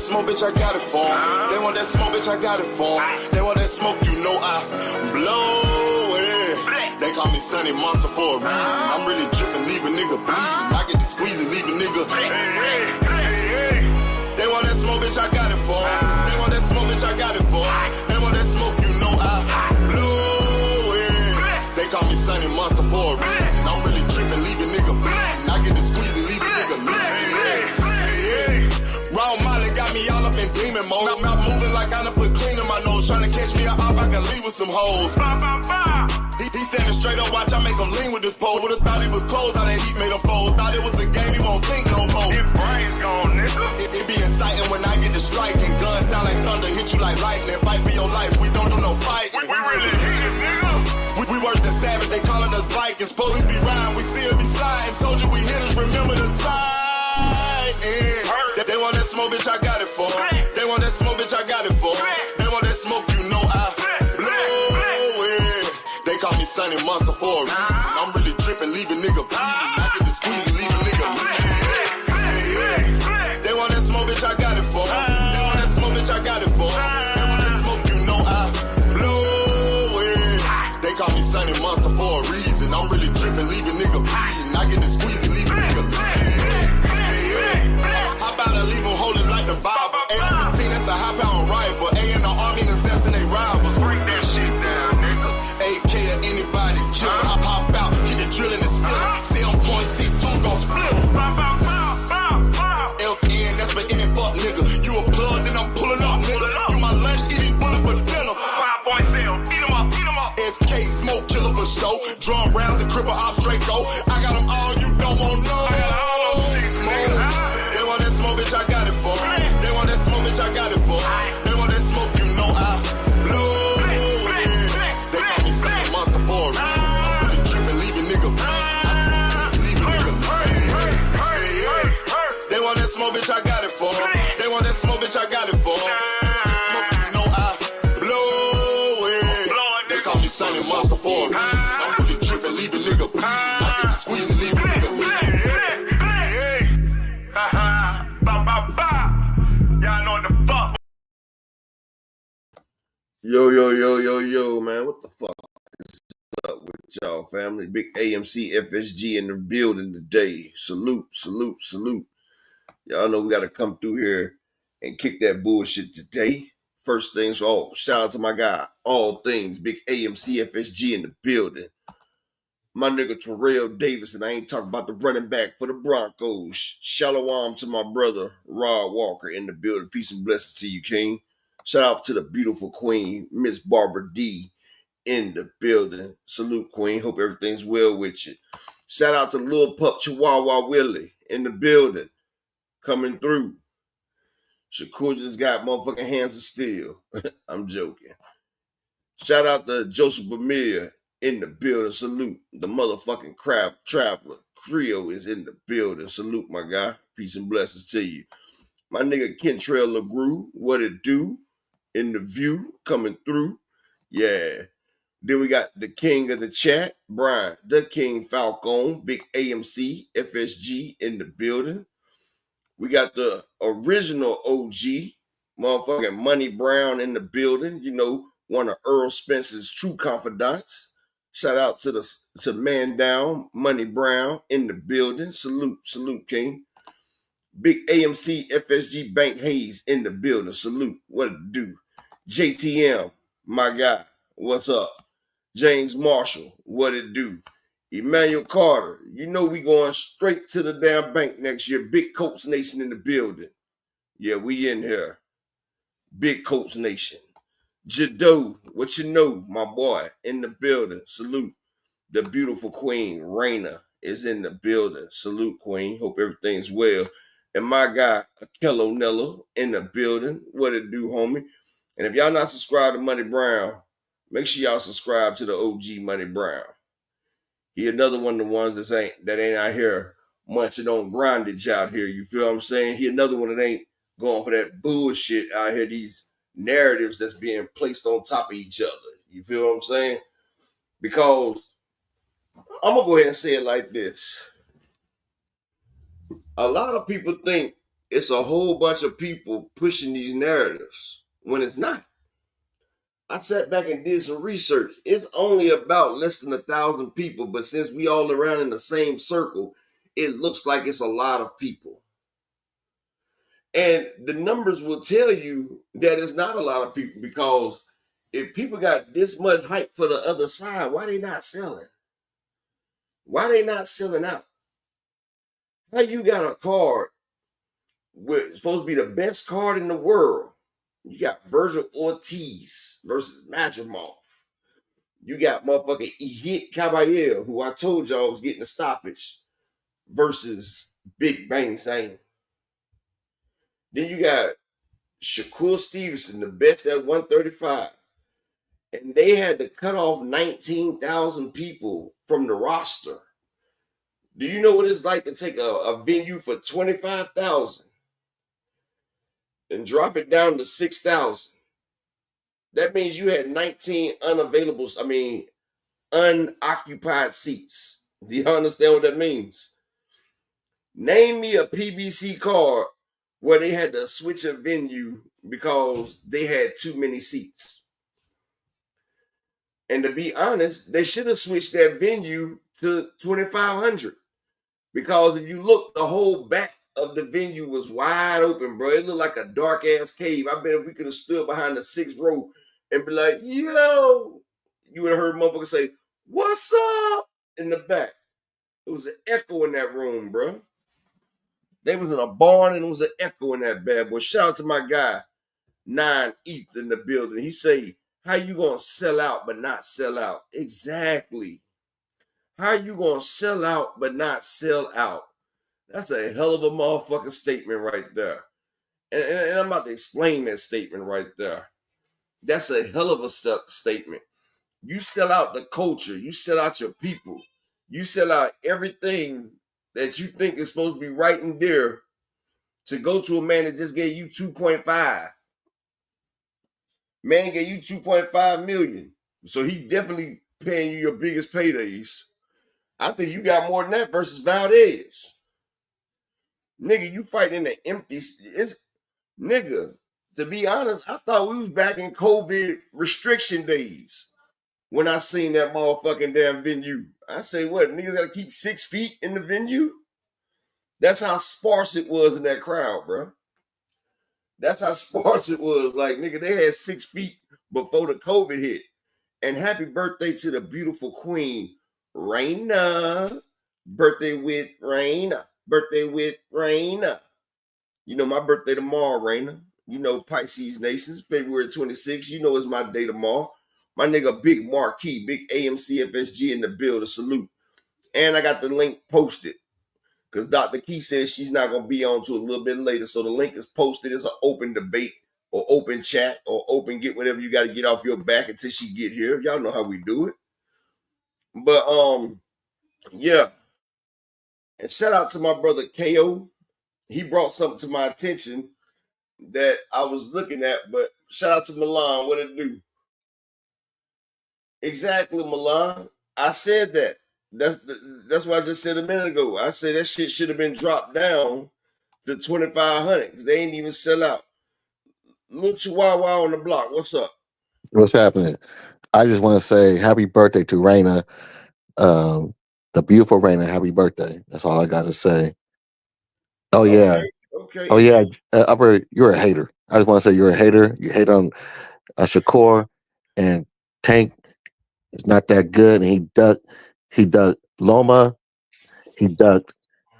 smoke, bitch, I got it for 'em. They want that smoke, bitch, I got it for 'em. They want that smoke, you know I blow it. They call me Sunny Monster for a reason. I'm really dripping, leave a nigga bleeding. I get to squeeze and leave a nigga. They want that smoke, bitch, I got it for 'em. They want that smoke, bitch, I got it for 'em. They want that smoke, you know I blow it. They call me Sunny Monster for a reason. I'm really dripping, leave a nigga bleeding. I get to squeeze and leave a nigga bleeding. Raw Molly got me all up in demon mode. Mouth moving like I done put clean in my nose. Tryna catch me up, I can leave with some hoes. He standing straight up, watch I make him lean with this pole. Would've thought he was closed, how that heat made him fold. Thought it was a game, he won't think no more. His brain's gone, nigga. It be exciting when I get to striking. Guns sound like thunder, hit you like lightning. Fight for your life, we don't do no fighting. We really hit it, nigga. We worse than savage, they calling us Vikings. Police be riding, we still be sliding. Told you we hitters, remember the time. They want that smoke, bitch, I got it for 'em. They want that smoke, bitch, I got it for 'em. They want that smoke, you know I blow it. They call me Sunny Monster for a reason. I'm really dripping, leave a nigga bleeding. I get to squeeze and leave a nigga bleeding. They want that smoke, bitch, I got it for 'em. They want that smoke, bitch, I got it for 'em. They want that smoke, you know I blow it. They call me Sunny Monster for a reason. I'm really dripping, leave a nigga bleeding. I get to squeeze and leave a nigga bleeding. How about I leave them holding like the Bible? AR-15, that's a high-power rifle. A in the army and assassinate rivals. Break that shit down, nigga. AK or anybody kill. Hop out, get the drilling and spilling. 7.62 gon' split 'em. FN, that's for any fuck nigga. You a plug, then I'm pulling up, nigga. You my lunch, eat these bullets for dinner. 5.0, eat 'em up, eat 'em up. SK, smoke killer for show. Drum rounds and cripple off Draco. I got 'em all, you don't want no. They want that smoke, bitch, I got it for 'em. They want that smoke, bitch, I got it for 'em. They want that smoke, you know I blow it. They call me Sunny Monster for a reason. I'm really dripping, leave a nigga bleeding. I get this pussy, leave a nigga bleeding. They want that smoke, bitch, I got it for 'em. They want that smoke, bitch, I got it for 'em. They want that smoke, you know I blow it. They call me Sunny Monster for a reason. I'm really dripping, leave a nigga bleeding. I get to squeeze and leave a nigga bleeding. Y'all know what the fuck. Yo, man. What the fuck is up with y'all, family? Big AMC FSG in the building today. Salute. Y'all know we got to come through here and kick that bullshit today. First things off, shout out to my guy, All Things, Big AMC FSG in the building. My nigga Terrell Davis, and I ain't talking about the running back for the Broncos. Shalom to my brother, Rod Walker, in the building. Peace and blessings to you, King. Shout out to the beautiful queen, Miss Barbara D, in the building. Salute, queen. Hope everything's well with you. Shout out to Lil Pup Chihuahua Willie in the building. Coming through. Shakur just got motherfucking hands of steel. I'm joking. Shout out to Joseph Bamir in the building. Salute. The motherfucking crab traveler. Creole is in the building. Salute, my guy. Peace and blessings to you. My nigga Kentrell LaGrew, what it do? In the view, coming through. Yeah. Then we got the king of the chat, Brian, the King Falcone, Big AMC, FSG in the building. We got the original OG, motherfucking Money Brown in the building. You know, one of Earl Spencer's true confidants. Shout out to Man Down, Money Brown in the building. Salute, King. Big AMC FSG Bank Hayes in the building. Salute. What it do? JTM, my guy. What's up? James Marshall. What it do? Emmanuel Carter. You know we going straight to the damn bank next year. Big Coats Nation in the building. Yeah, we in here. Big Coats Nation. Jado, what you know, my boy, in the building. Salute. The beautiful queen, Raina, is in the building. Salute, queen. Hope everything's well. And my guy, Akello Nello, in the building. What it do, homie? And if y'all not subscribed to Money Brown, make sure y'all subscribe to the OG Money Brown. He another one of the ones that ain't out here munching on grindage out here. You feel what I'm saying? He another one that ain't going for that bullshit out here, these narratives that's being placed on top of each other. You feel what I'm saying? Because I'm going to go ahead and say it like this. A lot of people think it's a whole bunch of people pushing these narratives when it's not. I sat back and did some research. It's only about less than 1,000 people, but since we all around in the same circle, it looks like it's a lot of people. And the numbers will tell you that it's not a lot of people, because if people got this much hype for the other side, why they not selling? Why they not selling out? How you got a card with supposed to be the best card in the world? You got Virgil Ortiz versus Madrimov. You got motherfucking Ihit Caballero, who I told y'all was getting the stoppage, versus Big Bang Sang. Then you got Shakur Stevenson, the best at 135. And they had to cut off 19,000 people from the roster. Do you know what it's like to take a venue for 25,000 and drop it down to 6,000? That means you had 19 unoccupied seats. Do you understand what that means? Name me a PBC card where they had to switch a venue because they had too many seats. And to be honest, they should have switched that venue to 2,500, because if you look, the whole back of the venue was wide open, bro. It looked like a dark ass cave. I bet if we could have stood behind the 6th row and be like, yo, you would have heard motherfuckers say, what's up, in the back. It was an echo in that room, bro. They was in a barn and it was an echo in that bad boy. Shout out to my guy, 9 ETH in the building. He say, how you gonna sell out but not sell out? Exactly. How you gonna sell out but not sell out? That's a hell of a motherfucking statement right there. And I'm about to explain that statement right there. That's a hell of a statement. You sell out the culture. You sell out your people. You sell out everything that you think is supposed to be right in there to go to a man that just gave you 2.5. Man gave you 2.5 million. So he definitely paying you your biggest paydays. I think you got more than that versus Valdez. Nigga, you fighting in the empty. Nigga, to be honest, I thought we was back in COVID restriction days when I seen that motherfucking damn venue. I say, what, niggas gotta keep 6 feet in the venue? That's how sparse it was in that crowd, bro. That's how sparse it was. Like, nigga, they had 6 feet before the COVID hit. And happy birthday to the beautiful queen, Raina. Birthday with Raina. Birthday with Raina. You know, my birthday tomorrow, Raina. You know, Pisces Nations, February 26th. You know it's my day tomorrow. My nigga, Big Marquee, Big AMC FSG in the building. Salute. And I got the link posted, because Dr. Key says she's not going to be on to a little bit later. So the link is posted. It's an open debate or open chat or open get whatever you got to get off your back until she get here. Y'all know how we do it. But, yeah. And shout out to my brother KO. He brought something to my attention that I was looking at, but shout out to Milan. What it do? Exactly, Milan. I said that. That's what I just said a minute ago. I said that shit should have been dropped down to 2,500 because they ain't even sell out. Little Chihuahua on the block. What's up? What's happening? I just want to say happy birthday to Raina, the beautiful Raina. Happy birthday. That's all I got to say. Oh yeah. Okay. Oh yeah. Upper, you're a hater. I just want to say you're a hater. You hate on Shakur, and Tank is not that good. And he dug Loma, he dug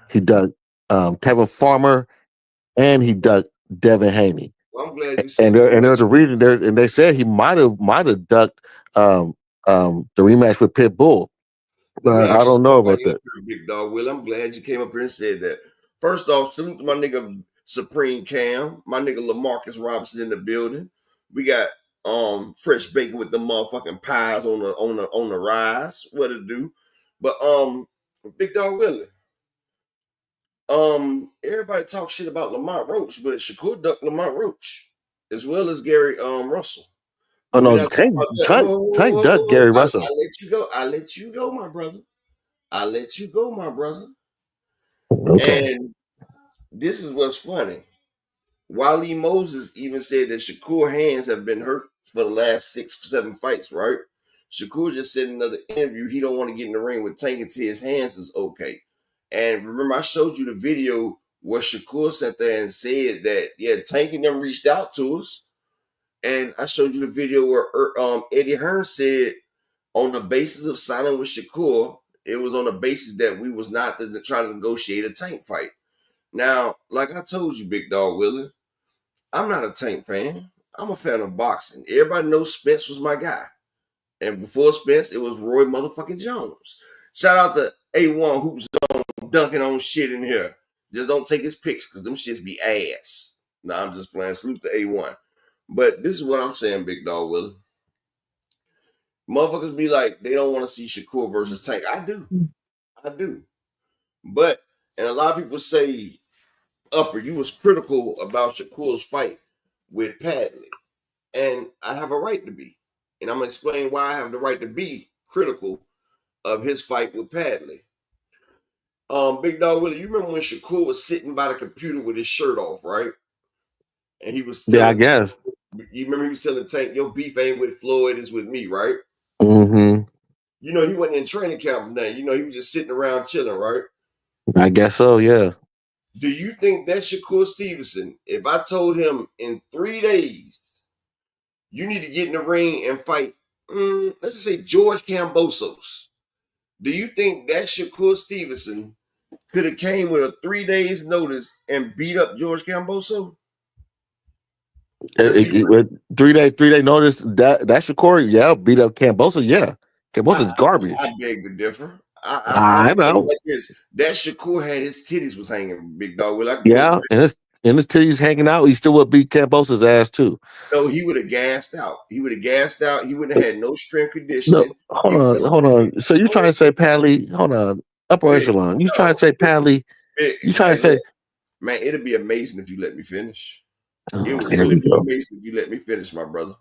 Kevin Farmer, and he dug Devin Haney. Well, I'm glad you said and there's a reason there, and they said he might have ducked the rematch with Pitbull. I don't know about that. Big dog Will, I'm glad you came up here and said that. First off, salute to my nigga Supreme Cam, my nigga LaMarcus Robinson in the building. We got fresh bacon with the motherfucking pies on the rise. What it do? But Big Dog Willie. Everybody talk shit about Lamont Roach, but Shakur ducked Lamont Roach as well as Gary Russell. Oh no, Tank ducked Gary Russell. I let you go. I let you go, my brother. I let you go, my brother. Okay. And this is what's funny. Wally Moses even said that Shakur hands have been hurt for the last 6-7 fights, right? Shakur just said in another interview he don't want to get in the ring with Tank until his hands is okay. And remember, I showed you the video where Shakur sat there and said that, yeah, Tank and them reached out to us. And I showed you the video where Eddie Hearn said on the basis of signing with Shakur, it was on the basis that we was not to try to negotiate a Tank fight. Now, like I told you, Big Dog Willie, I'm not a Tank fan. I'm a fan of boxing. Everybody knows Spence was my guy. And before Spence, it was Roy motherfucking Jones. Shout out to A1 Hoops on dunking on shit in here. Just don't take his picks because them shits be ass. Nah, I'm just playing. Salute to A1. But this is what I'm saying, Big Dog Willie. Motherfuckers be like, they don't want to see Shakur versus Tank. I do. But, and a lot of people say, Upper, you was critical about Shakur's fight with Padley. And I have a right to be. And I'm going to explain why I have the right to be critical of his fight with Padley. Big Dog Willie, you remember when Shakur was sitting by the computer with his shirt off, right? And he was telling, I guess. You remember he was telling Tank, your beef ain't with Floyd, it's with me, right? Mm-hmm. You know, he wasn't in training camp now. You know, he was just sitting around chilling, right? I guess so, yeah. Do you think that Shakur Stevenson, if I told him in 3 days, you need to get in the ring and fight, let's just say George Kambosos, do you think that Shakur Stevenson could have came with a 3 days notice and beat up George Kambosos? 3 day notice that Shakur, yeah, beat up Cambosa, yeah. Cambosa's garbage. I beg to differ. I know. Like this. That Shakur had his titties was hanging, Big Dog. Yeah, and his titties hanging out. He still would beat Cambosa's ass too. No, he would have gassed out. He wouldn't have had no strength conditioning. No, hold on. So you trying to say Padley? Hold on, upper echelon. You trying to say Padley? You trying to say? Man, it'd be amazing if you let me finish. It would Here really we be go. amazing if you let me finish, my brother.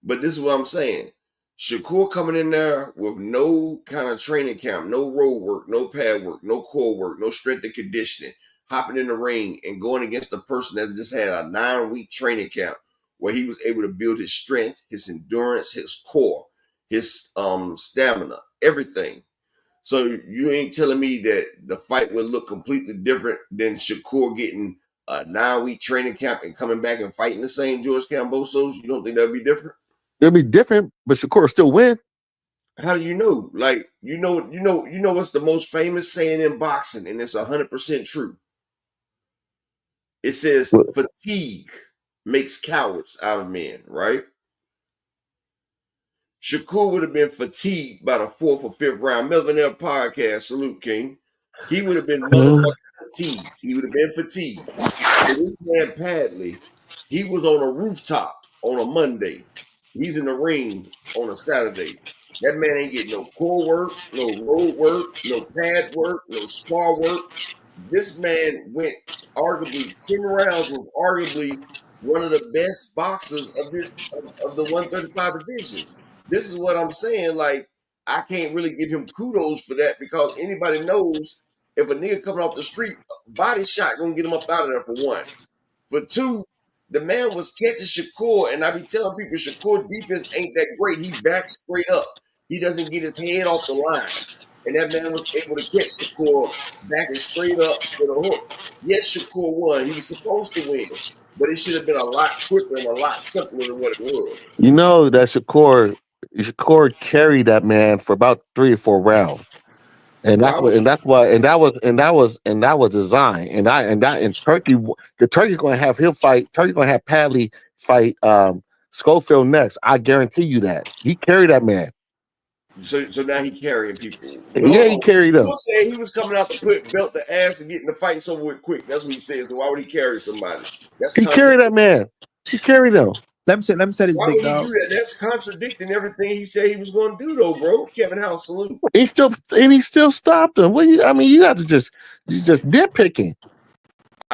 But this is what I'm saying. Shakur coming in there with no kind of training camp, no road work, no pad work, no core work, no strength and conditioning, hopping in the ring and going against a person that just had a 9-week training camp where he was able to build his strength, his endurance, his core, his stamina, everything. So you ain't telling me that the fight would look completely different than Shakur getting a 9-week training camp and coming back and fighting the same George Kambosos? You don't think that'd be different? It'll be different, but Shakur still win. How do you know? Like, you know what's the most famous saying in boxing, and it's 100% true. It says fatigue makes cowards out of men, right? Shakur would have been fatigued by the 4th or 5th round. Millionaire podcast, salute King. He would have been motherfucking fatigued. He would have been fatigued. But this man Padley, he was on a rooftop on a Monday. He's in the ring on a Saturday. That man ain't getting no core work, no road work, no pad work, no spar work. This man went arguably 10 rounds with arguably one of the best boxers of the 135 division. This is what I'm saying. Like, I can't really give him kudos for that because anybody knows if a nigga coming off the street, body shot gonna get him up out of there for one. For two, the man was catching Shakur, and I be telling people Shakur defense ain't that great. He backs straight up. He doesn't get his head off the line. And that man was able to catch Shakur backing straight up with a hook. Yes, Shakur won. He was supposed to win. But it should have been a lot quicker and a lot simpler than what it was. You know that Shakur carried that man for about 3 or 4 rounds. And that was design. And Turkey, the Turkey's gonna have him fight. Turkey's gonna have Padley fight Schofield next. I guarantee you that. He carried that man. So now he carrying people. Yeah, he carried him. People say he was coming out to put belt the ass and getting the fights over with quick. That's what he said. So why would he carry somebody? He carried that man. He carried him. Let me say this, why big would he dog. do that? That's contradicting everything he said he was going to do, though, bro. Kevin House, salute. He still stopped him. You have to just nitpicking.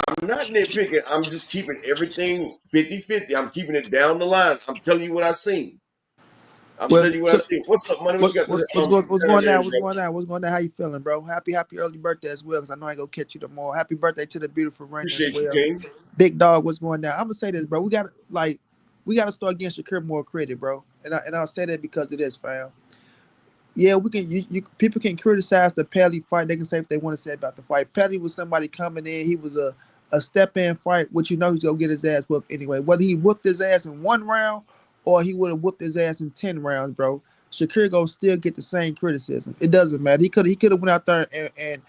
I'm not nitpicking. I'm just keeping everything 50-50. I'm keeping it down the line. I'm telling you what I seen. I'm Well, telling you what I see. What's up, money? What you got there? what's going There, on? What's bro. going on? What's going on? How you feeling, bro? Happy early birthday as well, because I know I ain't gonna catch you tomorrow. Happy birthday to the beautiful Raina as Appreciate you, well. King. Big dog, what's going down? I'm gonna say this, bro. We gotta start giving Shakur more credit, bro. And I'll say that because it is, fam. Yeah, we can. People can criticize the Pelly fight. They can say what they want to say about the fight. Pelly was somebody coming in. He was a step in fight, which you know he's gonna get his ass whooped anyway. Whether he whooped his ass in 1 round or he would have whooped his ass in 10 rounds, bro. Shakur gonna still get the same criticism. It doesn't matter. He could have went out there and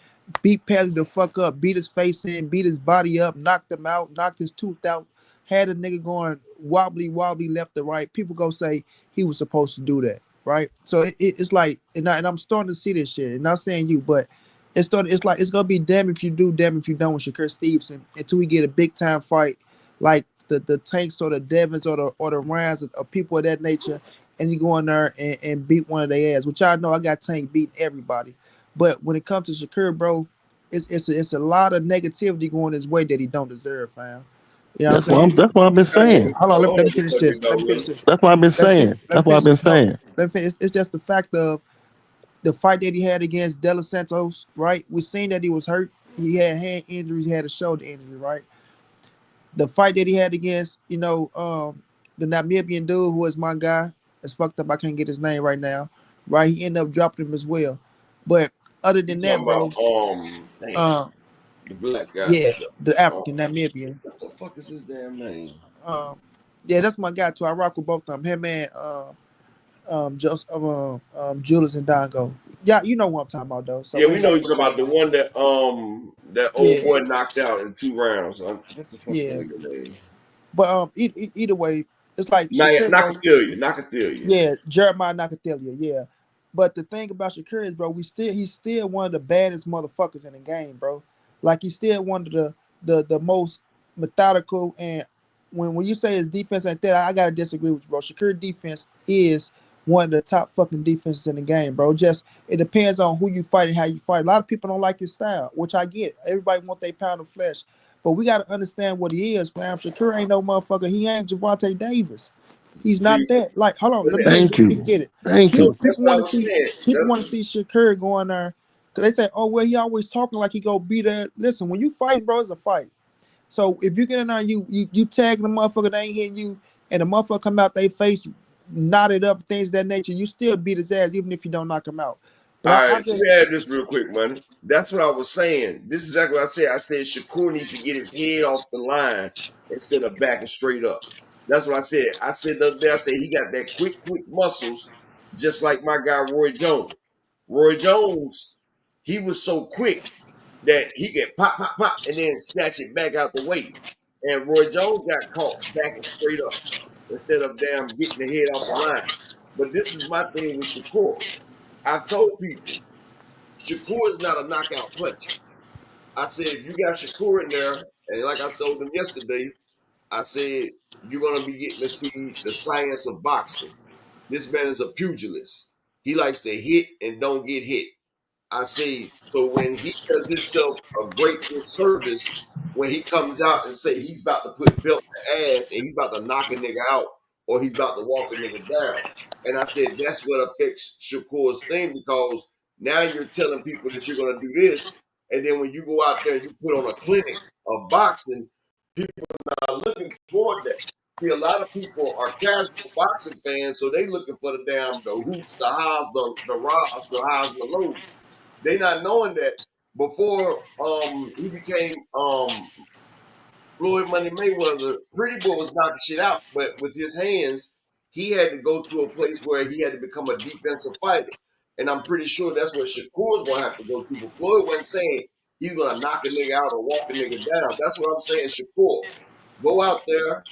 beat Pelly the fuck up, beat his face in, beat his body up, knocked him out, knocked his tooth out, had a nigga going wobbly left to right. People go say he was supposed to do that, right? So it's like, and I'm starting to see this shit. And not saying you, but it's like it's gonna be damn if you do, damn if you don't with Shakur Stevenson until we get a big time fight like the Tanks or the Devons or the Ryan's or people of that nature, and you go in there and beat one of their ass. Which I know I got Tank beating everybody, but when it comes to Shakur, bro, it's a lot of negativity going his way that he don't deserve, fam. You know what I'm saying? That's what I've been saying. Hold on, let me Just finish let me this. know, Let me man. finish this. That's what I've been Let me saying. finish. Let me That's what I've finish been this. No, saying. let me finish. It's just the fact of the fight that he had against De Los Santos, right? We seen that he was hurt. He had hand injuries. He had a shoulder injury, right? The fight that he had against, the Namibian dude who is my guy. It's fucked up. I can't get his name right now. Right? He ended up dropping him as well. But other You than talking that, bro, about damn, uh, the black guy. yeah, the Um, African Namibian. what the fuck is his damn name? Um, yeah, that's my guy too. I rock with both of them. Him and just Julius and Dongo. Yeah, you know what I'm talking about though. So Yeah, we we ain't know got you talking about the one that old yeah, boy knocked out in 2 rounds. What the fuck the yeah. nigga name? But either way, it's like Shakur, bro. Nakathilia. Yeah, Jeremiah Nakathelia, yeah. But the thing about Shakur is, bro, he's still one of the baddest motherfuckers in the game, bro. Like he's still one of the most methodical. And when you say his defense ain't that, I gotta disagree with you, bro. Shakur defense is one of the top fucking defenses in the game, bro. Just it depends on who you fight and how you fight. A lot of people don't like his style, which I get. Everybody want their pound of flesh. But we gotta understand what he is, fam. Shakur ain't no motherfucker. He ain't Javante Davis. He's See, not that. Like, hold on, Thank let me you. get it. Thank no, you. that's People what I want to was see saying. Shakur going there because they say, oh well, he always talking like he go beat that. Listen, when you fight, bro, it's a fight. So if you get in there, you tag the motherfucker, they ain't hitting you, and the motherfucker come out they face knotted up, things of that nature, you still beat his ass even if you don't knock him out. But All I right, let just me add this real quick, money. That's what I was saying. This is exactly what I said. I said Shakur needs to get his head off the line instead of backing straight up. That's what I said. I said the other day, I said he got that quick muscles, just like my guy Roy Jones. Roy Jones, he was so quick that he could pop, and then snatch it back out the way. And Roy Jones got caught backing straight up instead of damn getting the head off the line. But this is my thing with Shakur. I've told people Shakur is not a knockout puncher. I said if you got Shakur in there, and like I told them yesterday, I said you're gonna be getting to see the science of boxing. This man is a pugilist. He likes to hit and don't get hit. I say, so when he does himself a great disservice, when he comes out and say he's about to put belt to ass and he's about to knock a nigga out or he's about to walk a nigga down. And I said, that's what affects Shakur's thing because now you're telling people that you're going to do this. And then when you go out there and you put on a clinic of boxing, people are looking toward that. See, a lot of people are casual boxing fans, so they looking for the hoops, the highs, the rise, the highs, the lows. They not knowing that before he became Floyd Money Mayweather, Pretty Boy was knocking shit out, but with his hands, he had to go to a place where he had to become a defensive fighter. And I'm pretty sure that's what Shakur's gonna have to go to. But Floyd wasn't saying he's gonna knock a nigga out or walk a nigga down. That's what I'm saying, Shakur. Go out there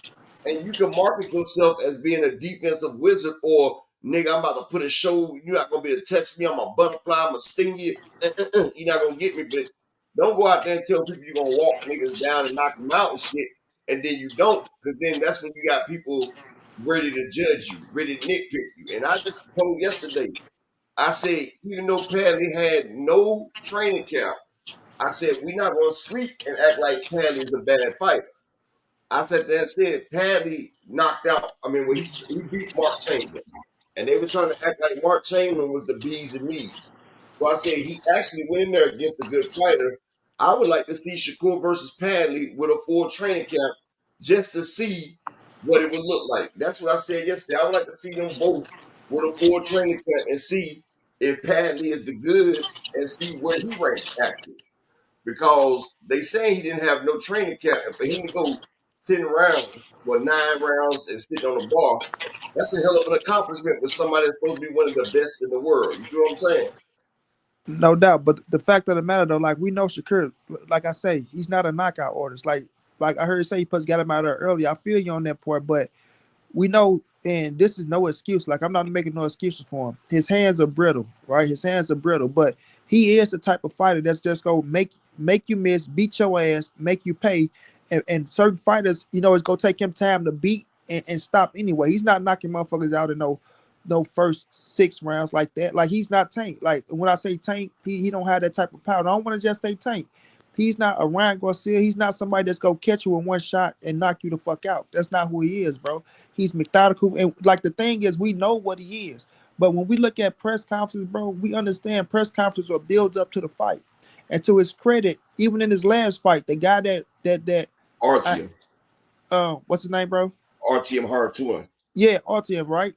and you can market yourself as being a defensive wizard or nigga, I'm about to put a show. You're not gonna be able to touch me. I'm a butterfly. I'm gonna sting you. You're not gonna get me. But don't go out there and tell people you're gonna walk niggas down and knock them out and shit, and then you don't. Because then that's when you got people ready to judge you, ready to nitpick you. And I just told yesterday, I said, even though Padley had no training camp, I said we're not gonna sleep and act like Padley's a bad fighter. I said that said Padley knocked out. I mean, well, he beat Mark Chamber, and they were trying to act like Mark Chamberlain was the bees and knees. So I said he actually went in there against a good fighter. I would like to see Shakur versus Padley with a full training camp just to see what it would look like. That's what I said yesterday. I would like to see them both with a full training camp and see if Padley is the goods and see where he ranks actually. Because they say he didn't have no training camp, and for him to go 10 rounds, well, 9 rounds and sitting on the bar, that's a hell of an accomplishment with somebody that's supposed to be one of the best in the world. You feel what I'm saying? No doubt. But the fact of the matter though, like we know Shakur, like I say, he's not a knockout artist. Like I heard you say he got him out there early. I feel you on that part, but we know, and this is no excuse. Like I'm not making no excuses for him. His hands are brittle, right? His hands are brittle, but he is the type of fighter that's just go make you miss, beat your ass, make you pay. And certain fighters, it's gonna take him time to beat and stop anyway. He's not knocking motherfuckers out in no first 6 rounds like that. Like he's not Tank. Like when I say Tank, he don't have that type of power. I don't want to just say Tank. He's not a Ryan Garcia. He's not somebody that's gonna catch you in one shot and knock you the fuck out. That's not who he is, bro. He's methodical, and like the thing is, we know what he is. But when we look at press conferences, bro, we understand press conferences are builds up to the fight. And to his credit, even in his last fight, the guy that RTM. what's his name, bro? RTM Hartoon. Yeah, RTM, right?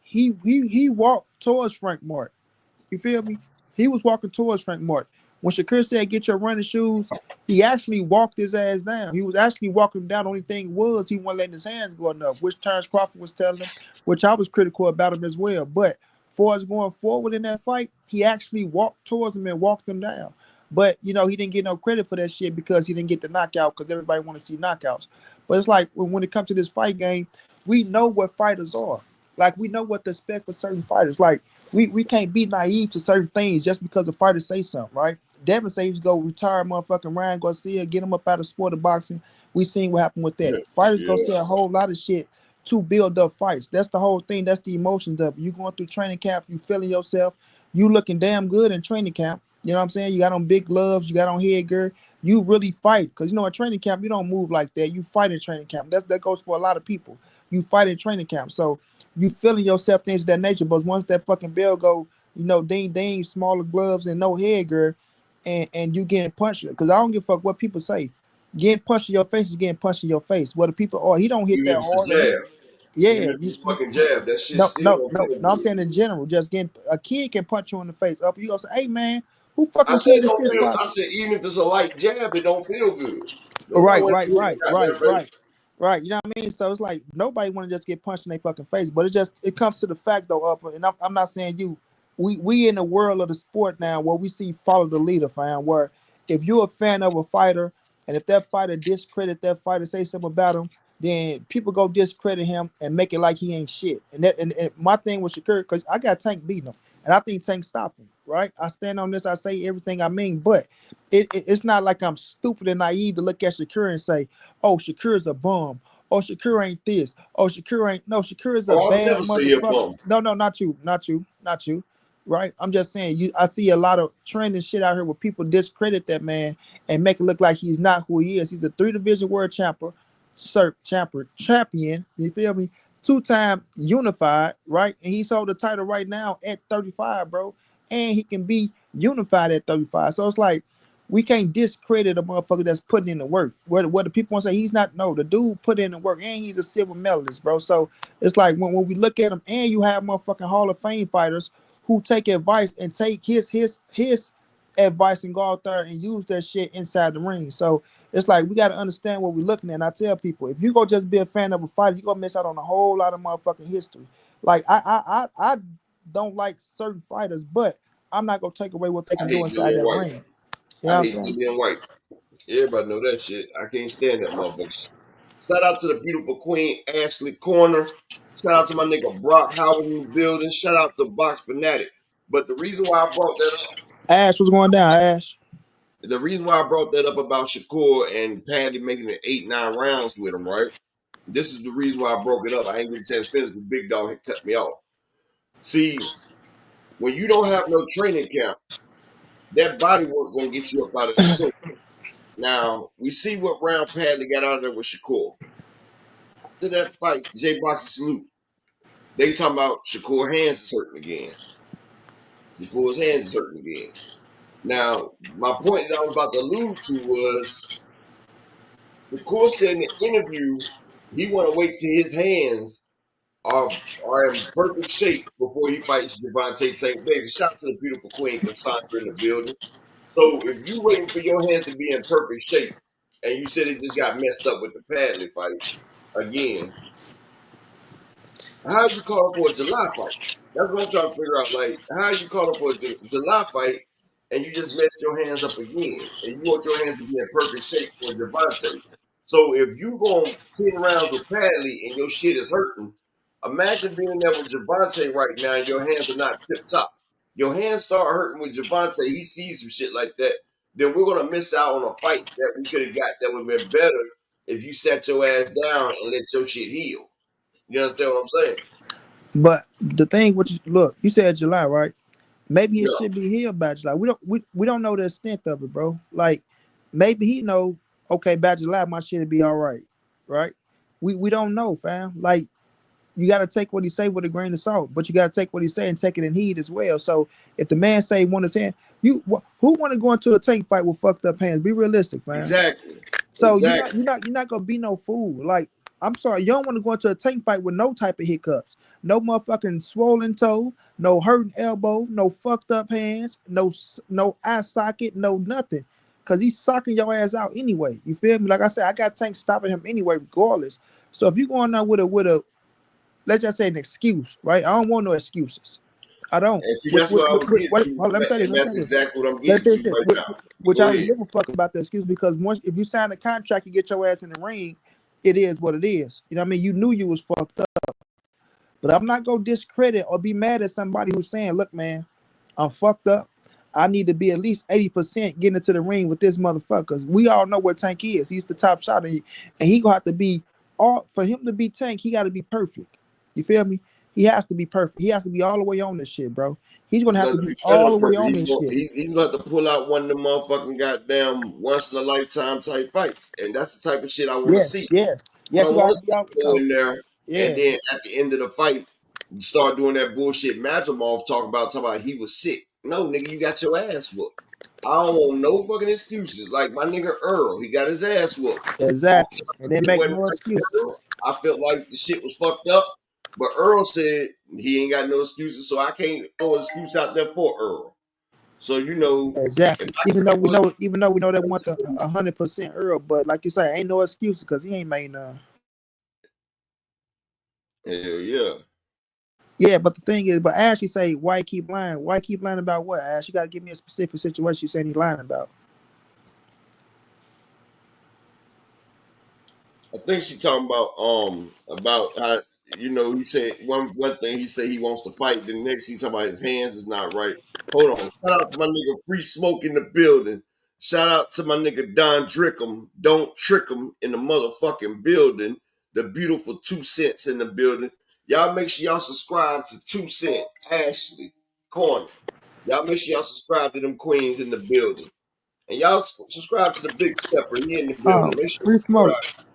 He walked towards Frank Martin. You feel me? He was walking towards Frank Martin. When Shakur said, "Get your running shoes," he actually walked his ass down. He was actually walking him down. The only thing was he wasn't letting his hands go enough, which Terrence Crawford was telling him, which I was critical about him as well. But for us going forward in that fight, he actually walked towards him and walked him down. But he didn't get no credit for that shit because he didn't get the knockout because everybody want to see knockouts. But it's like when it comes to this fight game, we know what fighters are. Like we know what to expect for certain fighters. Like we can't be naive to certain things just because the fighters say something, right? Devin says he's go retire motherfucking Ryan Garcia, get him up out of sport of boxing. We seen what happened with that. Fighters Yeah. gonna say a whole lot of shit to build up fights. That's the whole thing. That's the emotions of it. You going through training camp, you feeling yourself, you looking damn good in training camp. You know what I'm saying? You got on big gloves, you got on headgear. You really fight because at training camp you don't move like that. You fight in training camp. That goes for a lot of people. You fight in training camp, so you feeling yourself things of that nature. But once that fucking bell go, ding ding, smaller gloves and no headgear, and you getting punched. Because I don't give a fuck what people say. Getting punched in your face is getting punched in your face. What the people are, he don't hit Even that if it's a hard. jab, Yeah, even if it's a fucking jab, that shit no, still no, don't no, feel no. I'm good. saying in general, just getting a kid can punch you in the face. Up, you gonna say, "Hey man, who fucking I said kid is don't this?" feel. I said even if it's a light jab, it don't feel good. Nobody Right, wants right, to hit right, the right, goddamn face. right, right. You know what I mean? So it's like nobody want to just get punched in their fucking face, but it comes to the fact though, Upper, and I'm not saying you. We in the world of the sport now where we see follow the leader, fam. Where if you're a fan of a fighter, and if that fighter discredit that fighter, say something about him, then people go discredit him and make it like he ain't shit. And my thing with Shakur, because I got Tank beating him, and I think Tank stopped him. Right? I stand on this. I say everything I mean, but it's not like I'm stupid and naive to look at Shakur and say, "Oh, Shakur's a bum. Oh, Shakur ain't this. Oh, Shakur ain't no. Shakur is a Oh, I would bad never say you're a motherfucker." bum. No, not you, not you, not you. Right? I'm just saying you. I see a lot of trending shit out here where people discredit that man and make it look like he's not who he is. He's a 3 division world champion. You feel me? 2-time unified, right? And he's holding the title right now at 35, bro. And he can be unified at 35. So it's like we can't discredit a motherfucker that's putting in the work. Where the people want to say he's not, no, the dude put in the work and he's a silver medalist, bro. So it's like when we look at him and you have motherfucking Hall of Fame fighters who take advice and take his advice and go out there and use that shit inside the ring. So it's like we got to understand what we're looking at. And I tell people, if you go just be a fan of a fighter, you're gonna miss out on a whole lot of motherfucking history. Like I don't like certain fighters, but I'm not gonna take away what they I can do hate inside Dillian that White. ring. You know I what I'm hate saying? Dillian White. Everybody know that shit. I can't stand that motherfucker. Shout out to the beautiful queen Ashley Corner. Shout out to my nigga Brock Howard in the building. Shout out to Box Fanatic. But Ash, what's going down, Ash? the reason why I brought that up about Shakur and Paddy making it 8, 9 rounds with him, right? This is the reason why I broke it up. I ain't get a chance to finish because Big Dog had cut me off. See, when you don't have no training camp, that body work gonna get you up out of the suit. Now we see what round Padley got out of there with Shakur. After that fight, J Boxer salute. They talking about Shakur hands is hurting again. Shakur's hands is hurting again. Now, my point that I was about to allude to was Shakur said in the interview he want to wait till his hands are in perfect shape before he fights Javante Tank Davis. Shout out to the beautiful queen Cassandra in the building. So if you waiting for your hands to be in perfect shape, and you said it just got messed up with the Padley fight again, how you calling for a July fight? That's what I'm trying to figure out. Like, how you calling for a July fight and you just messed your hands up again, and you want your hands to be in perfect shape for Javante? So if you going 10 rounds with Padley and your shit is hurting, imagine being there with Javante right now and your hands are not tip top. Your hands start hurting with Javante. He sees some shit like that. Then we're gonna miss out on a fight that we could have got that would have been better if you sat your ass down and let your shit heal. You understand what I'm saying? But the thing, which look, you said July, right? Maybe it Yeah, should be healed by July. We don't know the extent of it, bro. Like maybe he know, okay, by July my shit'll be all right, right? We don't know, fam. Like you got to take what he say with a grain of salt, but you got to take what he say and take it in heed as well. So if the man say want his hand, who want to go into a tank fight with fucked up hands? Be realistic, man. exactly. So Exactly. you're not gonna be no fool. Like I'm sorry, you don't want to go into a tank fight with no type of hiccups, no motherfucking swollen toe, no hurting elbow, no fucked up hands, no eye socket, no nothing, cause he's socking your ass out anyway. You feel me? Like I said, I got tanks stopping him anyway, regardless. So if you going out with a let's just say an excuse, right? I don't want no excuses. I don't. And see, that's what I was getting to, Let me say this. and Let me say that's this. exactly what I'm Let getting me to say this. right now. Which Go I don't ahead. give a fuck about the excuse because once if you sign a contract, you get your ass in the ring. It is what it is. You know what I mean? You knew you was fucked up, but I'm not gonna discredit or be mad at somebody who's saying, "Look, man, I'm fucked up. I need to be at least 80% getting into the ring with this motherfucker." We all know where Tank is. He's the top shot, and he gonna have to be all for him to be Tank. He got to be perfect. You feel me? He has to be perfect. He has to be all the way on this shit, bro. He's gonna He's have going to to be be better all than the way perfect. on this shit. He's going to have to pull out one of the motherfucking goddamn once in a lifetime type fights, and that's the type of shit I want to Yes, see. yes, I yes. don't You want got to to be see out. him go in there and Yeah, then at the end of the fight start doing that bullshit Madrimov talking about he was sick. No, nigga, you got your ass whooped. I don't want no fucking excuses. Like my nigga Earl, he got his ass whooped. exactly. And they It make wasn't no excuse. like Earl. I felt like the shit was fucked up, but Earl said he ain't got no excuses, so I can't throw an excuse out there for Earl. So if Exactly. I was, Even though we know they want the 100% Earl, but like you say, ain't no excuse because he ain't made none. hell yeah. Yeah, but the thing is, but Ash, you say, why he keep lying? Why he keep lying about what, Ash? You got to give me a specific situation you saying he lying about. I think she talking about how he said one thing he said he wants to fight, the next he talking about his hands is not right. Hold on. Shout out to my nigga Free Smoke in the building. Shout out to my nigga Don Drickum. Don't trick him in the motherfucking building. The beautiful 2 cents in the building. Y'all make sure y'all subscribe to 2 Cent Ashley Corner. Y'all make sure y'all subscribe to them queens in the building. And y'all subscribe to the Big Stepper. He in the building. Make sure Free you smoke. subscribe.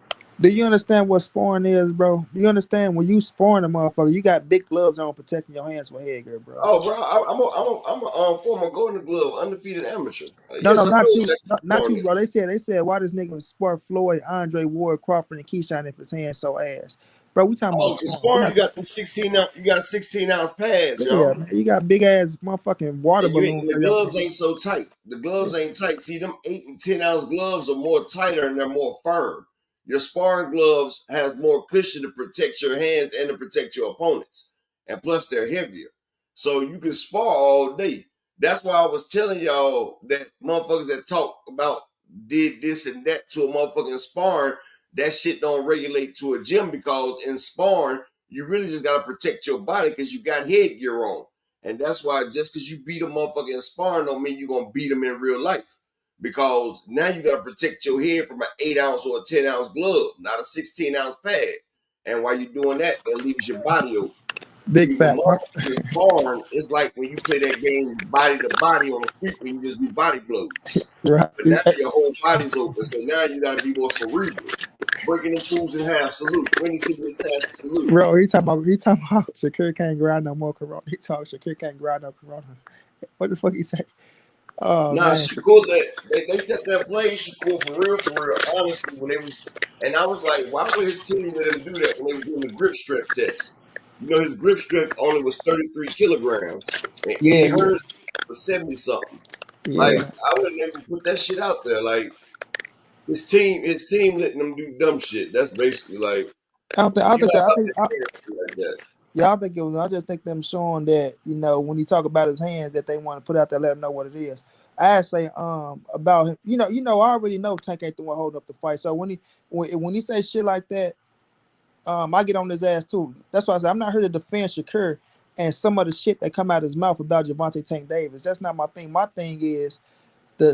Do you understand what sparring is, bro? Do you understand when you sparring a motherfucker, you got big gloves on protecting your hands with headgear, bro? Oh, bro, I'm a former Golden Glove undefeated amateur. No, Yes, no, I not know you, exactly what not you're you, talking bro. They said why this nigga spar Floyd, Andre Ward, Crawford, and Keyshawn if his hands so ass, bro. We talking about about. Oh, as sparring. far We as you not got talking. them 16 ounce, you got 16-ounce pads, Yeah, y'all. man, you got big ass motherfucking water And balloons the on your gloves hand. ain't so tight. The Yeah, gloves ain't tight. See, them 8 and 10 ounce gloves are more tighter and they're more firm. Your sparring gloves has more cushion to protect your hands and to protect your opponents. And plus they're heavier. So you can spar all day. That's why I was telling y'all that motherfuckers that talk about did this and that to a motherfucking sparring, that shit don't regulate to a gym because in sparring, you really just gotta protect your body because you got headgear on. And that's why just because you beat a motherfucker in sparring don't mean you're gonna beat him in real life. Because now you gotta protect your head from an 8 ounce or a 10 ounce glove, not a 16 ounce pad. And while you're doing that, it leaves your body open. Big See, when fact. motherfuckers is born, it's like when you play that game body to body on the street when you just do body blows. Right. But now your whole body's open, so now you got to be more cerebral. Breaking them fools in half, salute. When you see this task, salute. Bro, he talking about Shakur can't grind no more Corona. He talking Shakur can't grind no Corona. What the fuck he say? Oh Nah, man. Shakur, they stepped there playing Shakur for real, honestly, when they was, and I was like, why would his team let him do that when they was doing the grip strength test? You know, his grip strength only was 33 kilograms, and Yeah, Eddie yeah, Hearn was 70 something. Like, yeah. I would have never put that shit out there. Like, his team letting them do dumb shit. That's basically like, I you're think not that I up think there I, doing shit like that. yeah, I think it was. I just think them showing that when he talk about his hands that they want to put out there, let him know what it is. I say about him. I already know Tank ain't the one holding up the fight. So when he say shit like that, I get on his ass too. That's why I say I'm not here to defend Shakur and some of the shit that come out of his mouth about Javante Tank Davis. That's not my thing. My thing is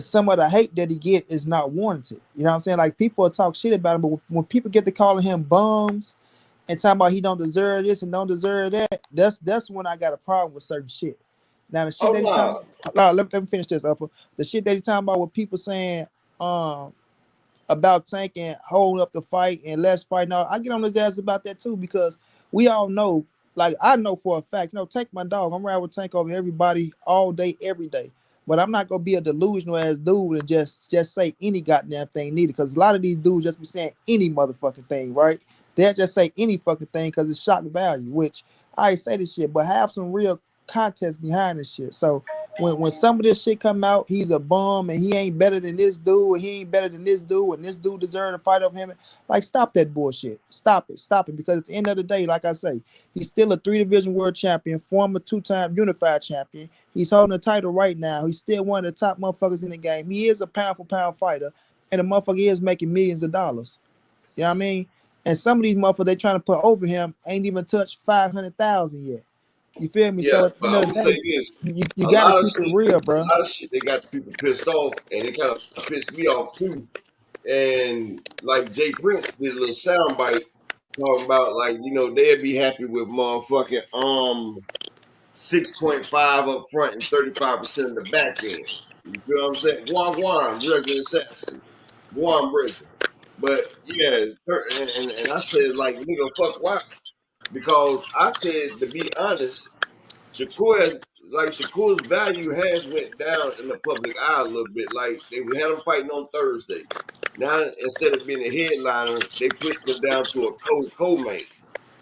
some of the hate that he get is not warranted. You know what I'm saying? Like people will talk shit about him, but when people get to calling him bums and talking about he don't deserve this and don't deserve that, that's when I got a problem with certain shit. Now the shit Oh, that he no. talking about, let me finish this up. The shit that he talking about with people saying um about Tank and holding up the fight and let's fight. Now I get on his ass about that too because we all know, like I know for a fact, Tank my dog. I'm riding with Tank over everybody all day, every day. But I'm not gonna be a delusional ass dude and just say any goddamn thing needed. Because a lot of these dudes just be saying any motherfucking thing, right? They'll just say any fucking thing because it's shock value. Which I say this shit, but have some real context behind this shit. So when some of this shit come out, he's a bum and he ain't better than this dude, and he ain't better than this dude, and this dude deserve to fight over him. Like, stop that bullshit. Stop it. Because at the end of the day, like I say, he's still a 3 division world champion, former 2-time unified champion. He's holding the title right now. He's still one of the top motherfuckers in the game. He is a pound for pound fighter, and the motherfucker is making millions of dollars. You know what I mean? And some of these motherfuckers they trying to put over him ain't even touched 500,000 yet. You feel me? Yeah, So at the but end I'm of gonna the say day, this: you a got to lot of keep it shit, real, bro. they got people pissed off, and it kind of pissed me off too. And like Jay Prince did a little soundbite talking about like they'd be happy with motherfucking 6.5 up front and 35% of the back end. You feel what I'm saying? Guam, resident assassin, Guam Brisbane. But yeah, and I said like nigga, fuck why? Because I said to be honest, Shakur has Shakur's value has went down in the public eye a little bit. Like they had him fighting on Thursday. Now instead of being a headliner, they pushed him down to a co-main.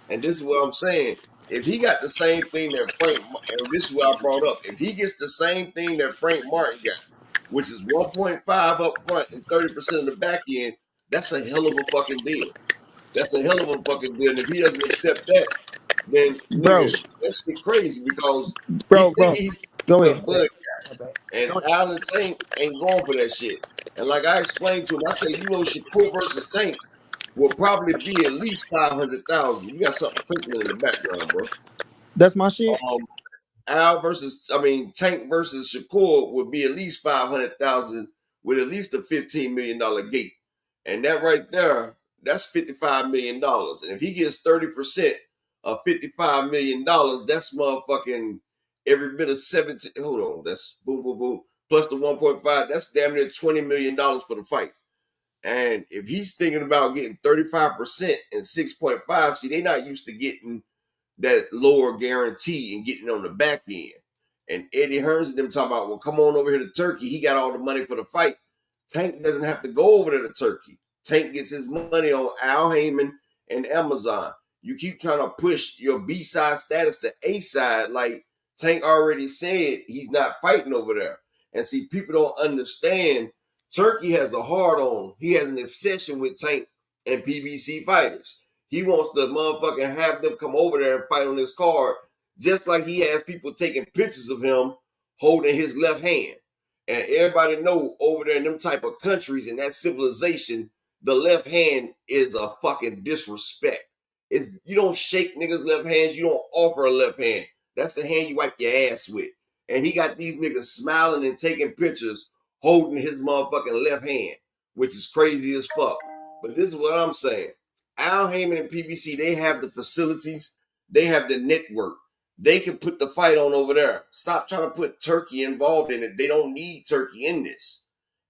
And this is what I'm saying. If he got the same thing that and this is what I brought up. If he gets the same thing that Frank Martin got, which is 1.5 up front and 30% of the back end, that's a hell of a fucking deal. That's a hell of a fucking deal. And if he doesn't accept that, then Bro, nigga, that's shit crazy because he bro. think he's Go a ahead. bud My bad. guy. And Go ahead. Allen Tank ain't going for that shit. And like I explained to him, I said, Shakur versus Tank will probably be at least 500,000. You got something crinkling in the background, bro. That's my shit. Um, Tank versus Shakur would be at least 500,000 with at least a $15 million gate. And that right there, that's $55 million. And if he gets 30% of $55 million, that's motherfucking every bit of 17. Hold on, that's boom, boom, boom. Plus the 1.5, that's damn near $20 million for the fight. And if he's thinking about getting 35% and 6.5, see, they're not used to getting that lower guarantee and getting on the back end. And Eddie Hearns and them talking about, well, come on over here to Turkey. He got all the money for the fight. Tank doesn't have to go over there to Turkey. Tank gets his money on Al Heyman and Amazon. You keep trying to push your B-side status to A-side. Like Tank already said, he's not fighting over there. And see, people don't understand. Turkey has a hard on. He has an obsession with Tank and PBC fighters. He wants to motherfucking have them come over there and fight on his card, just like he has people taking pictures of him holding his left hand. And everybody know over there in them type of countries in that civilization, the left hand is a fucking disrespect. You don't shake niggas' left hands. You don't offer a left hand. That's the hand you wipe your ass with. And he got these niggas smiling and taking pictures holding his motherfucking left hand, which is crazy as fuck. But this is what I'm saying. Al Heyman and PBC, they have the facilities They have the network. They can put the fight on over there. Stop trying to put Turkey involved in it. They don't need Turkey in this.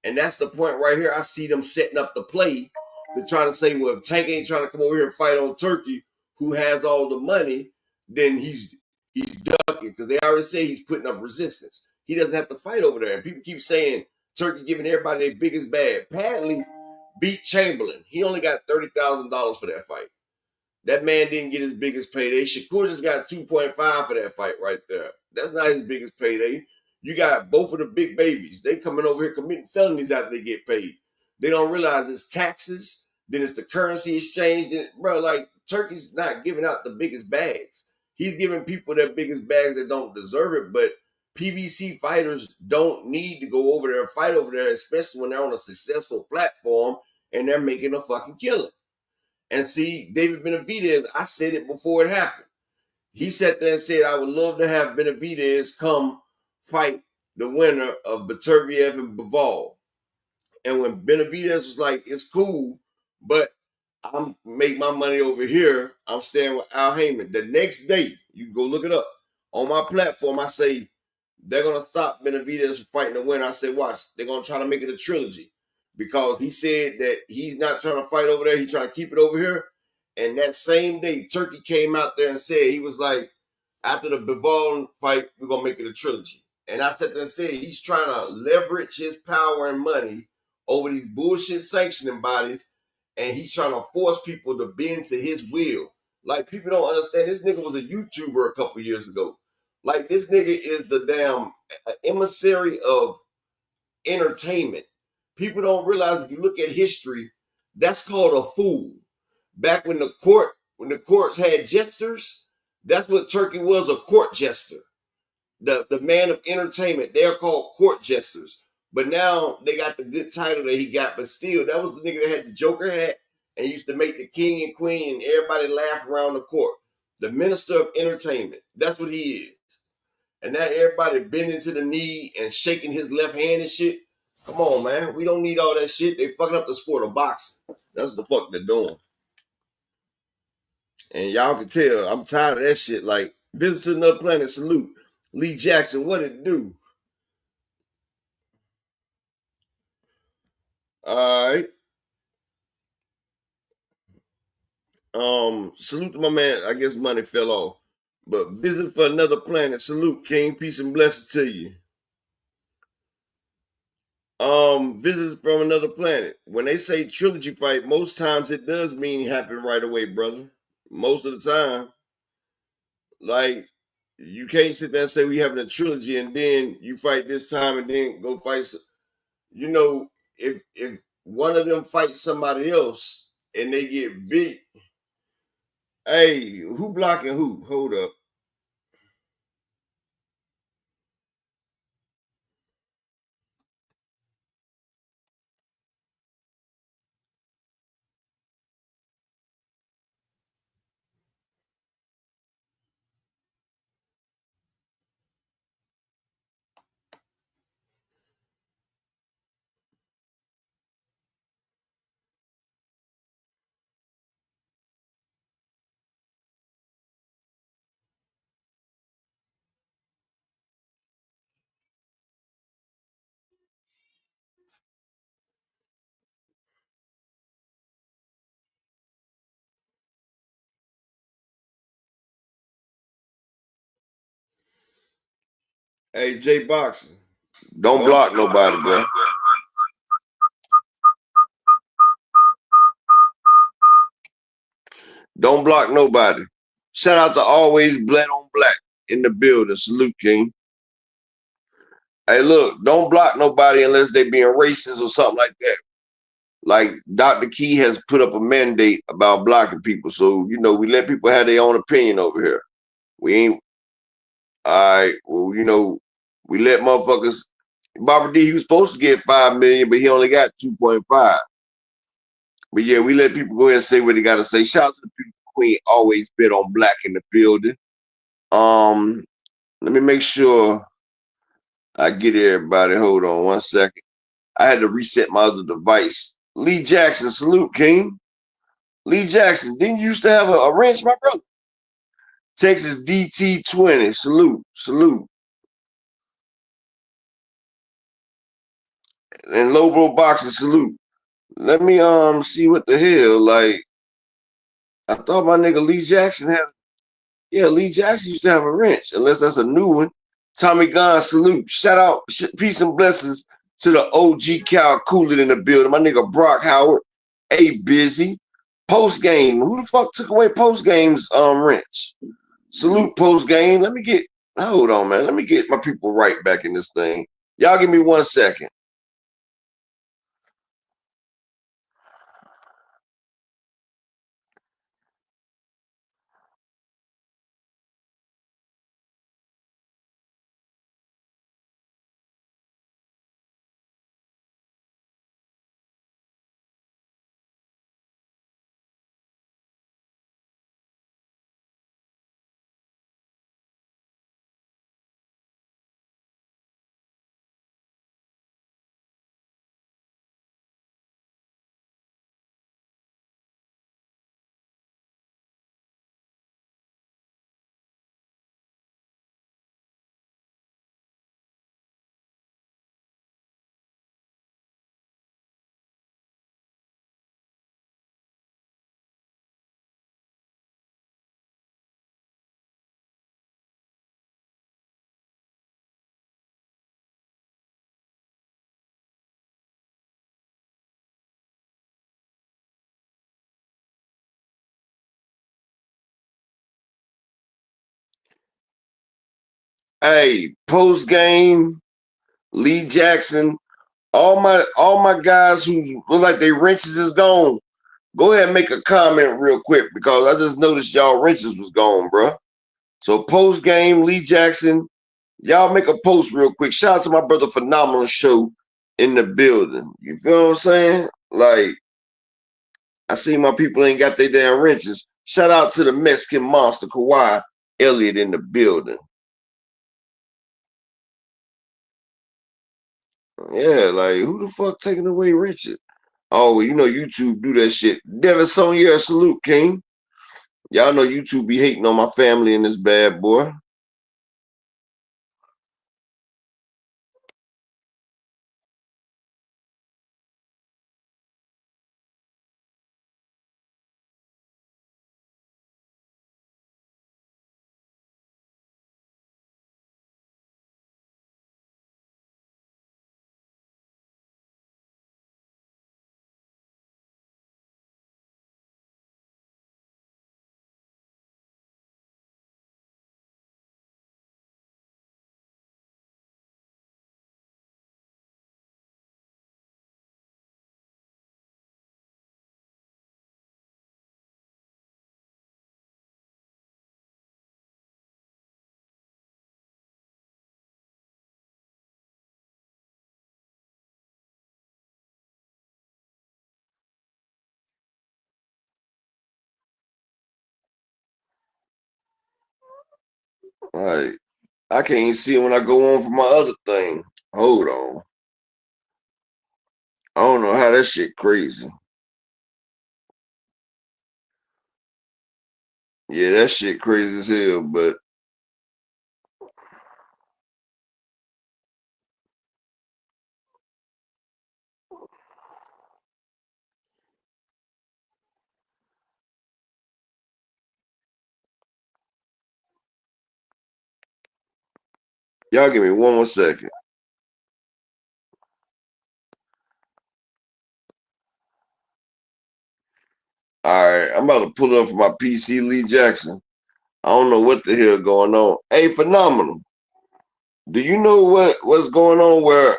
And that's the point right here. I see them setting up the play to try to say, well, if Tank ain't trying to come over here and fight on Turkey, who has all the money, then he's ducking, because they already say he's putting up resistance. He doesn't have to fight over there. And people keep saying Turkey giving everybody their biggest bag. Padley beat Chamberlain. He only got $30,000 for that fight. That man didn't get his biggest payday. Shakur just got 2.5 for that fight right there. That's not his biggest payday. You got both of the big babies. They coming over here committing felonies after they get paid. They don't realize it's taxes, then it's the currency exchange. Then, bro, like, Turkey's not giving out the biggest bags. He's giving people their biggest bags that don't deserve it, but PBC fighters don't need to go over there and fight over there, especially when they're on a successful platform and they're making a fucking killing. And see, David Benavidez, I said it before it happened. He sat there and said, I would love to have Benavidez come fight the winner of Beterbiev and Bivol. And when Benavidez was like, it's cool, but I'm make my money over here, I'm staying with Al Heyman. The next day, you go look it up. On my platform, I say, they're going to stop Benavidez from fighting the winner. I said, watch, they're going to try to make it a trilogy. Because he said that he's not trying to fight over there. He's trying to keep it over here. And that same day, Turkey came out there and said, he was like, after the Bivol fight, we're going to make it a trilogy. And I sat there and said, he's trying to leverage his power and money over these bullshit sanctioning bodies. And he's trying to force people to bend to his will. Like, people don't understand. This nigga was a YouTuber a couple years ago. Like, this nigga is the damn emissary of entertainment. People don't realize, if you look at history, that's called a fool. Back when the courts had jesters, that's what Turkey was, a court jester. The man of entertainment, they're called court jesters. But now they got the good title that he got, but still, that was the nigga that had the Joker hat and used to make the king and queen and everybody laugh around the court. The minister of entertainment, that's what he is. And now everybody bending to the knee and shaking his left hand and shit. Come on, man. We don't need all that shit. They fucking up the sport of boxing. That's the fuck they're doing. And y'all can tell, I'm tired of that shit. Like, visit to another planet, salute. Lee Jackson, what it do? All right. Salute to my man. I guess money fell off. But visit for another planet. Salute, King. Peace and blessings to you. Visits from another planet. When they say trilogy fight, most times it does mean happen right away, brother. Most of the time. Like, you can't sit there and say we having a trilogy and then you fight this time and then go fight. You know, if one of them fights somebody else and they get beat, hey, who blocking who? Hold up. Hey, J Boxing, don't block nobody, bro. Don't block nobody. Shout out to Always Black on Black in the building. Salute, King. Hey, look, don't block nobody unless they being racist or something like that. Like, Dr. Key has put up a mandate about blocking people. So, you know, we let people have their own opinion over here. We ain't, all right, well, you know, we let motherfuckers, Barbara D, he was supposed to get 5 million, but he only got 2.5. But yeah, we let people go ahead and say what they got to say. Shout out to the people, Queen, Always Been on Black in the building. Let me make sure I get everybody. Hold on 1 second. I had to reset my other device. Lee Jackson, salute, King. Lee Jackson, didn't you used to have a wrench, my brother? Texas DT20. Salute. And Lobo Boxing, salute. Let me see what the hell. Like, I thought my nigga Lee Jackson had. Yeah, Lee Jackson used to have a wrench, unless that's a new one. Tommy Gunn, salute. Shout out, peace and blessings to the OG Cal Cooler in the building. My nigga Brock Howard, busy. Post game. Who the fuck took away post game's wrench? Salute post game. Hold on, man. Let me get my people right back in this thing. Y'all give me 1 second. Hey, post game, Lee Jackson, all my guys who look like they wrenches is gone. Go ahead and make a comment real quick because I just noticed y'all wrenches was gone, bro. So post game, Lee Jackson, y'all make a post real quick. Shout out to my brother Phenomenal Show in the building. You feel what I'm saying? Like, I see my people ain't got their damn wrenches. Shout out to the Mexican monster Kawhi Elliott in the building. Yeah, like who the fuck taking away Richard? Oh, you know YouTube do that shit. Devin Sonia, salute, King. Y'all know YouTube be hating on my family and this bad boy. Like, I can't see it when I go on for my other thing. Hold on. I don't know how that shit crazy. Yeah, that shit crazy as hell, but y'all give me 1 more second. All right, I'm about to pull up for my PC Lee Jackson. I don't know what the hell going on. Hey, Phenomenal. Do you know what's going on where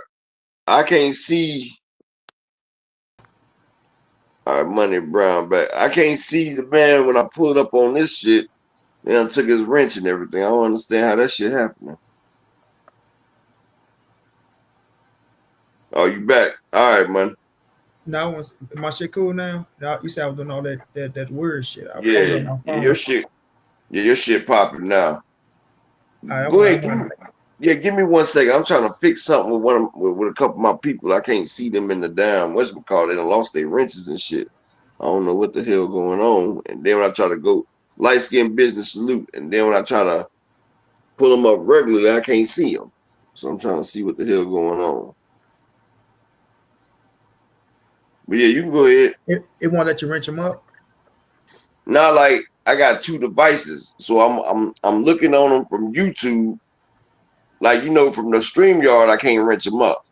I can't see? All right, Money Brown back. I can't see the man when I pull it up on this shit. Then I took his wrench and everything. I don't understand how that shit happening. Oh, you back? All right, man. Now, my shit cool now. Now you said I was doing all that word shit. Yeah, your shit. Yeah, your shit popping now. Right, Go ahead. Give me 1 second. I'm trying to fix something with a couple of my people. I can't see them in the damn whatchamacallit. They done lost their wrenches and shit. I don't know what the hell going on. And then when I try to go light skin business salute. And then when I try to pull them up regularly, I can't see them. So I'm trying to see what the hell going on. But yeah, you can go ahead. It won't let you wrench them up. Now, like I got 2 devices, so I'm looking on them from YouTube. Like from the StreamYard, I can't wrench them up.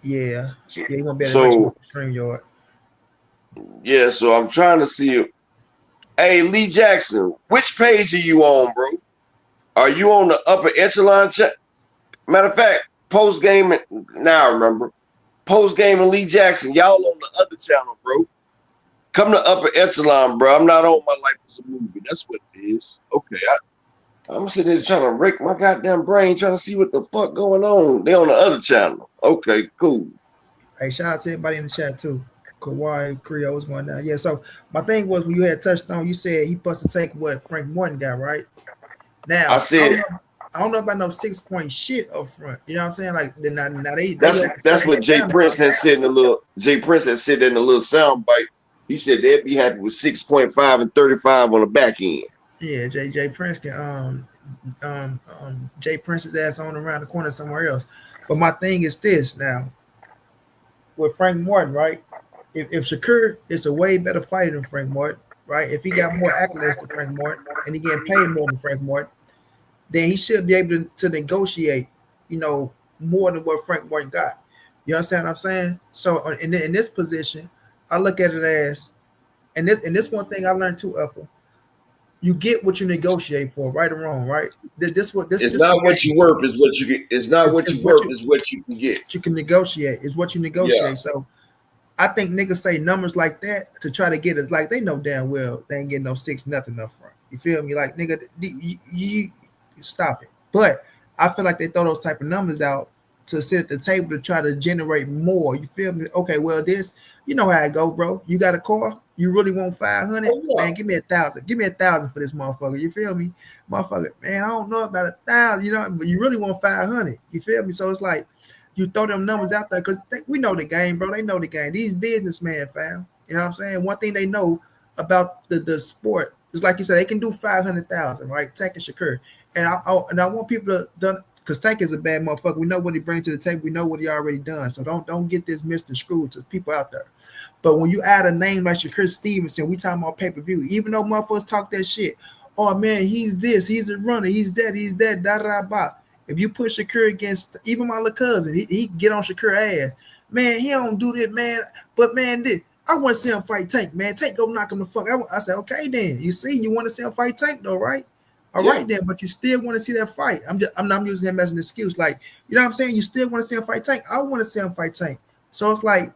Yeah, you won't be able to wrench them up the StreamYard. Yeah, so I'm trying to see. Hey, Lee Jackson, which page are you on, bro? Are you on the upper echelon chat? Matter of fact, post game. Now I remember. Post game and Lee Jackson, y'all on the other channel, bro. Come to upper echelon, bro. I'm not on My Life as a Movie. That's what it is. Okay, I'm sitting there trying to rake my goddamn brain, trying to see what the fuck going on. They on the other channel. Okay, cool. Hey, shout out to everybody in the chat too. Kawhi, Creole, what's going down? Yeah, so my thing was when you had touched on, you said he supposed to take what Frank Morton got, right? Now I said I don't know about no 6-point shit up front. You know what I'm saying? Like now they that's what Jay Prince had said in the little sound bite. He said they'd be happy with 6.5 and 35 on the back end. Yeah, Jay Prince can Jay Prince's ass on around the corner somewhere else. But my thing is this now with Frank Morton, right? If Shakur is a way better fighter than Frank Morton, right? If he got more accolades than Frank Morton and he getting paid more than Frank Morton, then he should be able to negotiate, more than what Frank Morton got. You understand what I'm saying? So in this position, I look at it as, and this one thing I learned too, Upper. You get what you negotiate for, right or wrong, right? It's not what you worth, is what you get. It's not what you worth, is what you can get. You can negotiate. Is what you negotiate. Yeah. So I think niggas say numbers like that to try to get it. Like they know damn well they ain't getting no 6-0 up front. You feel me? Like nigga, you stop it. But I feel like they throw those type of numbers out to sit at the table to try to generate more. You feel me? Okay, well this, you know how it go, bro. You got a car. You really want 500? Oh, yeah. Man, give me 1,000. Give me 1,000 for this motherfucker. You feel me? Motherfucker, man, I don't know about 1,000, but you really want 500. You feel me? So it's like you throw them numbers out there because we know the game, bro. They know the game. These businessmen, fam. You know what I'm saying? One thing they know about the sport is, like you said, they can do 500,000, right? Tank and Shakur. And I want people to done, because Tank is a bad motherfucker. We know what he brings to the table. We know what he already done. So don't get this Mr. Screwed to people out there. But when you add a name like Shakur Stevenson, we talking about pay-per-view. Even though motherfuckers talk that shit, oh man, he's this, he's a runner, he's that, da da da. If you put Shakur against even my little cousin, he get on Shakur ass. Man, he don't do this, man. But man, this. I want to see him fight Tank, man. Tank go knock him the fuck out. I said, okay, then. You see, you want to see him fight Tank, though, right? All right, then. But you still want to see that fight. I'm not using him as an excuse. Like, you know what I'm saying? You still want to see him fight Tank. I want to see him fight Tank. So it's like,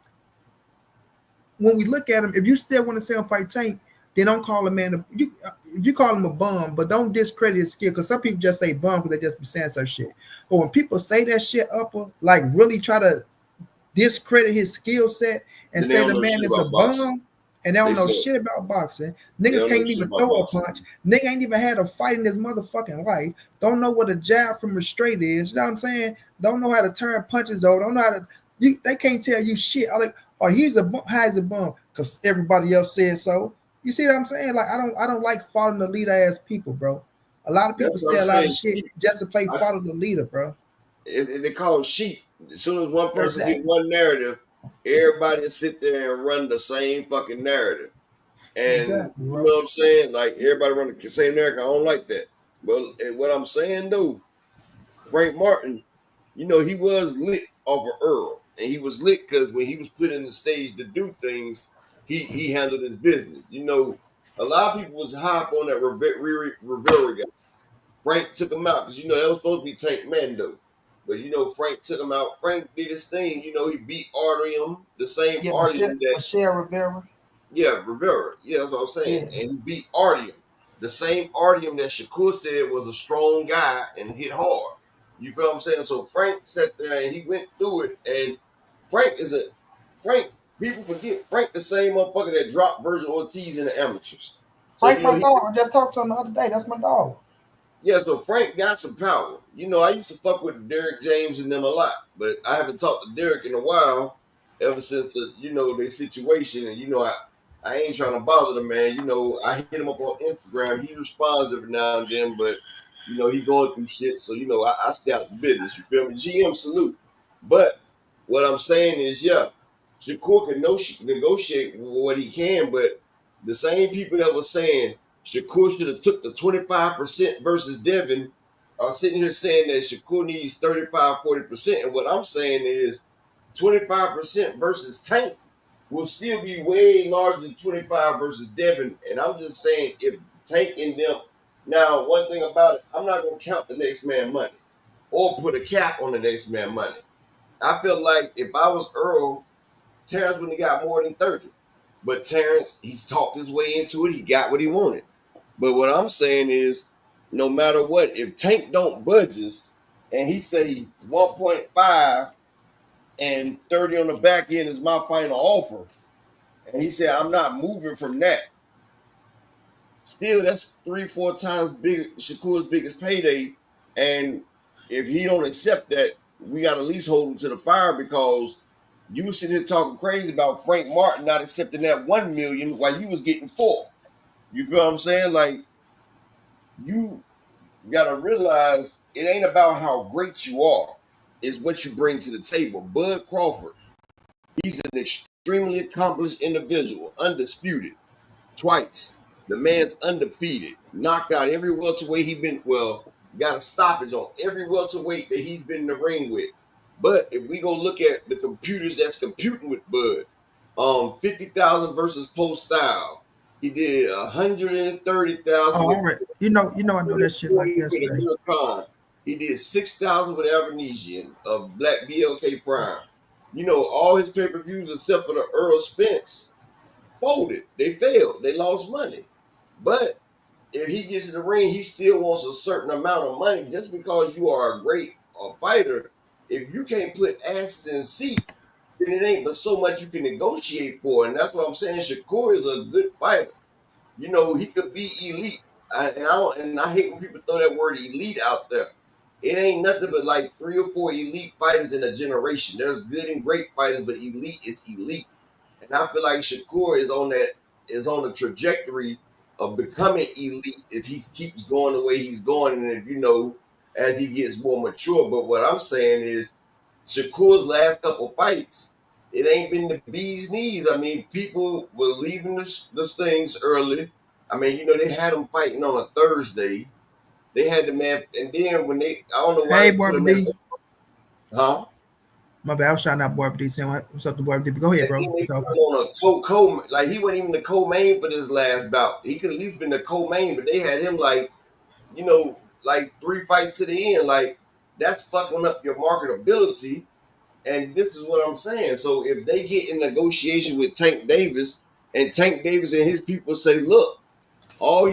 when we look at him, if you still want to see him fight Tank, then don't call a man. If you call him a bum, but don't discredit his skill, because some people just say bum because they just be saying some shit. But when people say that shit like really try to discredit his skill set and say the man is a bum, and they don't know shit about boxing. Niggas can't even throw a punch. Nigga ain't even had a fight in his motherfucking life. Don't know what a jab from a straight is. You know what I'm saying? Don't know how to turn punches over. Don't know how to. They can't tell you shit. He's a bum. How's a bum? Because everybody else said so. You see what I'm saying? Like I don't like following the leader ass people, bro. A lot of people say a lot of shit just to follow the leader, bro. They call it sheep. As soon as one person get one narrative, everybody will sit there and run the same fucking narrative. And you know what I'm saying? Like everybody run the same narrative. I don't like that. Well, and what I'm saying though, Frank Martin, he was lit off of Earl. And he was lit because when he was put in the stage to do things, he handled his business. A lot of people was hype on that Rivera guy. Frank took him out because that was supposed to be Tank Mando. But Frank took him out. Frank did his thing. He beat Artyom, the same Artyom that Rivera. Yeah, Rivera. Yeah, that's what I'm saying. Yeah. And he beat Artyom, the same Artyom that Shakur said was a strong guy and hit hard. You feel what I'm saying? So Frank sat there and he went through it. And Frank, people forget, Frank the same motherfucker that dropped Virgil Ortiz in the amateurs. Frank, my dog. I just talked to him the other day. That's my dog. Yeah, so Frank got some power. I used to fuck with Derek James and them a lot, but I haven't talked to Derek in a while, ever since their situation. And I ain't trying to bother the man. You know, I hit him up on Instagram. He responds every now and then, but you know, he going through shit. So, you know, I stay out the business. You feel me? GM salute. But what I'm saying is, yeah, Shakur can negotiate what he can, but the same people that were saying Shakur should have took the 25% versus Devin are sitting here saying that Shakur needs 35-40%. And what I'm saying is 25% versus Tank will still be way larger than 25 versus Devin. And I'm just saying, if Tank and them, now, one thing about it, I'm not going to count the next man money or put a cap on the next man money. I feel like if I was Earl, Terrence wouldn't have got more than 30. But Terrence, he's talked his way into it. He got what he wanted. But what I'm saying is, no matter what, if Tank don't budges and he say 1.5 and 30 on the back end is my final offer, and he said, I'm not moving from that. Still, that's 3-4 times big Shakur's biggest payday. And if he don't accept that, we got to at least hold him to the fire because you were sitting here talking crazy about Frank Martin not accepting that 1 million while you was getting 4. You feel what I'm saying? Like, you got to realize it ain't about how great you are. It's what you bring to the table. Bud Crawford, he's an extremely accomplished individual, undisputed. Twice. The man's undefeated. Knocked out every welterweight he been, well, got a stoppage on every welterweight that he's been in the ring with. But if we go look at the computers that's computing with Bud, 50,000 versus post style. He did 130,000 Oh, with all right. I know that shit like yesterday. Khan. He did 6,000 with Avanesian of Black BLK Prime. You know, all his pay-per-views except for the Earl Spence folded. They failed. They lost money. But if he gets in the ring, he still wants a certain amount of money just because you are a great fighter. If you can't put asses in a seat, then it ain't but so much you can negotiate for. And that's what I'm saying. Shakur is a good fighter. You know, he could be elite. I hate when people throw that word elite out there. It ain't nothing but like 3 or 4 elite fighters in a generation. There's good and great fighters, but elite is elite. And I feel like Shakur is on the trajectory of becoming elite if he keeps going the way he's going, and if you know, as he gets more mature. But what I'm saying is Shakur's last couple fights, it ain't been the bee's knees. I mean, people were leaving the things early. I mean, you know, they had him fighting on a Thursday. They had the man, and then when I don't know why Hey, they put him Barbara in, D. huh? My bad. I was shouting out Barbara D. saying what's up to Barbara D. Go ahead, And bro. then they It's all put good. him on a like he wasn't even the co-main for this last bout. He could at least been the co-main, but they had him like, you know, like 3 fights to the end. Like, that's fucking up your marketability. And this is what I'm saying. So if they get in negotiation with Tank Davis, and Tank Davis and his people say, look, all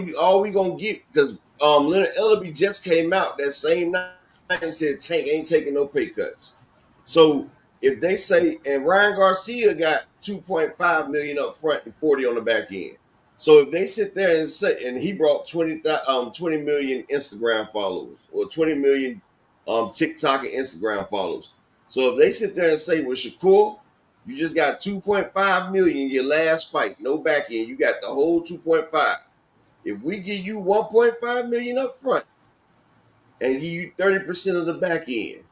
we gonna get, because Leonard Ellerby just came out that same night and said Tank ain't taking no pay cuts. So if they say, and Ryan Garcia got 2.5 million up front and 40 on the back end. So if they sit there and say, and he brought 20 million Instagram followers or 20 million TikTok and Instagram followers. So if they sit there and say, well, Shakur, you just got 2.5 million your last fight, no back end, you got the whole 2.5. If we give you 1.5 million up front and give you 30% of the back end,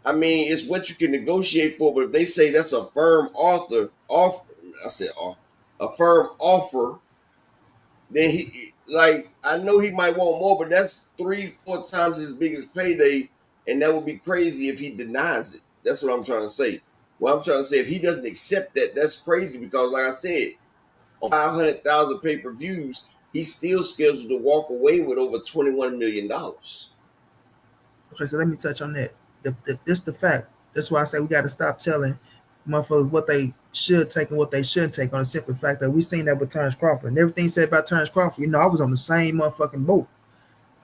I mean, it's what you can negotiate for. But if they say that's a firm a firm offer, then I know he might want more, but that's 3-4 times his biggest payday, and that would be crazy if he denies it. That's what I'm trying to say. What I'm trying to say, if he doesn't accept that, that's crazy because, like I said, on 500,000 pay-per-views, he's still scheduled to walk away with over $21 million. Okay, so let me touch on that. This the fact. That's why I say we got to stop telling motherfuckers what they should take and what they shouldn't take on the simple fact that we seen that with Terrence Crawford. And everything said about Terrence Crawford, I was on the same motherfucking boat.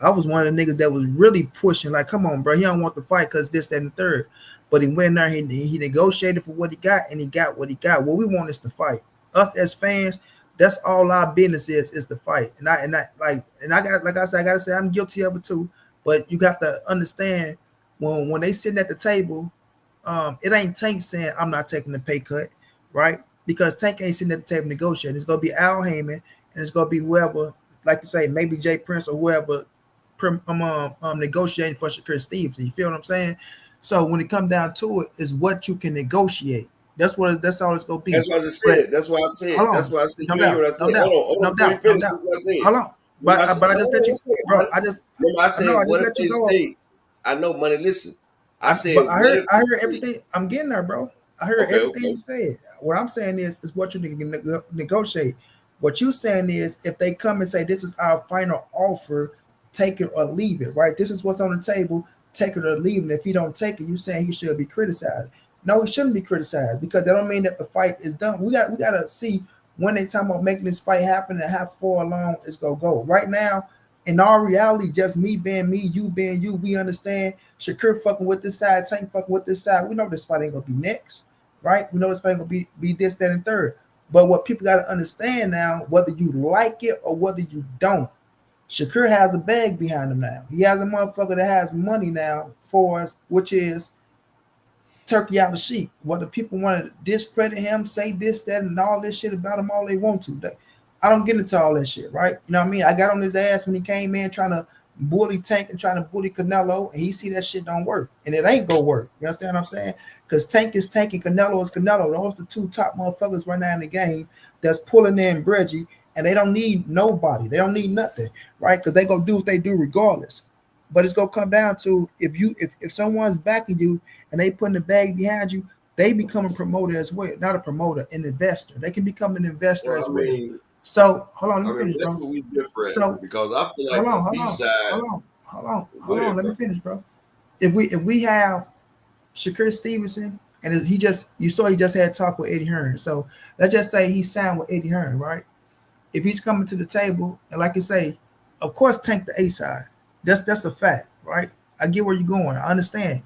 I was one of the niggas that was really pushing, like, come on, bro, he don't want the fight because this, that, and the third. But he went in there, he negotiated for what he got, and he got what he got. What we want is the fight. Us as fans, that's all our business is the fight. And I got, like I said, I gotta say I'm guilty of it too. But you got to understand when they sitting at the table, it ain't Tank saying I'm not taking the pay cut, right? because Tank ain't sitting at the table negotiating. It's gonna be Al Heyman and it's gonna be whoever, like you say, maybe Jay Prince or whoever negotiating for Shakur Stevenson. You feel what I'm saying? So when it comes down to it, is what you can negotiate. That's all it's gonna be. That's what I just But said. That's why I said. hold That's on, why I said. no You ain't hear doubt, what I no said. doubt, Hold no on. Before you doubt, no finish, this doubt. is what I said. Hold on, Remember I but said, I no, just no, let no, you, listen, bro. money. I Remember I know said, I just what if let you they go. say? I know, money. Listen, I said, But what if I heard they say? everything. I'm getting there, bro. I heard Okay, everything okay. you said. What I'm saying is what you can negotiate. What you saying is if they come and say this is our final offer, take it or leave it. Right? This is what's on the table. Take it or leave it. If he don't take it, you saying he should be criticized. No, he shouldn't be criticized because that don't mean that the fight is done. We gotta see when they talking about making this fight happen and how far along it's gonna go. Right now, in our reality, just me being me, you being you, we understand Shakur fucking with this side, Tank fucking with this side. We know this fight ain't gonna be next, right? We know this fight ain't gonna be this, that, and third. But what people gotta understand now, whether you like it or whether you don't, Shakur has a bag behind him now. He has a motherfucker that has money now for us, which is turkey out the sheep. Whether people want to discredit him, say this, that, and all this shit about him all they want to. I don't get into all that shit, right? You know what I mean? I got on his ass when he came in trying to bully Tank and trying to bully Canelo, and he see that shit don't work. And it ain't gonna work. You understand what I'm saying? Because Tank is Tank and Canelo is Canelo. Those are the two top motherfuckers right now in the game that's pulling in Breggy, and they don't need nobody. They don't need nothing, right? Because they gonna do what they do regardless. But it's gonna come down to if someone's backing you and they putting the bag behind you, they become a promoter as well. Not a promoter, an investor. They can become an investor Well, as I well. mean, So hold on, let I me mean, finish, that's bro. what we different So because I feel hold like on, the hold B on, side. hold on, hold on, Go hold on. ahead, Let me bro. finish, bro. If we have Shakur Stevenson and he just you saw he just had talk with Eddie Hearn. So let's just say he signed with Eddie Hearn, right? If he's coming to the table and like you say, of course Tank the A side. That's a fact, right? I get where you're going. I understand.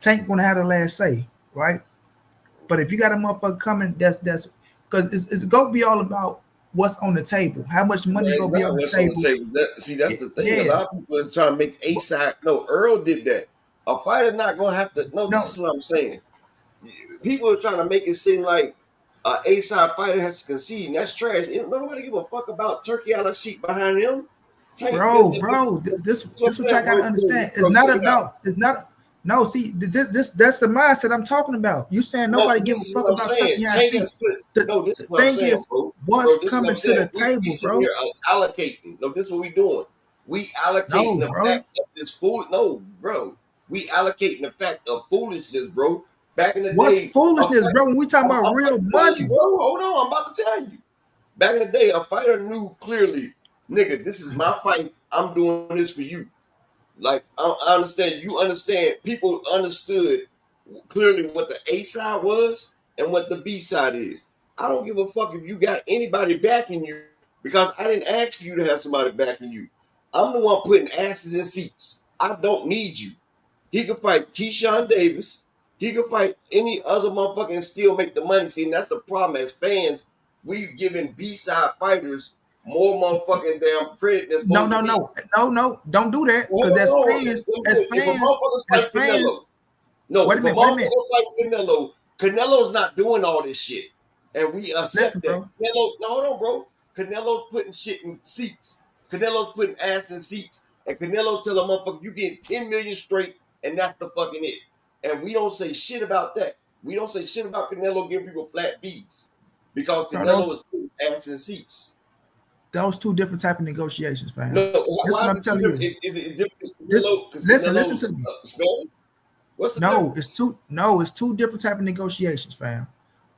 Tank gonna have the last say, right? But if you got a motherfucker coming, that's because it's gonna be all about what's on the table. How much No, money it's gonna be not on the what's on the table? table. See, that's the thing. A Yeah. lot of people are trying to make A side. No, Earl did that. A fighter not gonna have to. No, this No, is what I'm saying. People are trying to make it seem like a side fighter has to concede. And that's trash. Nobody give a fuck about Turkey out of sheep behind him. Tank built that bitch. bro, So I'm this what y'all saying, gotta bro, understand. It's bro, not check it out. about. It's not. No, see, this that's the mindset I'm talking about. You saying No, nobody this give a is fuck what I'm about saying. Turkey High Tank shit. is put. The No, this is the what I'm thing saying, is, bro. what's Bro, this is what coming I'm to saying. the We table, sitting here bro? allocating. No, this is what we doing. We allocating No, the bro. fact of this fool. No, bro. We allocating the fact of foolishness, bro. Back in the What's day, a foolishness, fight. bro? When we talking I'm about about real to tell you, money, bro. Hold on, I'm about to tell you. Back in the day, a fighter knew clearly, nigga, this is my fight. I'm doing this for you. Like I understand, you understand. People understood clearly what the A side was and what the B side is. I don't give a fuck if you got anybody backing you because I didn't ask for you to have somebody backing you. I'm the one putting asses in seats. I don't need you. He could fight KEYSHAWN Davis. He could fight any other motherfucker and still make the money. See, and that's the problem as fans. We've given B side fighters more motherfucking damn credit than no, supposed to no, be. no, no, no. Don't do that. Well, Because hold on. If a motherfucker as fight fans. Canelo, no, Wait a if a minute, wait a minute. motherfucker fight Canelo, Canelo's not doing all this shit. And we Listen, accept that. bro. Canelo, no, hold on, bro. Canelo's putting shit in seats. Canelo's putting ass in seats. And Canelo tell a motherfucker, you get 10 million straight, and that's the fucking it. And we don't say shit about that. We don't say shit about Canelo giving people flat fees. Because Bro, those Canelo is putting ass in seats. those two different type of negotiations, fam. No, This is why what is I'm it two telling different? you. Is it different? Because This listen Canelo's to me. Spanish? What's the No, difference? it's two different type of negotiations, fam.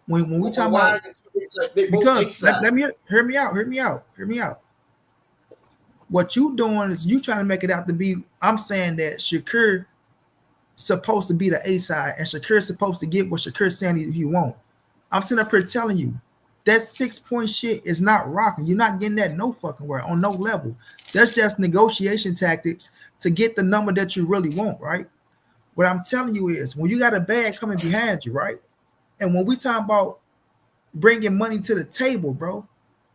When we Well, talking why about is it two different? They both because A side. let me hear me out. What you doing is you trying to make it out to be. I'm saying that Shakur supposed to be the A side, and Shakur's supposed to get what Shakur saying he won't. I'm sitting up here telling you that 6 point shit is not rocking. You're not getting that no fucking where on no level. That's just negotiation tactics to get the number that you really want, right? What I'm telling you is when you got a bag coming behind you, right? And when we talking about bringing money to the table, bro,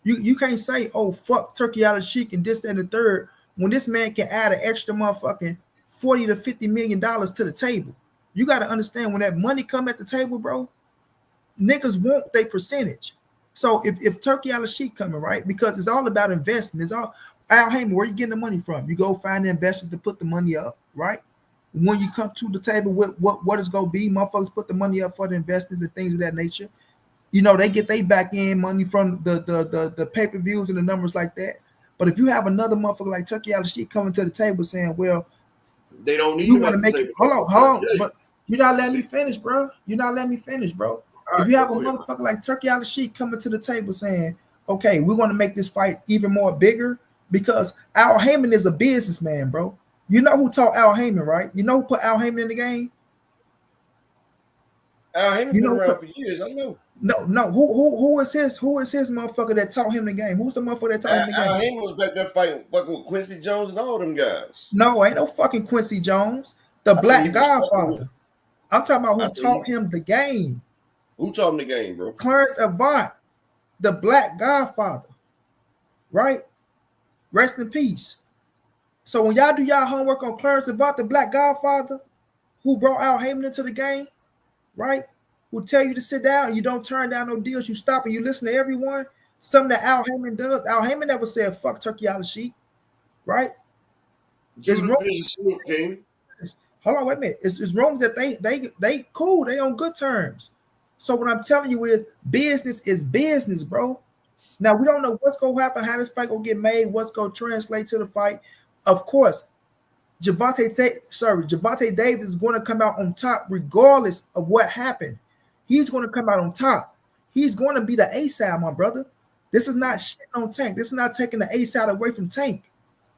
you can't say, oh, fuck Turkey out of Sheik and this, that, and the third, when this man can add an extra motherfucking 40 to 50 million dollars to the table. You got to understand when that money come at the table, bro, niggas want their percentage. So if Turkey Al Sheik coming, right, because it's all about investing. It's all Al Heyman, where you getting the money from? You go find the investors to put the money up, right? When you come to the table with what it's gonna be, motherfuckers put the money up for the investors and things of that nature. You know, they get they back in money from the pay-per-views and the numbers like that. But if you have another motherfucker like Turkey Al Sheik coming to the table saying, well, They don't need we them want at to the make table. it. Hold on, but you're not letting me See, finish, bro. You're not letting me finish, bro. all If right, you bro, have a go ahead. motherfucker like Turkey Al Sheik coming to the table saying, okay, we want to make this fight even more bigger, because Al Heyman is a businessman, bro. You know who taught Al Heyman, right? You know who put Al Heyman in the game? Al Heyman You been know who around put for years. I know. no who is his motherfucker that taught him the game? Who's the motherfucker that taught him the Al game? Heyman was back there fighting fucking with Quincy Jones and all them guys. No, ain't no fucking Quincy Jones, the I said he Black was fucking with. Godfather. I'm talking about I who said he. taught him the game. Who taught him the game, bro? Clarence Avant, the Black Godfather, right? Rest in peace. So when y'all do y'all homework on Clarence Avant, the Black Godfather, who brought Al Heyman into the game, right? Who tell you to sit down, you don't turn down no deals, you stop and you listen to everyone. Something that Al Heyman does. Al Heyman never said fuck Turkey Al Sheik, right? It's Judah wrong. Big Snoop King. Hold on, wait a minute. It's wrong that they cool, they on good terms. So what I'm telling you is business, bro. Now we don't know what's gonna happen, how this fight gonna get made, what's gonna translate to the fight. Of course, Javante Davis is going to come out on top regardless of what happened. He's going to come out on top. He's going to be the A side, my brother. This is not shit on Tank. This is not taking the A side away from Tank.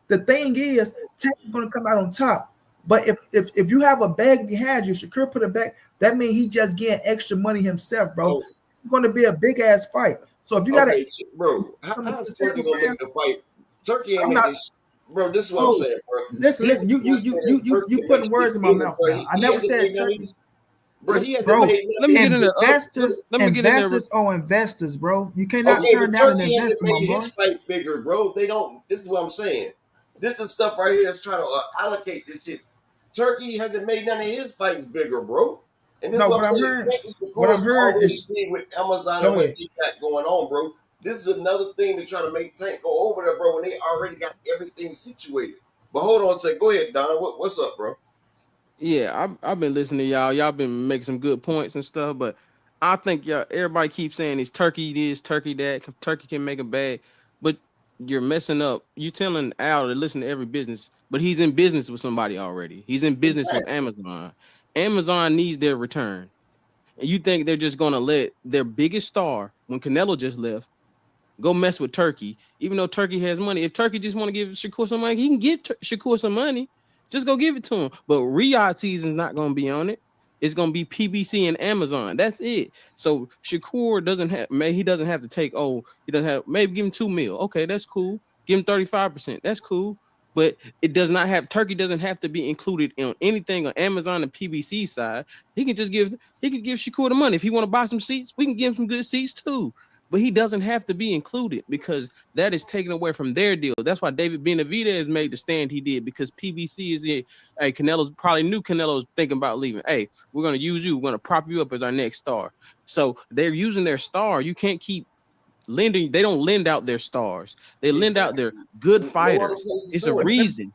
The thing is, Tank is going to come out on top. But if you have a bag behind you, Shakur put it back, that means he just getting extra money himself, bro. Oh, It's going to be a big ass fight. So if you got okay, to bro. come to How's the Turkey table, gonna fam, make the fight? Turkey ain't I'm make not. this. Bro, this is what I'm Oh, saying, bro. listen. People You saying that Turkey can make putting shit words in my bigger, mouth bro. now. I He never hasn't said made none of Turkey, these. Bro, he hasn't bro. made none. Let me get in there. Let me get in there. Investors are investors, bro. You cannot Okay, turn but down an Turkey hasn't investor, my made boy. his fight bigger, bro. They don't. This is what I'm saying. This is stuff right here that's trying to allocate this shit. Turkey hasn't made none of his fights bigger, bro. And this is No, what I'm what I'm saying. hearing, Of what course, I'm hearing already is big with Amazon go and what ahead. they got going on, bro. This is another thing to try to make Tank go over there, bro, when they already got everything situated. But hold on a second. Go ahead, Don. What's up, bro? Yeah, I've been listening to y'all. Y'all been making some good points and stuff, but I think y'all everybody keeps saying it's Turkey this, Turkey that. Turkey can make a bag, but you're messing up. You telling Al to listen to every business, but he's in business with somebody already. He's in business with Exactly. Amazon. Amazon needs their return, and you think they're just gonna let their biggest star, when Canelo just left, go mess with Turkey, even though Turkey has money. If Turkey just want to give Shakur some money, he can give Shakur some money. Just go give it to him. But Riyadh season's not going to be on it. It's going to be PBC and Amazon. That's it. So Shakur he doesn't have to take, he doesn't have, maybe give him 2 mil. Okay, that's cool. Give him 35%. That's cool. But it does not have, Turkey doesn't have to be included in anything on Amazon and PBC side. He can give Shakur the money. If he want to buy some seats, we can give him some good seats too, but he doesn't have to be included because that is taken away from their deal. That's why David Benavidez made the stand he did, because PBC is it. Hey, Canelo's probably knew Canelo's thinking about leaving. Hey, we're gonna use you. We're gonna prop you up as our next star. So they're using their star. You can't keep lending. They don't lend out their stars. They lend out their Exactly. good No other fighters. place is It's a doing it. reason.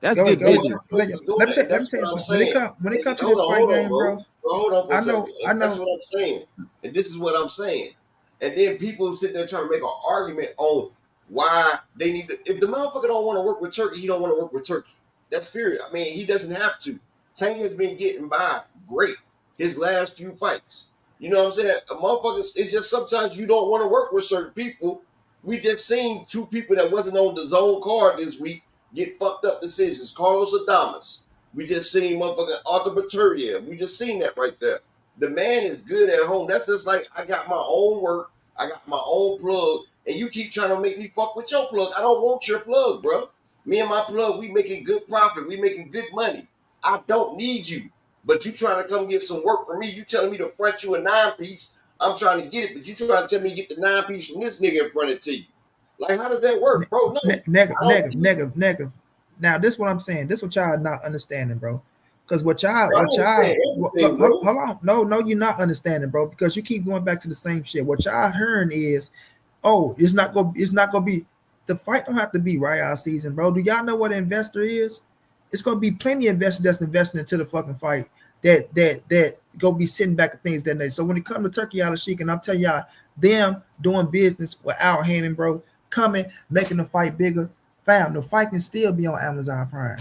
That's Go ahead, good go No ahead. other business. place is doing Let me it. And tell that's you what I'm something. saying. When it comes to Hold this on, fight hold on, game, bro. bro, Hold on for I a second. know, And that's what I'm saying. And this is what I'm saying. And then people sit there trying to make an argument on why they need to. If the motherfucker don't want to work with Turkey, he don't want to work with Turkey. That's period. I mean, he doesn't have to. Tank has been getting by great his last few fights. You know what I'm saying? A motherfucker, it's just sometimes you don't want to work with certain people. We just seen 2 people that wasn't on the zone card this week get fucked up decisions. Carlos Adamas. We just seen motherfucking Arthur Baturia. We just seen that right there. The man is good at home. That's just like I got my own work. I got my own plug. And you keep trying to make me fuck with your plug. I don't want your plug, bro. Me and my plug, we making good profit. We making good money. I don't need you. But you trying to come get some work from me. You telling me to front you a 9-piece. I'm trying to get it, but you trying to tell me to get the 9-piece from this nigga in front of you. Like, how does that work, bro? No. negative. Now, this is what I'm saying. This is what y'all not understanding, bro. Because what y'all, Bro, I understand everything, bro. hold on, no, you're not understanding, bro. Because you keep going back to the same shit. What y'all hearing is, oh, it's not gonna be. The fight don't have to be right out season, bro. Do y'all know what an investor is? It's gonna be plenty of investors that's investing into the fucking fight that go be sitting back at things that night. So when it comes to Turkey Al Sheik, and I'm telling y'all, them doing business without Heyman, bro, coming, making the fight bigger, fam, the fight can still be on Amazon Prime.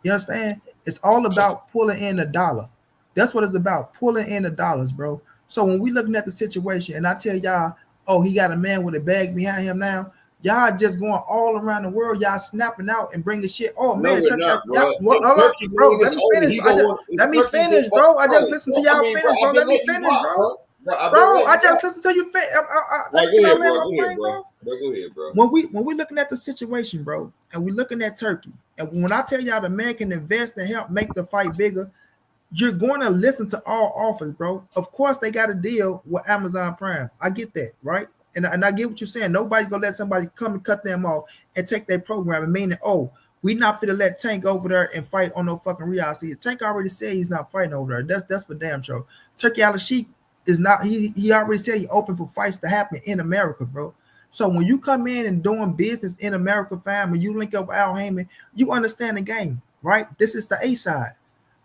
You understand? It's all about pulling in a dollar. That's what it's about, pulling in the dollars, bro. So when we looking at the situation, and I tell y'all, oh, he got a man with a bag behind him now. Y'all just going all around the world. Y'all snapping out and bringing shit. Oh No, man, we're Turkey, not, y'all, bro. what, hold on, bro. Let me finish. Let me finish, bro. I just listened to y'all finish, bro. Let me finish, bro. Bro, I just listened to you. Like, go ahead, bro. Go ahead, bro. Go ahead, bro. When we looking at the situation, bro, and we looking at Turkey, and when I tell y'all the man can invest and help make the fight bigger, you're going to listen to all offers, bro. Of course, they got a deal with Amazon Prime. I get that, right? And I get what you're saying. Nobody's gonna let somebody come and cut them off and take their program and meaning, oh, we not finna let Tank over there and fight on no fucking real. See, Tank already said he's not fighting over there. That's for damn sure. Turkey Al Sheik is not. He already said he open for fights to happen in America, bro. So when you come in and doing business in America, fam, and you link up with Al Heyman, you understand the game, right? This is the A side.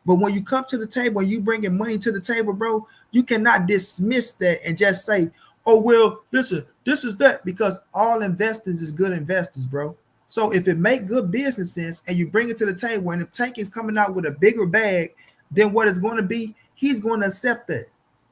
But when you come to the table and you bringing money to the table, bro, you cannot dismiss that and just say, oh, well, listen, this is that, because all investors is good investors, bro. So if it make good business sense and you bring it to the table, and if Tank is coming out with a bigger bag than what it's going to be, he's going to accept that.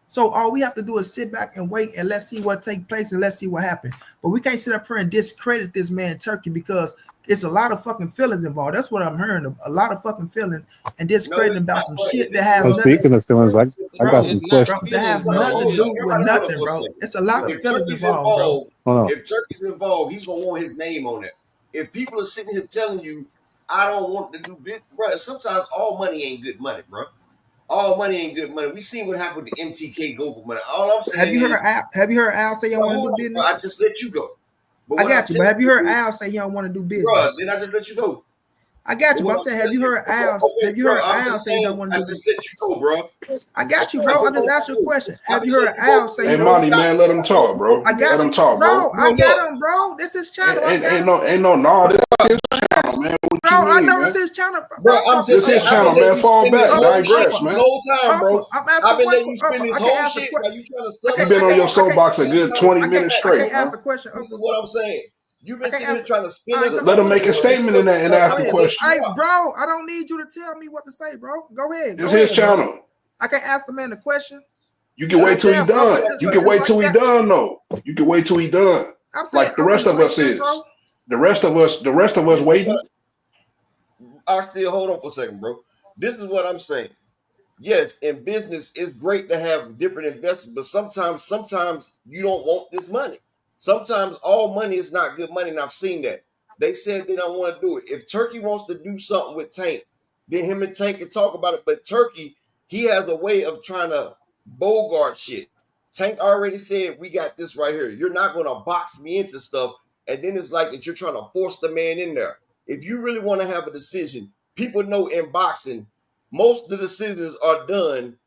So all we have to do is sit back and wait, and let's see what take place, and let's see what happens. But we can't sit up here and discredit this man Turkey, because it's a lot of fucking feelings involved. That's what I'm hearing. A lot of fucking feelings and discrediting about some shit that has nothing. Speaking of feelings, I got some questions. That has nothing to do with nothing, bro. It's a lot of feelings involved, bro. If Turkey's involved, he's gonna want his name on it. If people are sitting here telling you, I don't want to do business, bro, sometimes all money ain't good money, bro. All money ain't good money. We seen what happened with the MTK Global money. All I'm saying have you heard Al say you don't want to do business? Bro, I just let you go. I got you, but have you heard Al say he don't want to do business? Bro, then I just let you go. I got you, but I'm saying, have you heard Al? Have you heard Al say he don't want to do business? I just let you go, bro. I got you, bro. I just asked you a question. Have you heard Al say? Hey, Monty, man, let him talk, bro. Let him talk, bro. I got him, bro. This is channel. Ain't no. This is channel, man. What bro, you mean, I know man? this is channel, bro. I'm just saying, channel, man. Fall back, digress, man. This whole time, bro. I've been letting you spin this whole shit while you trying to sell. You've been on your soapbox a good 20 minutes straight. I can't ask a question. This is what I'm saying. You've been sitting here trying to spin us. Let him make a statement in that and ask a question. Hey, bro, I don't need you to tell me what to say, bro. Go ahead. It's his channel. Bro. I can't ask the man a question. You can wait till he's done. You can wait till he's done, though. You can wait till he's done. Like the rest of us is. The rest of us waiting. I still hold on for a second, bro. This is what I'm saying. Yes, in business, it's great to have different investors, but sometimes you don't want this money. Sometimes all money is not good money, and I've seen that. They said they don't want to do it. If Turkey wants to do something with Tank, then him and Tank can talk about it. But Turkey, he has a way of trying to bogart shit. Tank already said, we got this right here. You're not going to box me into stuff, and then it's like that you're trying to force the man in there. If you really want to have a decision, people know in boxing, most of the decisions are done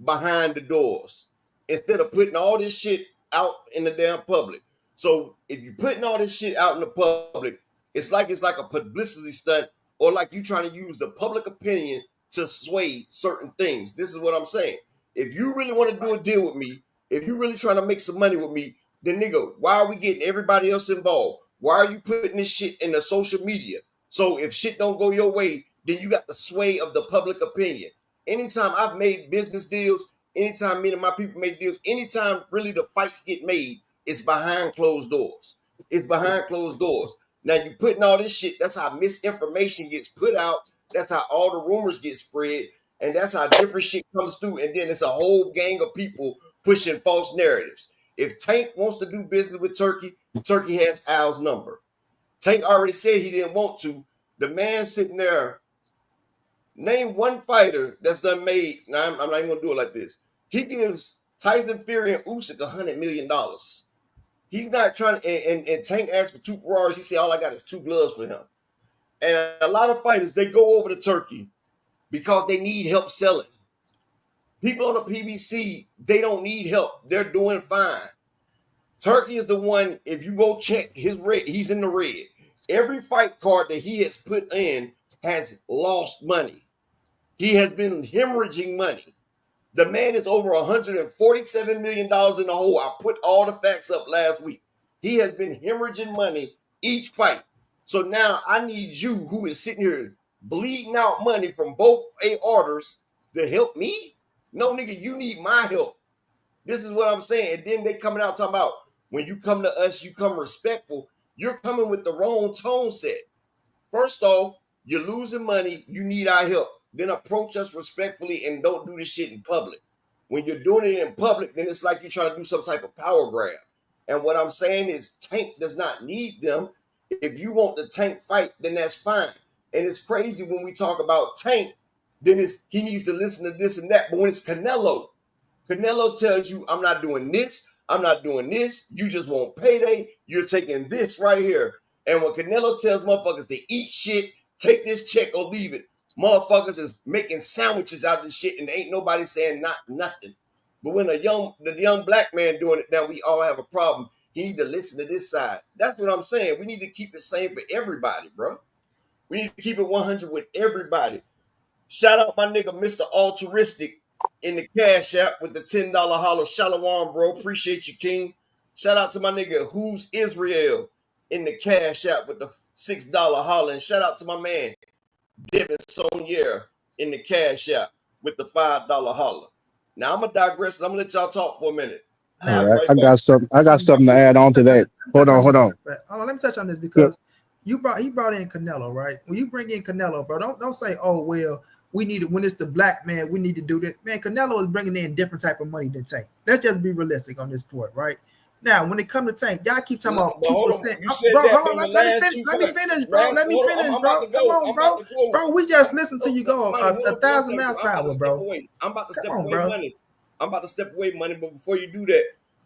behind the doors instead of putting all this shit out in the damn public. So if you're putting all this shit out in the public, it's like a publicity stunt, or like you trying to use the public opinion to sway certain things. This is what I'm saying. If you really want to do a deal with me, if you're really trying to make some money with me, then nigga, why are we getting everybody else involved? Why are you putting this shit in the social media? So if shit don't go your way, then you got the sway of the public opinion. Anytime I've made business deals, anytime me and my people make deals, anytime really the fights get made, it's behind closed doors. It's behind closed doors. Now you putting all this shit, that's how misinformation gets put out. That's how all the rumors get spread. And that's how different shit comes through. And then it's a whole gang of people pushing false narratives. If Tank wants to do business with Turkey, Turkey has Al's number. Tank already said he didn't want to. The man sitting there, name one fighter that's done made. Now I'm not even gonna do it like this. He gives Tyson Fury and Usyk $100 million. He's not trying. And Tank asked for 2 Ferraris. He said all I got is 2 gloves for him. And a lot of fighters, they go over to Turkey because they need help selling. People on the PBC, they don't need help. They're doing fine. Turkey is the one, if you go check his red, he's in the red. Every fight card that he has put in has lost money. He has been hemorrhaging money. The man is over $147 million in the hole. I put all the facts up last week. He has been hemorrhaging money each fight. So now I need you, who is sitting here bleeding out money from both aortas, to help me? No, nigga, you need my help. This is what I'm saying. And then they coming out talking about, when you come to us, you come respectful. You're coming with the wrong tone set. First off, you're losing money. You need our help. Then approach us respectfully and don't do this shit in public. When you're doing it in public, then it's like you're trying to do some type of power grab. And what I'm saying is Tank does not need them. If you want the Tank fight, then that's fine. And it's crazy when we talk about Tank, then he needs to listen to this and that. But when it's Canelo tells you, I'm not doing this, I'm not doing this, you just want payday, you're taking this right here. And when Canelo tells motherfuckers to eat shit, take this check or leave it, motherfuckers is making sandwiches out of this shit and ain't nobody saying nothing. But when the young black man doing it, now we all have a problem. He need to listen to this side. That's what I'm saying. We need to keep it same for everybody, bro. We need to keep it 100 with everybody. Shout out my nigga, Mr. Altruistic, in the Cash App with the $10 holler. Shalom, bro. Appreciate you, King. Shout out to my nigga, Who's Israel, in the Cash App with the $6 holler. And shout out to my man, Devin Sonier, in the Cash App with the $5 holler. Now I'm gonna digress. I'm gonna let y'all talk for a minute. All right, I got something to add on to that. Hold on. Let me touch on this because he brought in Canelo, right? When you bring in Canelo, bro, don't say, oh well, we need it when it's the black man. We need to do this. Man, Canelo is bringing in different type of money than Tank. Let's just be realistic on this point, right? Now, when it comes to Tank, y'all keep talking about people saying, bro, hold on, let me finish, bro. Let me finish, bro. Come on, bro. Bro, we just listened to you go 1,000 miles per hour, bro. I'm about to step away money. I'm about to step away money, but before you do that,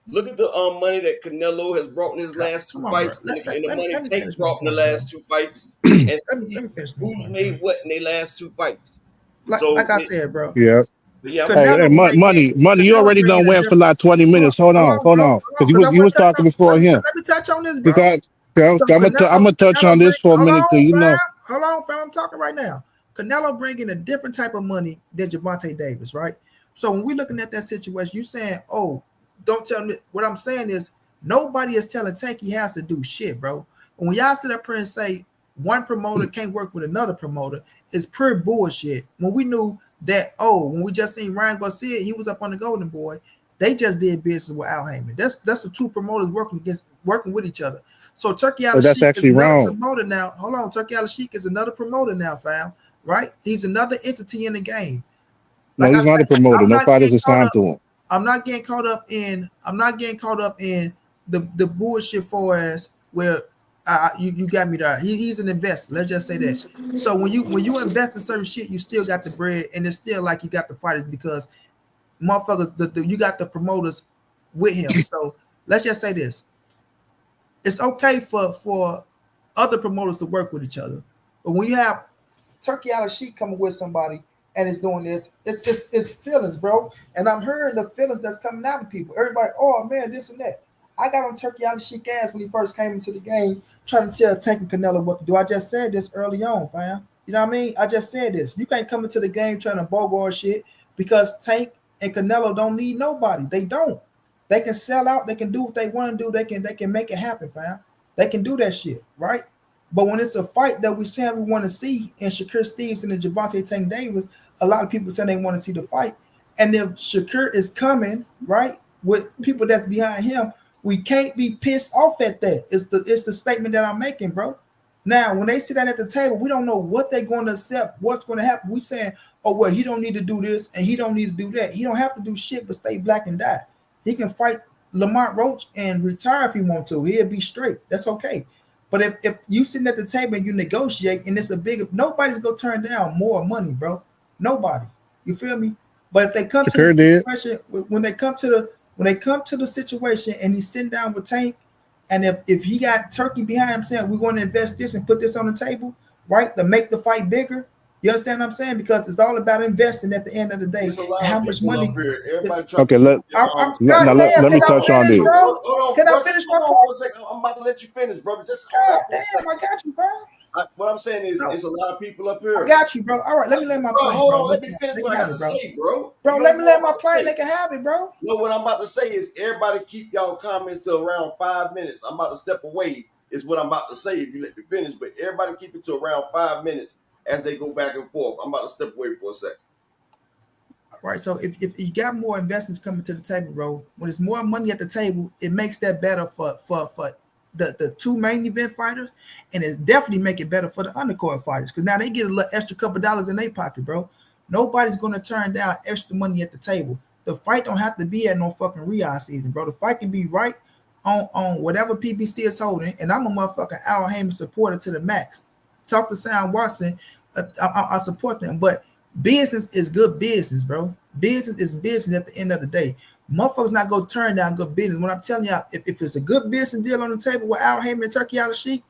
look at the money that Canelo has brought in his last two fights, and the money Tank brought in the last two fights, and let me finish. Who's made what in their last two fights? Like I said, bro. Yeah. Hey, money. You already done went for like 20 minutes. Hold on. Because you was talking before him. Let me touch on this, bro. Because I'm gonna touch on this for a minute. Hold on, fam. I'm talking right now. Canelo bringing a different type of money than Gervonta Davis, right? So when we're looking at that situation, you saying, oh, don't tell me. What I'm saying is nobody is telling Tank he has to do shit, bro. And when y'all sit up here and say one promoter can't work with another promoter, it's pure bullshit. When we knew that, when we just seen Ryan Garcia, he was up on the Golden Boy. They just did business with Al Heyman. That's the two promoters working with each other. So Turkey Al Sheik is another promoter now. Hold on, Turkey Al Sheik is another promoter now, fam. Right? He's another entity in the game. Like no, he's not a promoter. No fighters assigned to him. I'm not getting caught up in the bullshit for as where you got me there. He's an investor. Let's just say that. So when you invest in certain shit, you still got the bread, and it's still like you got the fighters because motherfuckers, you got the promoters with him. So let's just say this: it's okay for other promoters to work with each other, but when you have Turkey Al Sheik coming with somebody and it's doing this, it's feelings, bro. And I'm hearing the feelings that's coming out of people. Everybody, oh man, this and that. I got on Turkey Al Sheik ass when he first came into the game, trying to tell Tank and Canelo what to do. I just said this early on, fam. You know what I mean? I just said this. You can't come into the game trying to bogart shit because Tank and Canelo don't need nobody. They don't. They can sell out. They can do what they want to do. They can make it happen, fam. They can do that shit, right? But when it's a fight that we say we want to see in Shakur Stevenson and Gervonta Tank Davis, a lot of people say they want to see the fight. And if Shakur is coming, right, with people that's behind him, we can't be pissed off at that. It's the statement that I'm making, bro. Now, when they sit down at the table, we don't know what they're going to accept, what's going to happen. We saying, oh, well, he don't need to do this and he don't need to do that. He don't have to do shit but stay black and die. He can fight Lamont Roach and retire if he want to. He'll be straight. That's okay. But if you sitting at the table and you negotiate and it's a big, nobody's going to turn down more money, bro. Nobody. You feel me? But if they come to the situation, when they come to the situation and he's sitting down with Tank, and if he got Turkey behind him saying we're going to invest this and put this on the table, right, to make the fight bigger, You understand what I'm saying? Because it's all about investing at the end of the day. It's a lot And how of much people money. up here. Everybody trying Okay, to let me touch on this. Hold on, Can I bro. finish Just my hold on point? for a second. I'm about to let you finish, brother. Just hold God on for a damn, second. I got you, bro. What I'm saying is, No. it's a lot of people up I here. got you, bro. All right, let me lay my Bro, plane, hold bro. on. Let me finish what I got to say, bro. Bro, let me lay my plane. They can have it, bro. No, what I'm about to say is, everybody keep y'all comments to around 5 minutes. I'm about to step away. Is what I'm about to say if you let me finish. But everybody keep it to around 5 minutes as they go back and forth. I'm about to step away for a second. All right, so if you got more investors coming to the table, bro, when there's more money at the table, it makes that better for the two main event fighters, and it definitely make it better for the undercard fighters because now they get a little extra couple dollars in their pocket, bro. Nobody's gonna turn down extra money at the table. The fight don't have to be at no fucking Riyadh season, bro. The fight can be right on whatever PBC is holding, and I'm a motherfucking Al Heyman supporter to the max. Talk to Sam Watson, I support them, but business is good business, bro. Business is business at the end of the day. Motherfuckers not gonna turn down good business. When I'm telling y'all, if it's a good business deal on the table with Al Heyman and Turkey Al Sheik,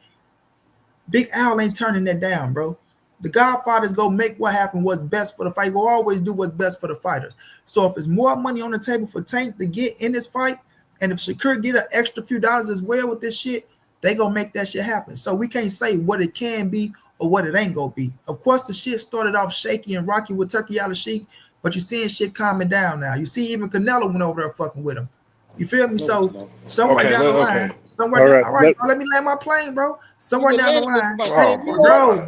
Big Al ain't turning that down, bro. The Godfathers go make what happened what's best for the fight. Go always do what's best for the fighters. So if it's more money on the table for Tank to get in this fight, and if Shakur get an extra few dollars as well with this shit, they gonna make that shit happen. So we can't say what it can be or what it ain't gonna be. Of course, the shit started off shaky and rocky with Turkey Al Sheik, but you're seeing shit calming down now. You see, even Canelo went over there fucking with him. You feel me? So somewhere down the line, all right, let me land my plane, bro. Somewhere down the line, hey,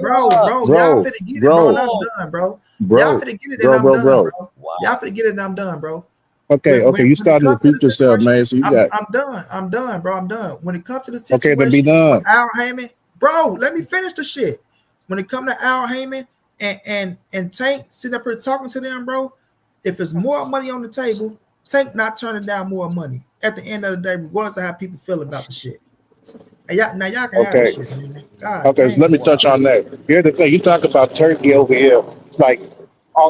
bro, y'all finna get it, bro. And I'm done, bro. Y'all finna get it, and I'm done, bro. Y'all finna get it, and I'm done, bro. Okay, you starting to repeat yourself, man. So I'm done, bro. I'm done. When it comes to the situation then be done. with Al Heyman, bro, let me finish the shit. When it comes to Al Heyman and Tank sitting up here talking to them, bro, if it's more money on the table, Tank not turning down more money at the end of the day, regardless of how people feel about the shit. And y'all can have this shit, man. So let me touch on that. Here's the thing: you talk about Turkey over here, like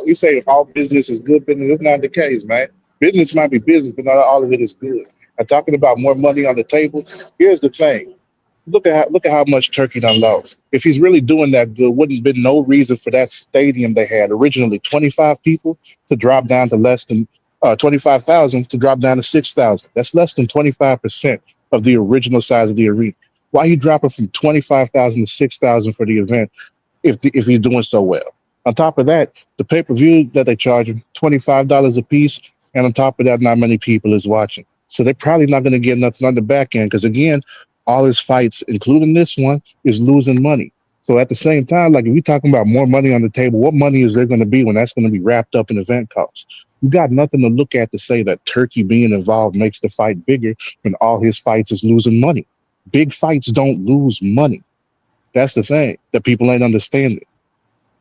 you say all business is good business. It's not the case, man. Business might be business, but not all of it is good. I'm talking about more money on the table. Here's the thing: look at how much Turkey done lost. If he's really doing that good, wouldn't been no reason for that stadium they had originally 25 people to drop down to less than 25,000 to drop down to 6,000. That's less than 25% of the original size of the arena. Why are you dropping from 25,000 to 6,000 for the event if you're doing so well? On top of that, the pay-per-view that they charge you, $25 a piece, and on top of that, not many people is watching. So they're probably not going to get nothing on the back end because, again, all his fights, including this one, is losing money. So at the same time, like if we're talking about more money on the table, what money is there going to be when that's going to be wrapped up in event costs? You got nothing to look at to say that Turkey being involved makes the fight bigger when all his fights is losing money. Big fights don't lose money. That's the thing that people ain't understanding.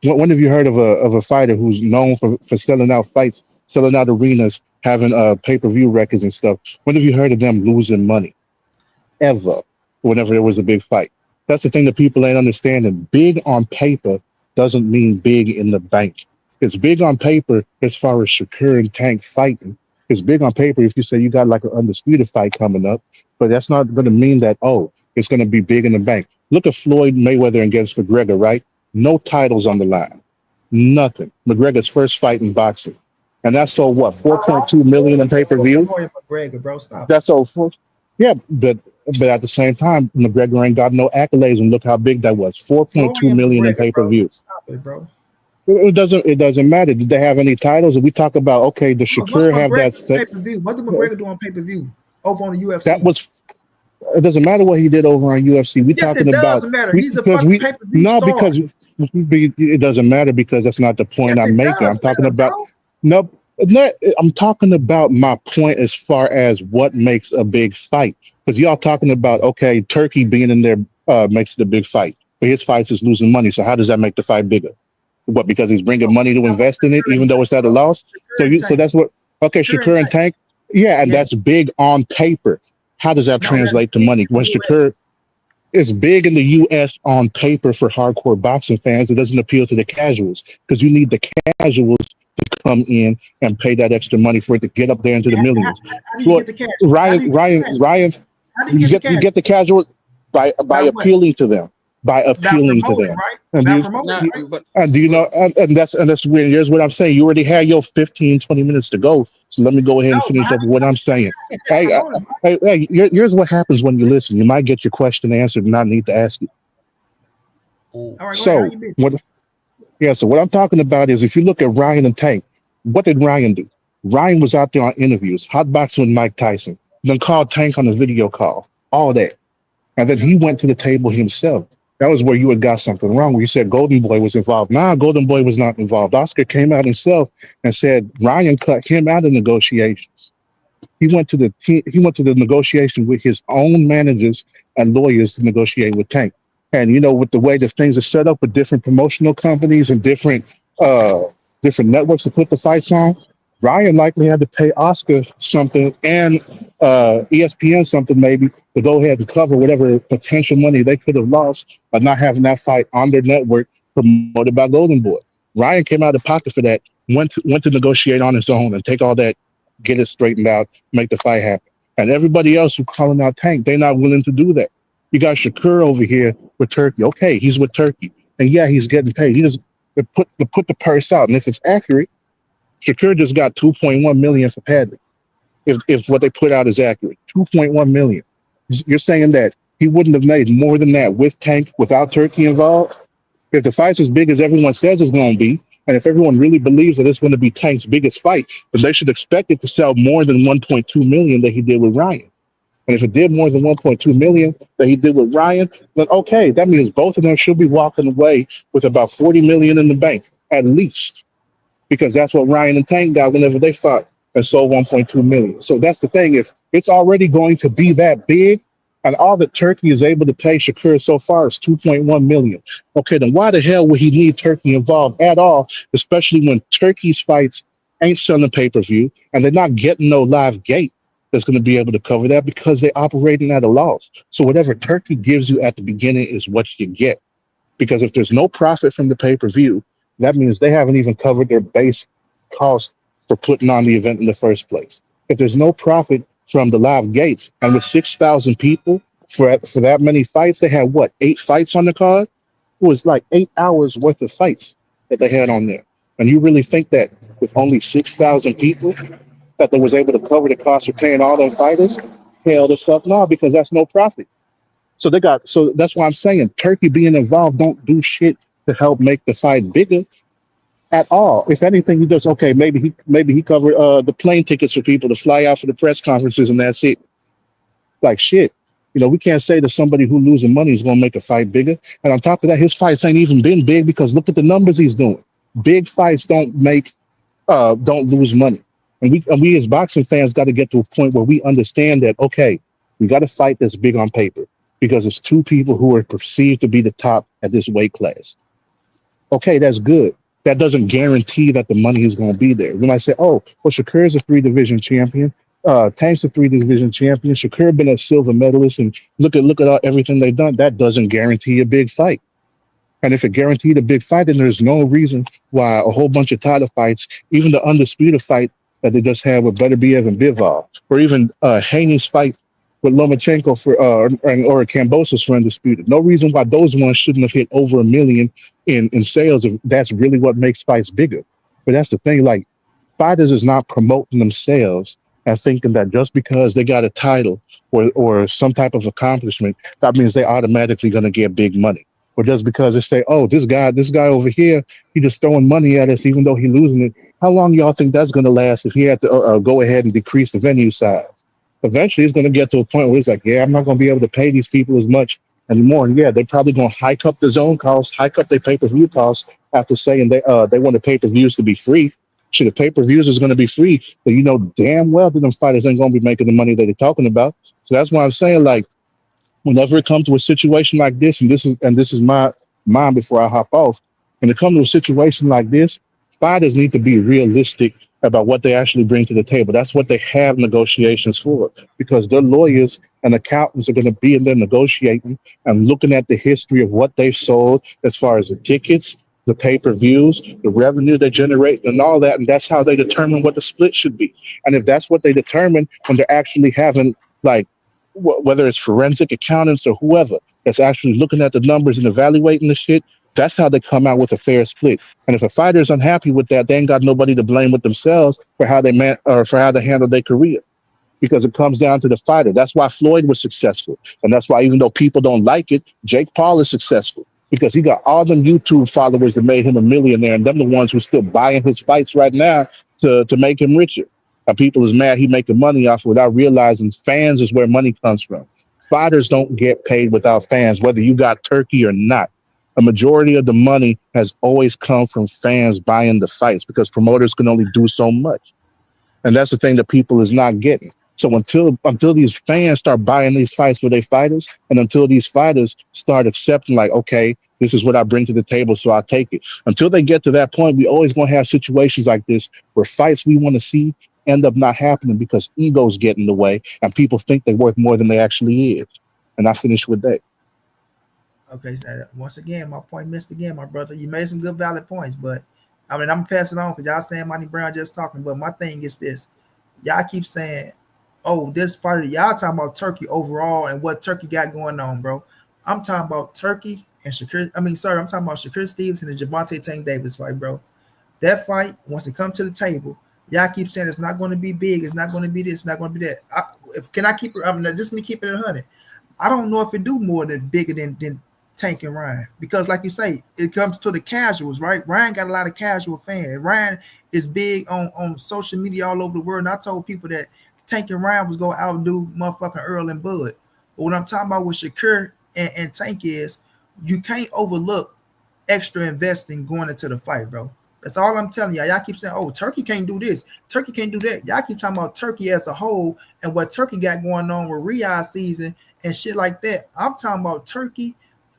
When have you heard of a fighter who's known for selling out fights, selling out arenas, having pay-per-view records and stuff? When have you heard of them losing money? Ever, whenever there was a big fight. That's the thing that people ain't understanding. Big on paper doesn't mean big in the bank. It's big on paper as far as Shakur and Tank fighting. It's big on paper if you say you got like an undisputed fight coming up, but that's not going to mean that, oh, it's going to be big in the bank. Look at Floyd Mayweather against McGregor, right? No titles on the line. Nothing. McGregor's first fight in boxing. And that's sold what, 4.2 million in pay-per-view? McGregor, bro, stop. That's sold for, yeah, but at the same time, McGregor ain't got no accolades, and look how big that was. 4.2 million in pay-per-view. Stop it, bro. It doesn't matter. Did they have any titles? If we talk about, okay, does Shakur have that? Pay-per-view? What did McGregor do on pay-per-view over on the UFC? That was. It doesn't matter what he did over on UFC. We talking about. Does matter. He's a fucking pay-per-view star. Because it doesn't matter because that's not the point I'm making. I'm talking about. No, I'm talking about my point as far as what makes a big fight. Because y'all talking about, okay, Turkey being in there makes it a big fight. But his fights is losing money. So how does that make the fight bigger? What, because he's bringing money to invest in it, even though it's at a loss? So that's what, okay, Shakur and Tank. Yeah, and that's big on paper. How does that translate to money? When Shakur is big in the U.S. on paper for hardcore boxing fans, it doesn't appeal to the casuals because you need the casuals to come in and pay that extra money for it to get up there into the millions. Ryan, you get the casuals by appealing to them. by About appealing to promoting, them. right? And About you, promoting, Not, you right? but and do you but know, and that's weird. Here's what I'm saying. You already had your 15, 20 minutes to go. So let me go ahead and No, but finish how up what I'm saying. you about Hey, promoting, right? here's what happens when you listen. You might get your question answered and not need to ask it. Ooh. All right, go ahead. How So you been? what? Yeah. So what I'm talking about is if you look at Ryan and Tank, what did Ryan do? Ryan was out there on interviews, hotboxing with Mike Tyson, then called Tank on a video call, all that. And then he went to the table himself. That was where you had got something wrong. Where you said Golden Boy was involved. Nah, Golden Boy was not involved. Oscar came out himself and said Ryan cut him out of negotiations. He went to the negotiation with his own managers and lawyers to negotiate with Tank. And with the way that things are set up with different promotional companies and uh different networks to put the fights on, Ryan likely had to pay Oscar something and ESPN something maybe to go ahead and cover whatever potential money they could have lost by not having that fight on their network promoted by Golden Boy. Ryan came out of pocket for that, went to negotiate on his own and take all that, get it straightened out, make the fight happen. And everybody else who calling out Tank, they're not willing to do that. You got Shakur over here with Turkey. Okay, he's with Turkey, and yeah, he's getting paid. He just to put the purse out, and if it's accurate, Shakur just got 2.1 million for padding. If what they put out is accurate, 2.1 million. You're saying that he wouldn't have made more than that with Tank without Turkey involved? If the fight's as big as everyone says it's going to be, and if everyone really believes that it's going to be Tank's biggest fight, then they should expect it to sell more than 1.2 million that he did with Ryan. And if it did more than 1.2 million that he did with Ryan, then okay, that means both of them should be walking away with about 40 million in the bank at least, because that's what Ryan and Tank got whenever they fought and sold 1.2 million. So that's the thing. If it's already going to be that big, and all that Turkey is able to pay Shakur so far is 2.1 million. Okay, then why the hell would he need Turkey involved at all, especially when Turkey's fights ain't selling pay-per-view and they're not getting no live gate that's going to be able to cover that because they're operating at a loss. So whatever Turkey gives you at the beginning is what you get. Because if there's no profit from the pay-per-view, that means they haven't even covered their base cost for putting on the event in the first place. If there's no profit from the live gates, and with 6,000 people for that many fights, they had what, 8 fights on the card? It was like 8 hours worth of fights that they had on there. And you really think that with only 6,000 people that they was able to cover the cost of paying all those fighters? Hell, the stuff no, because that's no profit. So that's why I'm saying Turkey being involved don't do shit to help make the fight bigger at all. If anything, he does okay. Maybe he covered the plane tickets for people to fly out for the press conferences, and that's it. Like shit. We can't say that somebody who losing money is gonna make a fight bigger. And on top of that, his fights ain't even been big because look at the numbers he's doing. Big fights don't lose money. And we as boxing fans got to get to a point where we understand that okay, we got a fight that's big on paper because it's two people who are perceived to be the top at this weight class. Okay, that's good. That doesn't guarantee that the money is going to be there. We might say, oh, well, Shakur is a 3 division champion. Tank's a 3 division champion. Shakur been a silver medalist, and look at everything they've done. That doesn't guarantee a big fight. And if it guaranteed a big fight, then there's no reason why a whole bunch of title fights, even the undisputed fight that they just had with Beterbiev and Bivol, or even Haney's fight with Lomachenko or Kambosos for undisputed. No reason why those ones shouldn't have hit over 1 million in sales if that's really what makes fights bigger. But that's the thing, like fighters is not promoting themselves and thinking that just because they got a title or some type of accomplishment, that means they're automatically going to get big money. Or just because they say, oh, this guy over here, he just throwing money at us even though he losing it. How long y'all think that's going to last if he had to go ahead and decrease the venue size? Eventually, it's going to get to a point where it's like, yeah, I'm not going to be able to pay these people as much anymore. And yeah, they're probably going to hike up the zone costs, hike up their pay-per-view costs after saying they want the pay-per-views to be free. Shit, if pay-per-views is going to be free, then you know damn well that them fighters ain't going to be making the money that they're talking about. So that's why I'm saying, like, whenever it comes to a situation like this, and this is my mind before I hop off, when it comes to a situation like this, fighters need to be realistic about what they actually bring to the table. That's what they have negotiations for, because their lawyers and accountants are going to be in there negotiating and looking at the history of what they've sold as far as the tickets, the pay-per-views, the revenue they generate, and all that. And that's how they determine what the split should be. And if that's what they determine when they're actually having, like, whether it's forensic accountants or whoever, that's actually looking at the numbers and evaluating the shit, that's how they come out with a fair split. And if a fighter is unhappy with that, they ain't got nobody to blame with themselves for how they or for how they handle their career, because it comes down to the fighter. That's why Floyd was successful. And that's why, even though people don't like it, Jake Paul is successful because he got all them YouTube followers that made him a millionaire. And them the ones who still buying his fights right now to make him richer. And people is mad he making money off it without realizing fans is where money comes from. Fighters don't get paid without fans, whether you got turkey or not. A majority of the money has always come from fans buying the fights because promoters can only do so much. And that's the thing that people is not getting. So until these fans start buying these fights for their fighters, and until these fighters start accepting, like, okay, this is what I bring to the table, so I'll take it. Until they get to that point, we always gonna have situations like this where fights we want to see end up not happening because egos get in the way and people think they're worth more than they actually is. And I finish with that. Okay, so once again, my point missed again, my brother. You made some good valid points, but I mean, I'm gonna pass it on because y'all saying Monty Brown just talking. But my thing is this: y'all keep saying, "Oh, this fighter." Y'all talking about Turkey overall and what Turkey got going on, bro. I'm talking about Turkey and Shakur. I'm talking about Shakur Stevenson and Javante Tank Davis fight, bro. That fight, once it comes to the table, y'all keep saying it's not going to be big, it's not going to be this, it's not going to be that. Can I keep it? I mean, just me keeping it 100. I don't know if it do more than bigger than Tank and Ryan, because like you say, it comes to the casuals, right? Ryan got a lot of casual fans. Ryan is big on social media all over the world, and I told people that Tank and Ryan was going to outdo motherfucking Earl and Bud. But what I'm talking about with Shakur and Tank is you can't overlook extra investing going into the fight, bro. That's all I'm telling y'all. Y'all keep saying, oh, Turkey can't do this, Turkey can't do that. Y'all keep talking about Turkey as a whole and what Turkey got going on with Riyadh season and shit like that. I'm talking about Turkey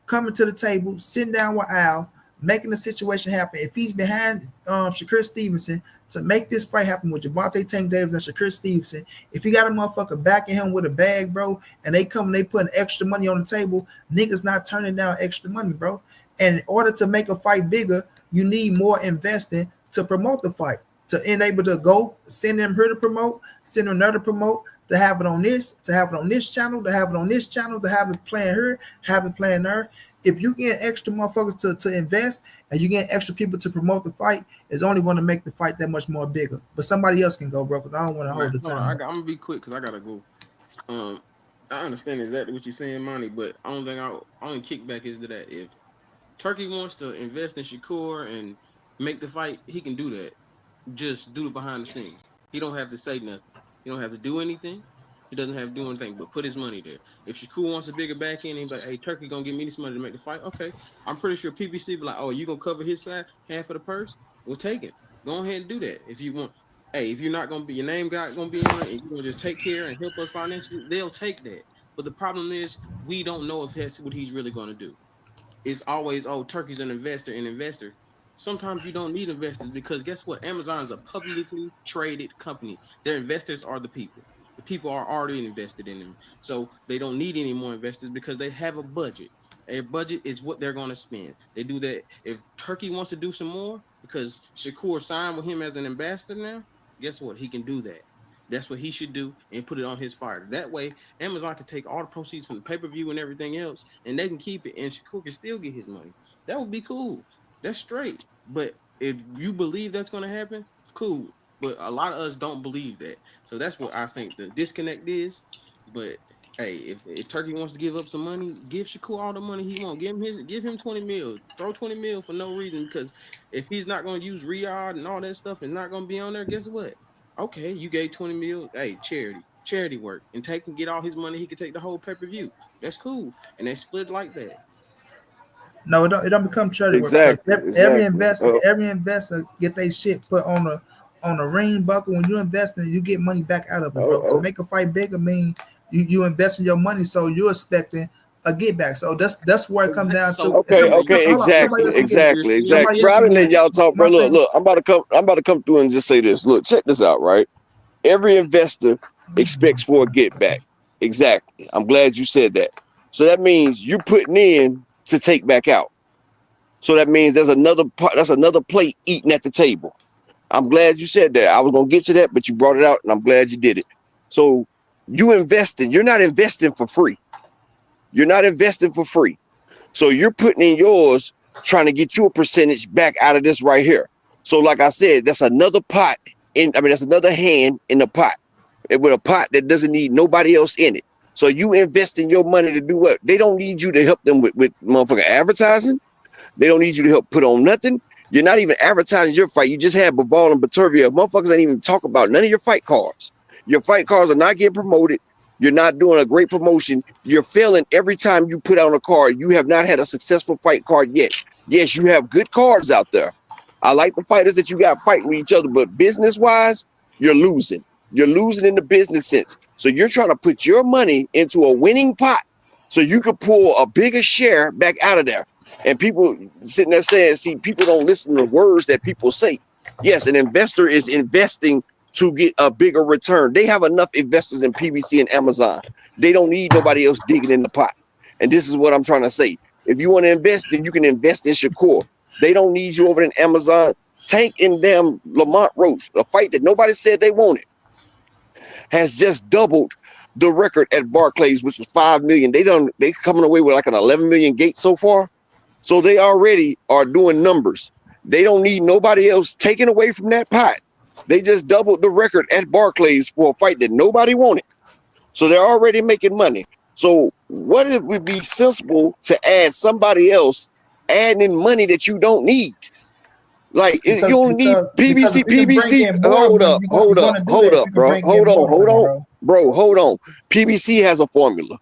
coming to the table, sitting down with Al, making the situation happen. If he's behind Shakur Stevenson to make this fight happen with Javante Tank Davis and Shakur Stevenson, if he got a motherfucker backing him with a bag, bro, and they come and they putting extra money on the table, niggas not turning down extra money, bro. And in order to make a fight bigger, you need more investing to promote the fight, to enable to go send them her to promote, send them another to promote, to have it on this, to have it on this channel, to have it on this channel, to have it playing her, have it playing her. If you get extra motherfuckers to invest and you get extra people to promote the fight, it's only going to make the fight that much more bigger. But somebody else can go, bro, because I don't want to hold the time. I'm gonna be quick because I gotta go. I understand exactly what you're saying, Monty, but I don't think only kickback is to that. If Turkey wants to invest in Shakur and make the fight, he can do that. Just do it behind the scenes. He don't have to say nothing. He don't have to do anything. He doesn't have to do anything but put his money there. If Shakur wants a bigger back end, he's like, hey, Turkey gonna give me this money to make the fight. Okay. I'm pretty sure PBC be like, oh, you gonna cover his side, half of the purse? We'll take it. Go ahead and do that. If you want, hey, if you're not gonna be, your name not gonna be on it, and you're gonna just take care and help us financially, they'll take that. But the problem is we don't know if that's what he's really gonna do. It's always, oh, Turkey's an investor. Sometimes you don't need investors because guess what? Amazon is a publicly traded company. Their investors are the people. The people are already invested in them. So they don't need any more investors because they have a budget. A budget is what they're going to spend. They do that. If Turkey wants to do some more because Shakur signed with him as an ambassador now, guess what? He can do that. That's what he should do and put it on his fighter. That way, Amazon can take all the proceeds from the pay-per-view and everything else, and they can keep it, and Shakur can still get his money. That would be cool. That's straight. But if you believe that's going to happen, cool. But a lot of us don't believe that. So that's what I think the disconnect is. But hey, if Turkey wants to give up some money, give Shakur all the money he wants. Give him 20 mil. Throw 20 mil for no reason, because if he's not going to use Riyadh and all that stuff and not going to be on there, guess what? Okay, you gave 20 mil. Hey, charity work, and get all his money. He could take the whole pay-per-view. That's cool, and they split like that. No, it don't become charity work because every investor get their shit put on a ring buckle. When you invest in it, you get money back out of it, bro. To make a fight bigger mean you invest in your money, so you're expecting a get back. So that's where it comes down to. Exactly. Bro, I didn't let y'all talk, bro. Look, I'm about to come through and just say this. Look, check this out, right? Every investor expects for a get back. Exactly. I'm glad you said that. So that means you're putting in to take back out. So that means there's another plate eating at the table. I'm glad you said that. I was gonna get to that, but you brought it out, and I'm glad you did it. So you investing. You're not investing for free. You're not investing for free. So you're putting in yours, trying to get you a percentage back out of this right here. So like I said, that's another pot that's another hand in the pot. With a pot that doesn't need nobody else in it. So you invest in your money to do what? They don't need you to help them with motherfucking advertising. They don't need you to help put on nothing. You're not even advertising your fight. You just had Bivol and Baturvia. Motherfuckers ain't even talk about none of your fight cards. Your fight cards are not getting promoted. You're not doing a great promotion. You're failing every time you put out a card. You have not had a successful fight card yet. Yes, you have good cards out there. I like the fighters that you got fighting with each other, but business-wise, you're losing. You're losing in the business sense. So you're trying to put your money into a winning pot so you can pull a bigger share back out of there. And people sitting there saying, see, people don't listen to words that people say. Yes, an investor is investing to get a bigger return. They have enough investors in PBC and Amazon. They don't need nobody else digging in the pot. And this is what I'm trying to say. If you want to invest, then you can invest in Shakur. They don't need you over in Amazon. Tank and damn Lamont Roach, a fight that nobody said they wanted, has just doubled the record at Barclays, which was 5 million. They coming away with like an 11 million gate so far. So they already are doing numbers. They don't need nobody else taking away from that pot. They just doubled the record at Barclays for a fight that nobody wanted. So they're already making money. So what it would be sensible to add somebody else adding in money that you don't need? Like you only need PBC. Hold up, bro. Hold on. PBC has a formula.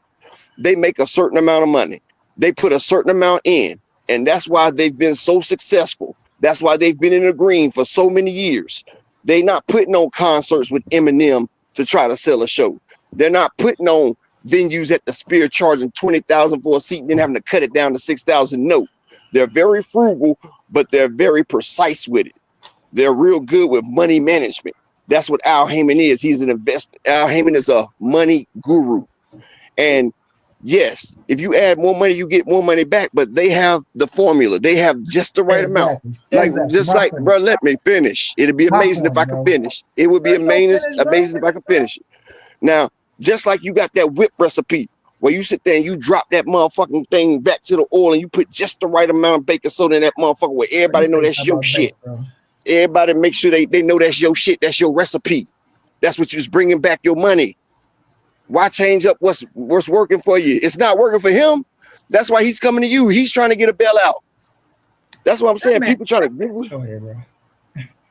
They make a certain amount of money. They put a certain amount in, and that's why they've been so successful. That's why they've been in the green for so many years. They're not putting on concerts with Eminem to try to sell a show. They're not putting on venues at the Spear charging $20,000 for a seat and then having to cut it down to $6,000. No, they're very frugal, but they're very precise with it. They're real good with money management. That's what Al Heyman is. He's an investor. Al Heyman is a money guru. And yes, if you add more money, you get more money back, but they have the formula. They have just the right amount. Bro, let me finish. It'd be amazing if I could finish. It would be amazing if I could finish it. Now, just like you got that whip recipe where you sit there and you drop that motherfucking thing back to the oil and you put just the right amount of baking soda in that motherfucker where everybody know that's your shit. Everybody make sure they know that's your shit. That's your recipe. That's what you're bringing back your money. Why change up what's working for you? It's not working for him. That's why he's coming to you. He's trying to get a bailout. That's what I'm saying. People trying to go ahead, bro.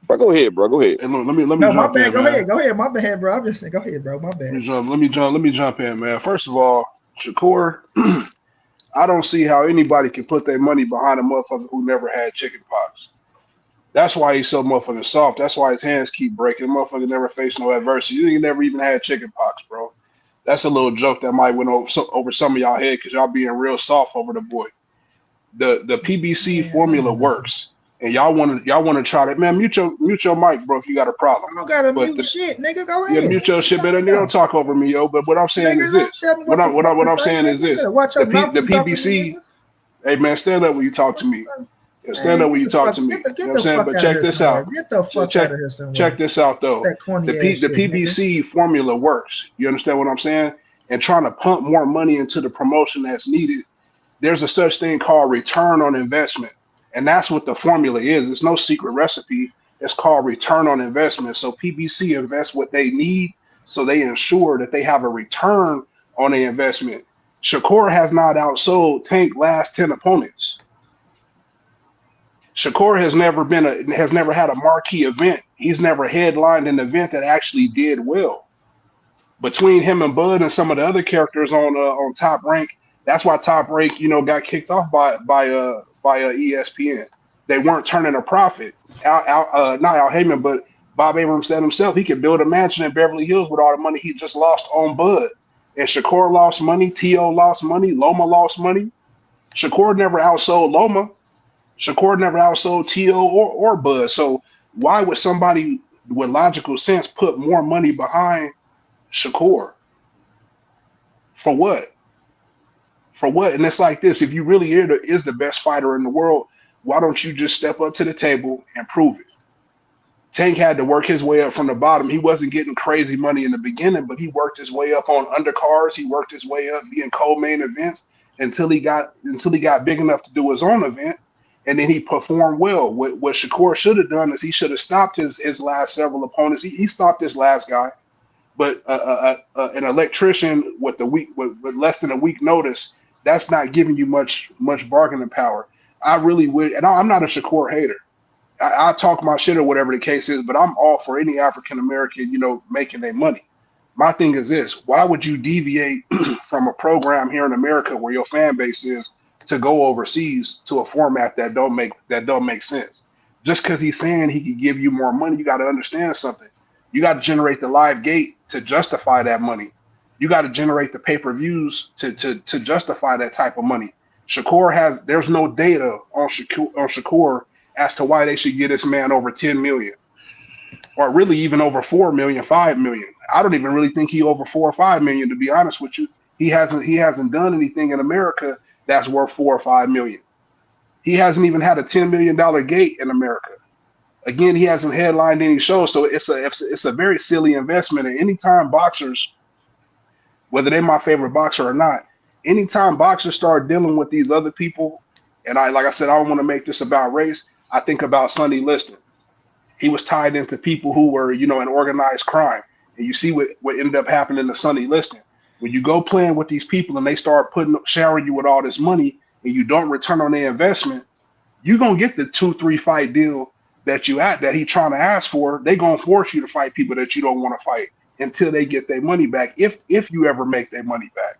Bro, go ahead, bro. Go ahead. Hey, look, let me no, jump my bad. in, Go man. ahead. Go ahead. My bad, bro. I'm just saying. Go ahead, bro. My bad. Let me jump in, man. First of all, Shakur, I don't see how anybody can put their money behind a motherfucker who never had chicken pox. That's why he's so motherfucking soft. That's why his hands keep breaking. Motherfucker never faced no adversity. You never even had chicken pox, bro. That's a little joke that might went over some of y'all head because y'all being real soft over the boy. The PBC formula works, and y'all want to try that. Man, mute your mic, bro. If you got a problem. I don't gotta mute shit, nigga. Go ahead. Yeah, mute your shit, better. Nigga, don't talk over me, yo. But what I'm saying is this. What I'm saying is this. The PBC. Hey man, stand up when you talk to me. Stand up when you talk to me. You know what I'm saying? But check this out. Get the fuck out of here somewhere. Check this out though. The PBC formula works. You understand what I'm saying? And trying to pump more money into the promotion that's needed. There's a such thing called return on investment. And that's what the formula is. It's no secret recipe. It's called return on investment. So PBC invests what they need so they ensure that they have a return on the investment. Shakur has not outsold Tank last 10 opponents. Shakur has never had a marquee event. He's never headlined an event that actually did well. Between him and Bud and some of the other characters on Top Rank, that's why Top Rank, got kicked off by ESPN. They weren't turning a profit. Not Al Heyman, but Bob Abrams said himself he could build a mansion in Beverly Hills with all the money he just lost on Bud. And Shakur lost money, T.O. lost money, Loma lost money. Shakur never outsold Loma. Shakur never outsold T.O. or Bud. So why would somebody with logical sense put more money behind Shakur? For what? For what? And it's like this. If you really is the best fighter in the world, why don't you just step up to the table and prove it? Tank had to work his way up from the bottom. He wasn't getting crazy money in the beginning, but he worked his way up on undercards. He worked his way up being co-main events until he got big enough to do his own event, and then he performed well. What Shakur should have done is he should have stopped his last several opponents. He stopped his last guy, but an electrician with less than a week notice, that's not giving you much bargaining power. I really would, and I'm not a Shakur hater. I talk my shit or whatever the case is, but I'm all for any African American, making their money. My thing is this: why would you deviate from a program here in America where your fan base is to go overseas to a format that don't make sense? Just because he's saying he could give you more money, you got to understand something. You got to generate the live gate to justify that money. You got to generate the pay-per-views to justify that type of money. There's no data on Shakur as to why they should get this man over 10 million, or really even over 4 million, 5 million. I don't even really think he over 4 or 5 million, to be honest with you. He hasn't done anything in America that's worth 4 or 5 million. He hasn't even had a $10 million gate in America. Again, he hasn't headlined any shows, so it's a very silly investment. And anytime boxers, whether they're my favorite boxer or not, anytime boxers start dealing with these other people, and like I said, I don't want to make this about race. I think about Sonny Liston. He was tied into people who were, in organized crime. And you see what ended up happening to Sonny Liston. When you go playing with these people and they start showering you with all this money and you don't return on their investment, you're going to get the 2-3 fight deal that he trying to ask for. They're going to force you to fight people that you don't want to fight until they get their money back, if you ever make their money back.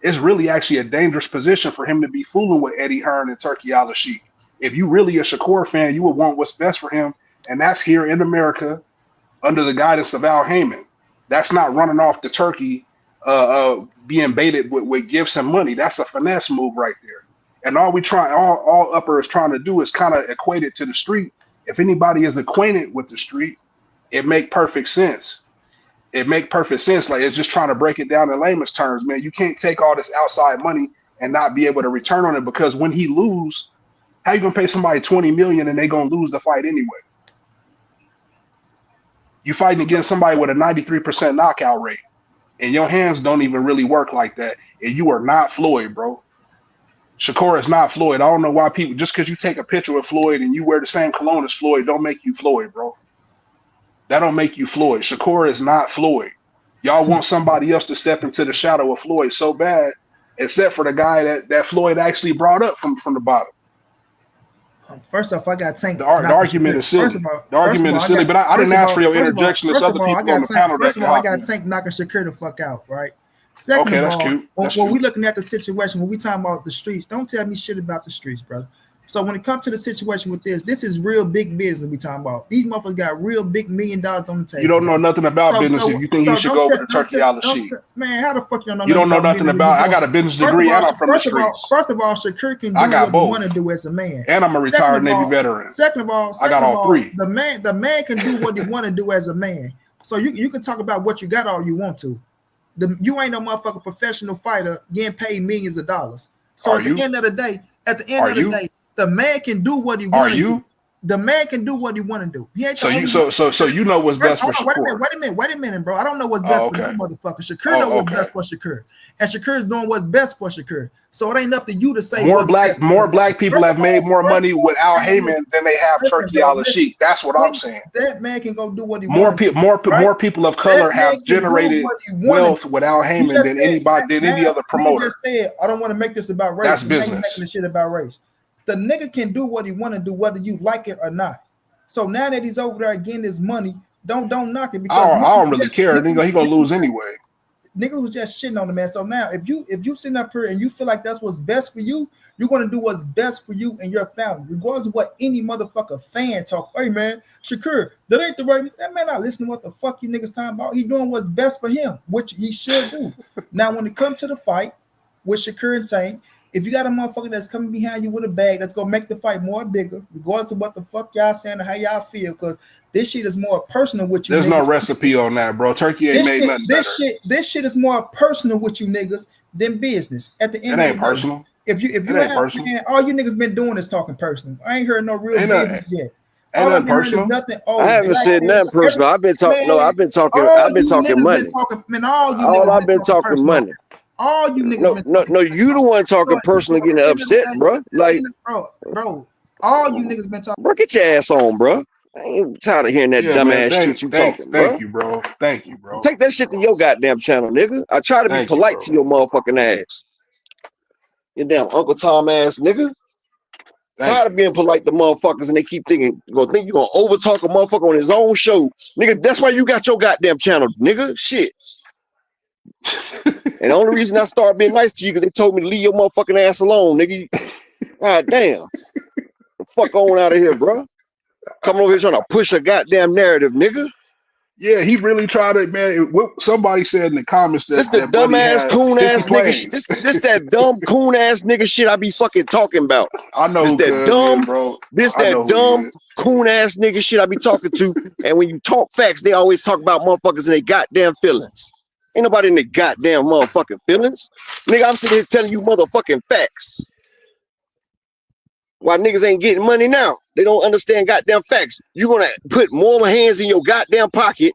It's really actually a dangerous position for him to be fooling with Eddie Hearn and Turkey Al-Sheikh. If you really a Shakur fan, you would want what's best for him, and that's here in America under the guidance of Al Heyman. That's not running off to Turkey, being baited with gifts and money. That's a finesse move right there. And all Upper is trying to do is kind of equate it to the street. If anybody is acquainted with the street, it make perfect sense. Like, it's just trying to break it down in layman's terms, man. You can't take all this outside money and not be able to return on it, because when he lose, how you gonna pay somebody 20 million and they gonna lose the fight anyway? You fighting against somebody with a 93% knockout rate, and your hands don't even really work like that, and you are not Floyd, bro. Shakur is not Floyd. I don't know why people, just because you take a picture with Floyd and you wear the same cologne as Floyd, don't make you Floyd, bro. That don't make you Floyd. Shakur is not Floyd. Y'all want somebody else to step into the shadow of Floyd so bad, except for the guy that Floyd actually brought up from the bottom. First off, I got Tank. The argument is silly. But I didn't ask for your interjection. There's other people on the panel. First of all, I got Tank knocking Shakur the fuck out, right? Second of all, cute. When we looking at the situation, when we talking about the streets, don't tell me shit about the streets, brother. So when it comes to the situation with this is real big business we talking about. These motherfuckers got real big $1 million on the table. You don't know nothing about business if you think he should go over to Turkey Al-Sheikh. Man, how the fuck you don't know? You don't know nothing about. I got a business degree and I'm from the streets. First of all, Shakur can do what he want to do as a man. And I'm a retired Navy veteran. Second of all, I got all three. The man can do what he want to do as a man. So you can talk about what you got all you want to. You ain't no motherfucking professional fighter getting paid millions of dollars. So at the end of the day, the man can do what he wants to do. The man can do what he want to do. He ain't so you know what's best for Shakur. Wait a minute, bro. I don't know what's best for you, motherfucker. Shakur knows what's best for Shakur, and Shakur is doing what's best for Shakur. So it ain't up to you to say more black people have made more money with Al Heyman than they have Turkey Al-Sheikh. That's what I'm saying. That man can go do what he wants. More people of color have generated wealth with Al Heyman than any other promoter. You just said, I don't want to make this about race. That's business. Now you're making this shit about race. The nigga can do what he want to do, whether you like it or not. So now that he's over there getting his money, don't knock it, because I don't really care. Nigga, he gonna lose anyway. Nigga was just shitting on the man. So now if you sitting up here and you feel like that's what's best for you, you're gonna do what's best for you and your family, regardless of what any motherfucker fan talk. Hey man, Shakur, that ain't the right. That man not listening to what the fuck you niggas talking about. He doing what's best for him, which he should do. Now when it comes to the fight with Shakur and Tank, if you got a motherfucker that's coming behind you with a bag, that's gonna make the fight more bigger, regardless of what the fuck y'all saying or how y'all feel, because this shit is more personal with you. There's no recipe on that, bro. Turkey ain't made nothing better. This shit is more personal with you niggas than business. At the end, it ain't personal. If you have, man, all you niggas been doing is talking personal. I ain't heard no real business yet. Ain't all I've nothing been hearing is personal. nothing. I Oh, haven't black said this. nothing personal. I've been talking. No, Man, I've been talking. all I've been you talking niggas been money. talking. Man, all you All niggas I've been been talking talking personal. money. All you niggas No, been no, talking no. You the personal. one talking personally, getting upset, bro. Like, bro, all you niggas been talking. bro, get your ass on, bro. I ain't tired of hearing that Yeah, man. dumbass shit you talking, bro. Thank you, bro. Thank you, bro. Take that shit to your goddamn channel, nigga. I try to be Thank you, polite bro. to your motherfucking ass. You damn Uncle Tom ass nigga. Thank Tired of being polite to motherfuckers and they keep thinking you gonna overtalk a motherfucker on his own show. Nigga, that's why you got your goddamn channel, nigga. Shit. And the only reason I started being nice to you because they told me to leave your motherfucking ass alone, nigga. God damn. The fuck on out of here, bro. Coming over here trying to push a goddamn narrative, nigga. Yeah, he really tried it, man. Somebody said in the comments This that the that Buddy dumbass had coon 50 ass nigga shit. planes. This that dumb coon ass nigga shit I be fucking talking about. I know This who that Cuz is, dumb, bro. this I know that who he dumb is. coon ass nigga shit I be talking to. And when you talk facts, they always talk about motherfuckers and they goddamn feelings. Ain't nobody in their goddamn motherfucking feelings. Nigga, I'm sitting here telling you motherfucking facts. Why niggas ain't getting money now? They don't understand goddamn facts. You gonna put more hands in your goddamn pocket.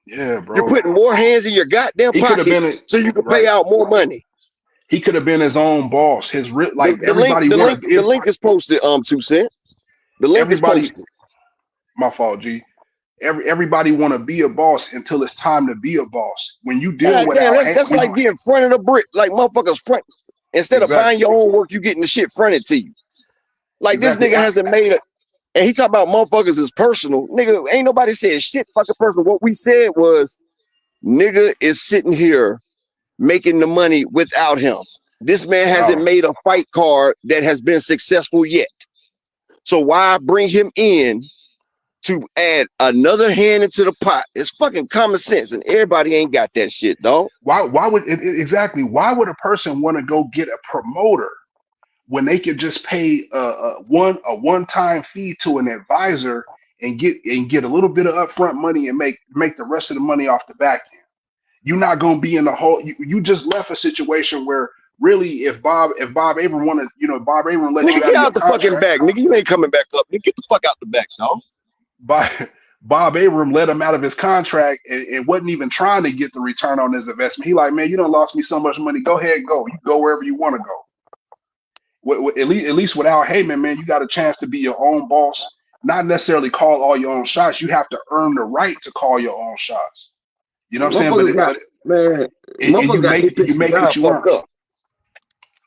Yeah, You're bro. putting more hands in your goddamn He could have pocket been so you can pay right. out more money. He could have been his own boss. Like The link, everybody the wanted. link, the link is posted. 2 Cent. The link is Everybody. posted. My fault, G. Everybody want to be a boss until it's time to be a boss. When you deal God damn, without, that's like getting fronted a brick, like motherfuckers front. Instead of buying exactly, your own work, you getting the shit fronted to you. Like this exactly. nigga hasn't made it, and he talk about motherfuckers is personal. Nigga, ain't nobody said shit fucking personal. What we said was, nigga is sitting here making the money without him. This man hasn't made a fight card that has been successful yet. So why bring him in to add another hand into the pot? It's fucking common sense, and everybody ain't got that shit, dog. Why would exactly? Why would a person want to go get a promoter when they could just pay a one-time fee to an advisor and get a little bit of upfront money and make the rest of the money off the back end? You're not gonna be in the whole. You just left a situation where really, if Bob Abram wanted, Bob Abram let you Nigga, out get of your out the fucking contract. back, nigga. You ain't coming back up. Nigga, get the fuck out the back, dog. Bob Abram let him out of his contract and wasn't even trying to get the return on his investment. He like, man, you done lost me so much money. Go ahead, go. You go wherever you want to go. At least without Heyman, man, you got a chance to be your own boss. Not necessarily call all your own shots. You have to earn the right to call your own shots. You know what I'm saying? Motherfuckers got their picks and God you fucked earn. up.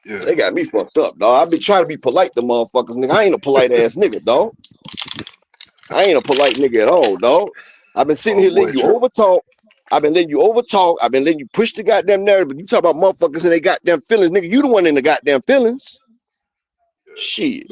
Yeah. They got me fucked up, dog. I been trying to be polite to motherfuckers, nigga. I ain't a polite ass nigga, dog. I ain't a polite nigga at all, dog. I've been sitting here letting you overtalk. I've been letting you overtalk. I've been letting you push the goddamn narrative. But you talk about motherfuckers and they goddamn feelings, nigga. You the one in the goddamn feelings. Shit.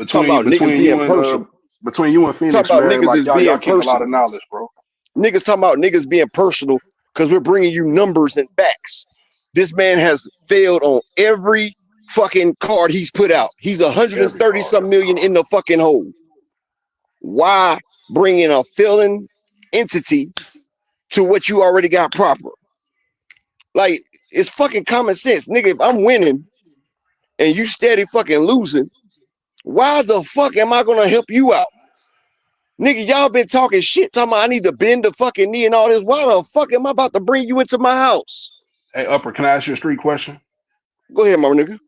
Talking about niggas being personal. Between you and Talk Phoenix, about man, niggas like is y'all being keep a lot personal. of knowledge, bro. Niggas talking about niggas being personal because we're bringing you numbers and facts. This man has failed on every fucking card he's put out. He's 130 some million in the fucking hole. Why bringing a failing entity to what you already got proper? Like, it's fucking common sense. Nigga, if I'm winning and you steady fucking losing, why the fuck am I gonna help you out? Nigga, y'all been talking shit, talking about I need to bend the fucking knee and all this. Why the fuck am I about to bring you into my house? Hey, Upper, can I ask you a street question? Go ahead, my nigga.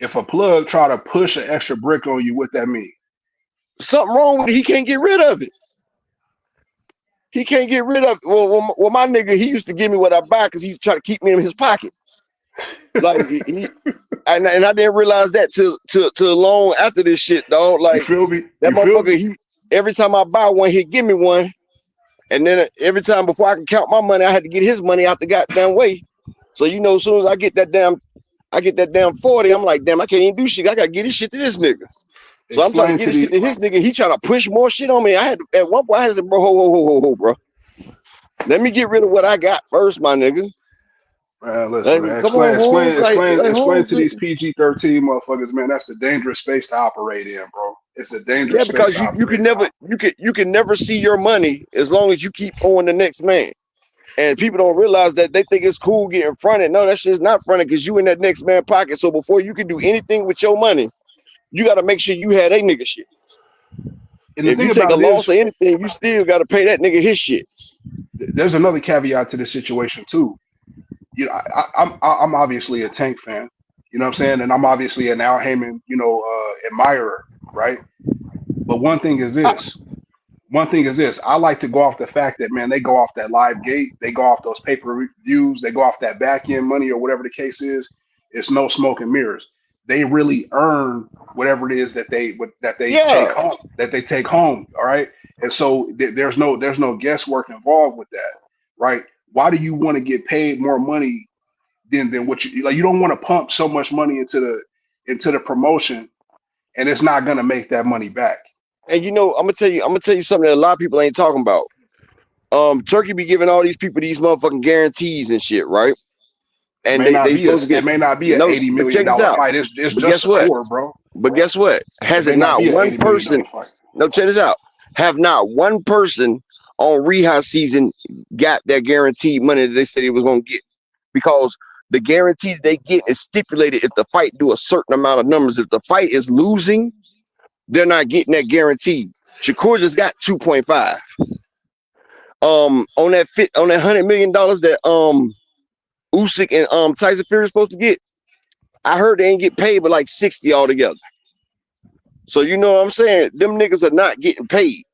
If a plug try to push an extra brick on you, what that mean? Something wrong with it. He can't get rid of it. He can't get rid of it. Well, my nigga, he used to give me what I buy because he's trying to keep me in his pocket. Like, and I didn't realize that till long after this shit, dog. Like, you feel me? That motherfucker, every time I buy one, he'd give me one. And then every time before I can count my money, I had to get his money out the goddamn way. So, as soon as I get that damn 40, I'm like, damn, I can't even do shit. I gotta get this shit to this nigga. So I'm trying to get this shit to his nigga. He trying to push more shit on me. At one point, I had to say, bro, ho, bro. Let me get rid of what I got first, my nigga. Listen, man, come on, Holmes. Explain to these PG-13 motherfuckers, man. That's a dangerous space to operate in, bro. It's a dangerous space. Yeah, because you can never see your money as long as you keep owing the next man. And people don't realize that. They think it's cool getting fronted. No, that shit's not fronted because you in that next man pocket. So before you can do anything with your money, you got to make sure you had a nigga shit. And the If you thing take a about it loss or is, anything, you still got to pay that nigga his shit. there's another caveat to this situation too. You know, I'm obviously a Tank fan. You know what I'm saying? And I'm obviously an Al Heyman, admirer, right? But one thing is this. I like to go off the fact that, man, they go off that live gate, they go off those pay-per-views, they go off that back end money or whatever the case is. It's no smoke and mirrors. They really earn whatever it is that they take Yeah. home. That they take home. All right. And so there's no guesswork involved with that, right? Why do you want to get paid more money than what you like? You don't want to pump so much money into the promotion, and it's not gonna make that money back. And I'm gonna tell you something that a lot of people ain't talking about. Turkey be giving all these people these motherfucking guarantees and shit, right? It And may not they be a supposed to get it may not be an no, $80 but million check this out. fight. It's But just guess what? Shakur, bro. But guess what? It Has may it not not be an one $80 million person? fight. No, check this out. Have not one person on rehab season got that guaranteed money that they said he was gonna get, because the guarantee that they get is stipulated if the fight do a certain amount of numbers. If the fight is losing, they're not getting that guarantee. Shakur just got 2.5. On that $100 million that Usyk and Tyson Fury is supposed to get, I heard they ain't get paid but like 60 altogether. So you know what I'm saying? Them niggas are not getting paid.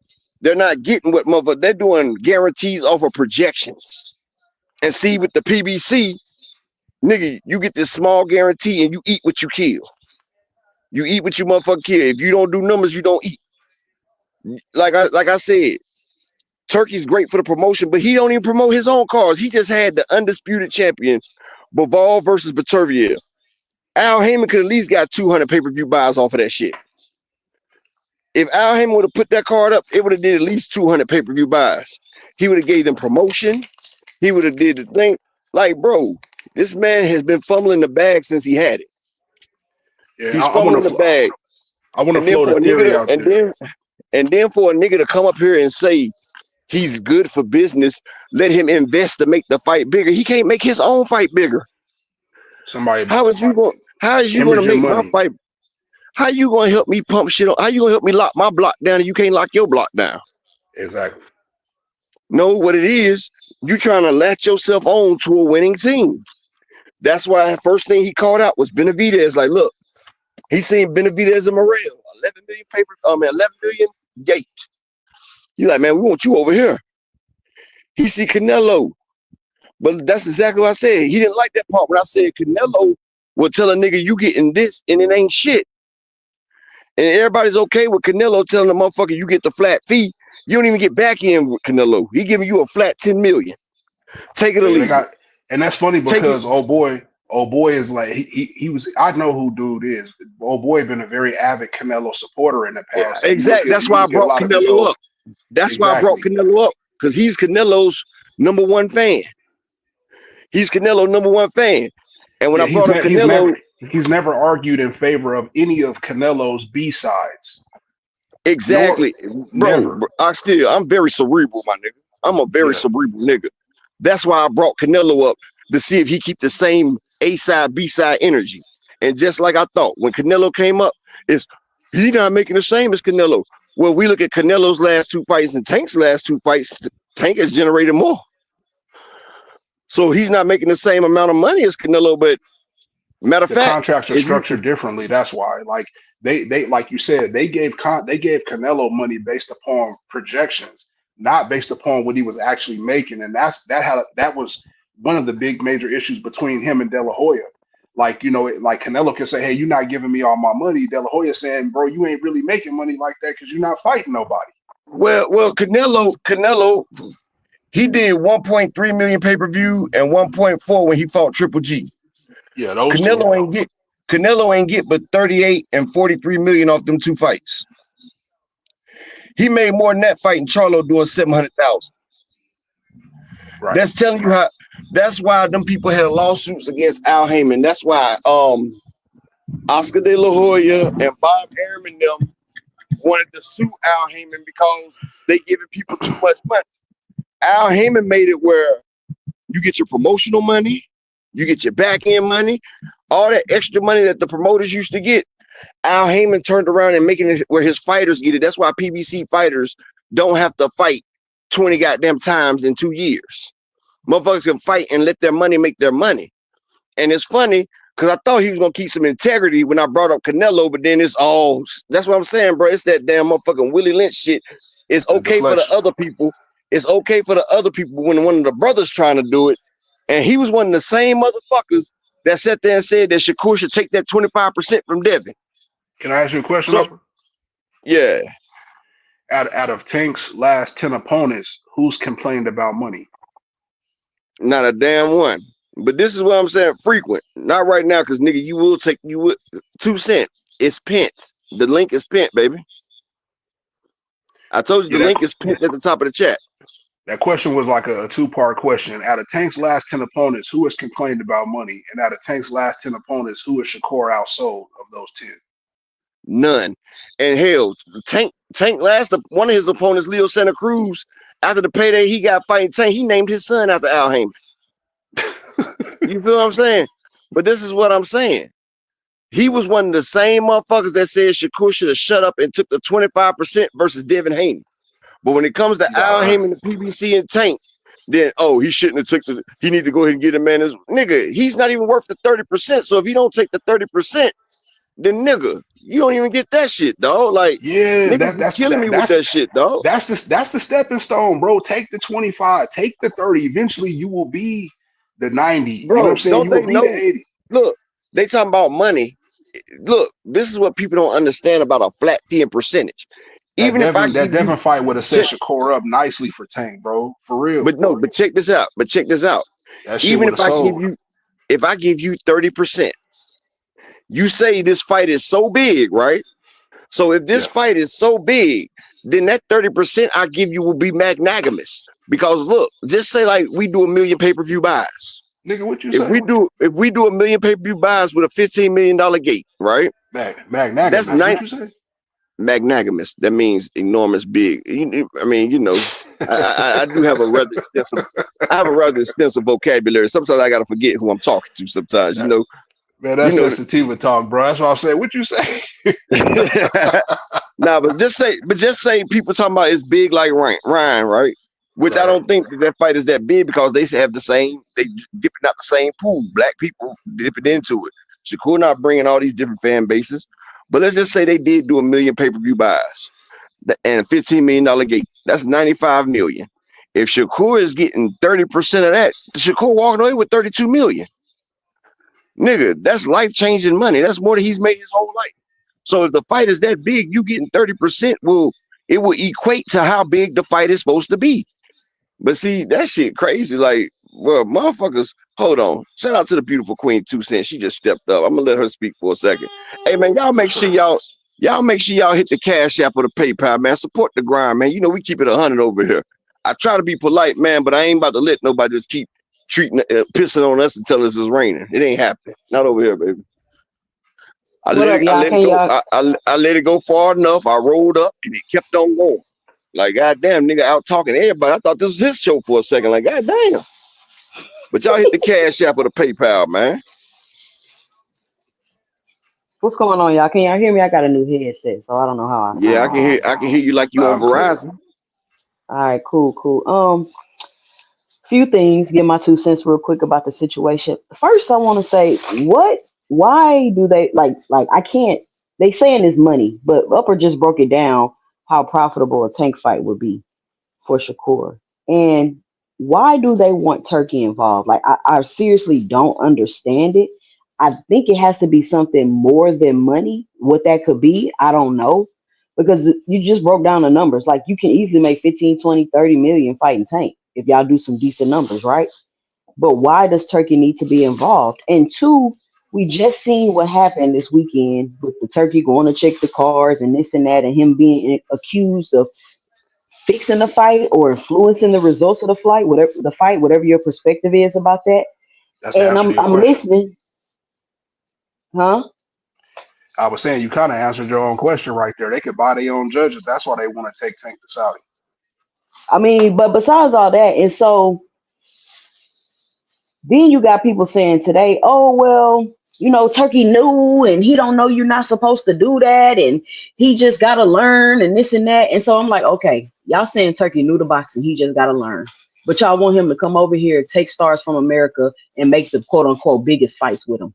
They're not getting what motherfucker. They're doing guarantees off of projections. And see, with the PBC, nigga, you get this small guarantee and you eat what you kill. You eat what you motherfucker kill. If you don't do numbers, you don't eat. Like I said, Turkey's great for the promotion, but he don't even promote his own cards. He just had the undisputed champion, Bivol versus Baturviev. Al Heyman could at least got 200 pay-per-view buys off of that shit. If Al Heyman would have put that card up, it would have did at least 200 pay-per-view buys. He would have gave them promotion. He would have did the thing. Like, bro, this man has been fumbling the bag since he had it. Yeah, He's fumbling the bag. I want to And then float for a a theory nigga out to, there. and then for a nigga to come up here and say he's good for business, let him invest to make the fight bigger. He can't make his own fight bigger. How is you going to make my fight? How you going to help me pump shit on? How you going to help me lock my block down and you can't lock your block down? Exactly. No, what it is, you trying to latch yourself on to a winning team. That's why the first thing he called out was Benavidez. Like, look, he seen Benavidez and Morel, 11 million gate. He like, man, we want you over here. He see Canelo. But that's exactly what I said. He didn't like that part when I said Canelo will tell a nigga you getting this and it ain't shit. And everybody's okay with Canelo telling the motherfucker you get the flat fee. You don't even get back in with Canelo. He giving you a flat 10 million. Take it or leave it. And that's funny because old boy is like he was. I know who dude is. Old boy been a very avid Canelo supporter in the past. Exactly. That's why I brought Canelo up. That's why I brought Canelo up, because he's Canelo's #1 fan. He's Canelo's #1 fan. And when I brought up Canelo, he's never argued in favor of any of Canelo's B-sides. Exactly. Bro, I'm very cerebral, my nigga. I'm a very cerebral nigga. That's why I brought Canelo up, to see if he keep the same A-side, B-side energy. And just like I thought, when Canelo came up, he not making the same as Canelo. Well, we look at Canelo's last 2 fights and Tank's last 2 fights, Tank has generated more. So he's not making the same amount of money as Canelo, but matter of fact, contracts are structured differently. That's why, like they like you said, they gave Canelo money based upon projections, not based upon what he was actually making, and that was one of the big major issues between him and De La Hoya. Like, like Canelo can say, hey, you're not giving me all my money. De La Hoya saying, bro, you ain't really making money like that because you're not fighting nobody. Well, Canelo, he did 1.3 million pay-per-view and 1.4 when he fought Triple G. Yeah, those Canelo ain't get but 38 and 43 million off them 2 fights. He made more than that fighting Charlo doing 700,000. Right. That's telling you how. That's why them people had lawsuits against Al Heyman. That's why Oscar De La Hoya and Bob Arum and them wanted to sue Al Heyman because they giving people too much money. Al Heyman made it where you get your promotional money, you get your back end money, all that extra money that the promoters used to get. Al Heyman turned around and making it where his fighters get it. That's why PBC fighters don't have to fight 20 goddamn times in 2 years. Motherfuckers can fight and let their money make their money. And it's funny because I thought he was gonna keep some integrity when I brought up Canelo, but then it's all that's what I'm saying, bro. It's that damn motherfucking Willie Lynch shit. It's okay for the other people. It's okay for the other people when one of the brothers trying to do it. And he was one of the same motherfuckers that sat there and said that Shakur should take that 25% from Devin. Can I ask you a question? So, yeah. Out of Tank's last 10 opponents, who's complained about money? Not a damn one. But this is what I'm saying, frequent. Not right now, because nigga, you will 2 cents. It's pence. The link is pent, baby. I told you the link is pent at the top of the chat. That question was like a 2-part question. Out of Tank's last 10 opponents, who has complained about money? And out of Tank's last 10 opponents, who has Shakur outsold of those 10? None. And hell, Tank one of his opponents, Leo Santa Cruz, after the payday he got fighting Tank, he named his son after Al Heyman. You feel what I'm saying? But this is what I'm saying. He was one of the same motherfuckers that said Shakur should have shut up and took the 25% versus Devin Haney. But when it comes to Al Heyman, the PBC, and Tank, then he shouldn't have took he need to go ahead and get a man his nigga. He's not even worth the 30%. So if you don't take the 30%, then nigga, you don't even get that shit, dog. Like, yeah, that's killing me with that shit, dog. That's the stepping stone, bro. Take the 25, take the 30. Eventually, you will be the 90. Bro, you know what I'm saying? You will be the 80. Look, they talking about money. Look, this is what people don't understand about a flat fee and percentage. Even if that Devin fight would have set Shakur up nicely for Tank, bro, for real. But check this out. That shit Even if I give you 30%, you say this fight is so big, right? So if this fight is so big, then that 30% I give you will be magnanimous. Because look, just say like we do 1 million pay-per-view buys. Nigga, what you say? If we do 1 million pay-per-view buys with a $15 million gate, right? Magnanimous. That's magnanimous. That means enormous, big. I mean, you know, I do have a rather extensive vocabulary. Sometimes I gotta forget who I'm talking to. Sometimes, you know. Man, that's sensitive talk, bro. That's what I'm saying. What you say? Nah, but just say people talking about it's big like Ryan, right? Which I don't think that fight is that big because they have they dipping out the same pool. Black people dipping into it. Shakur not bringing all these different fan bases. But let's just say they did do 1 million pay-per-view buys and a $15 million gate. That's 95 million. If Shakur is getting 30% of that, Shakur walking away with 32 million. Nigga, that's life-changing money. That's more than he's made his whole life. So if the fight is that big, you getting 30% it will equate to how big the fight is supposed to be. But see, that shit crazy. Like, well, motherfuckers, hold on. Shout out to the beautiful Queen 2 Cents. She just stepped up. I'm gonna let her speak for a second. Hey man, y'all make sure y'all hit the Cash App or the PayPal, man. Support the grind, man. You know we keep it 100 over here. I try to be polite, man, but I ain't about to let nobody just keep pissing on us and tell us it's raining. It ain't happening. Not over here, baby. I let it go far enough. I rolled up and it kept on going. Like, goddamn, nigga out talking to everybody. I thought this was his show for a second. Like, goddamn. But y'all hit the Cash App or the PayPal, man. What's going on, y'all? Can y'all hear me? I got a new headset, so I don't know how I sound. Yeah, I can hear you like you on Verizon. All right, cool. Few things, give my 2 cents real quick about the situation. First, I want to say, why do they like I can't, they saying it's money, but Upper just broke it down how profitable a Tank fight would be for Shakur. And why do they want Turkey involved? Like, I seriously don't understand it. I think it has to be something more than money. What that could be, I don't know. Because you just broke down the numbers. Like, you can easily make 15, 20, 30 million fighting Tank if y'all do some decent numbers, right? But why does Turkey need to be involved? And two, we just seen what happened this weekend with the Turkey going to check the cars and this and that, and him being accused of fixing the fight or influencing the results of the fight, whatever your perspective is about that. That's and I'm listening. Huh? I was saying you kind of answered your own question right there. They could buy their own judges. That's why they want to take Tank to Saudi. I mean, but besides all that, and so then you got people saying today, oh, well, Turkey knew and he don't know you're not supposed to do that and he just gotta learn and this and that. And so I'm like, okay, y'all saying Turkey knew the boxing, he just gotta learn. But y'all want him to come over here, take stars from America and make the quote unquote biggest fights with him.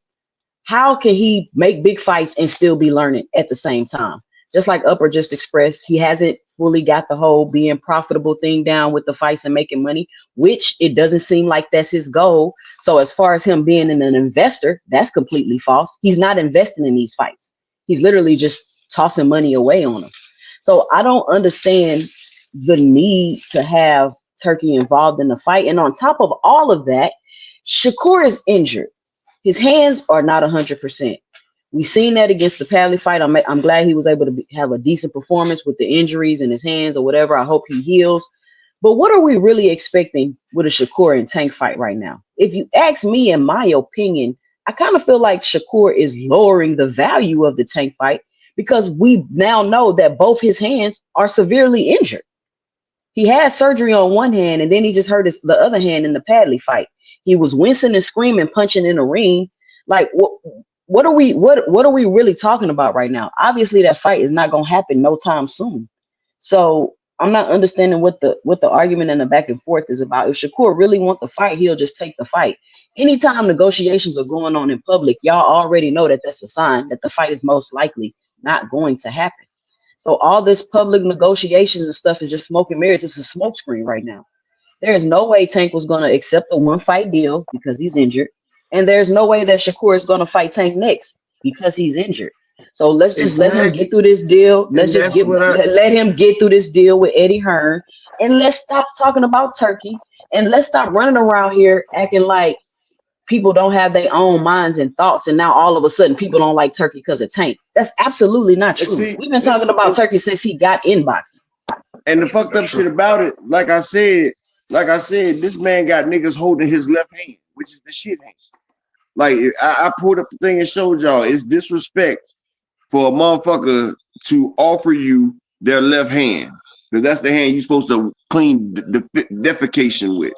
How can he make big fights and still be learning at the same time? Just like Upper just expressed, he hasn't fully got the whole being profitable thing down with the fights and making money, which it doesn't seem like that's his goal. So as far as him being an investor, that's completely false. He's not investing in these fights. He's literally just tossing money away on them. So I don't understand the need to have Turkey involved in the fight. And on top of all of that, Shakur is injured. His hands are not 100%. We seen that against the Padley fight. I'm glad he was able to have a decent performance with the injuries in his hands or whatever. I hope he heals. But what are we really expecting with a Shakur and Tank fight right now? If you ask me, in my opinion, I kind of feel like Shakur is lowering the value of the Tank fight because we now know that both his hands are severely injured. He had surgery on one hand, and then he just hurt the other hand in the Padley fight. He was wincing and screaming, punching in the ring. Like, what are we really talking about right now? Obviously, that fight is not gonna happen no time soon. So I'm not understanding what the argument and the back and forth is about. If Shakur really wants the fight, he'll just take the fight. Anytime negotiations are going on in public, y'all already know that that's a sign that the fight is most likely not going to happen. So all this public negotiations and stuff is just smoke and mirrors. It's a smoke screen right now. There's no way Tank was going to accept a one fight deal because he's injured. And there's no way that Shakur is going to fight Tank next because he's injured. So let's just let him get through this deal. Let's just let him get through this deal with Eddie Hearn. And let's stop talking about Turkey. And let's stop running around here acting like people don't have their own minds and thoughts. And now all of a sudden people don't like Turkey because of Tank. That's absolutely not true. We've been talking about Turkey since he got in boxing. And the fucked up shit about it, like I said, this man got niggas holding his left hand, which is the shit hand. Like I pulled up the thing and showed y'all, it's disrespect for a motherfucker to offer you their left hand, because that's the hand you're supposed to clean the defecation with.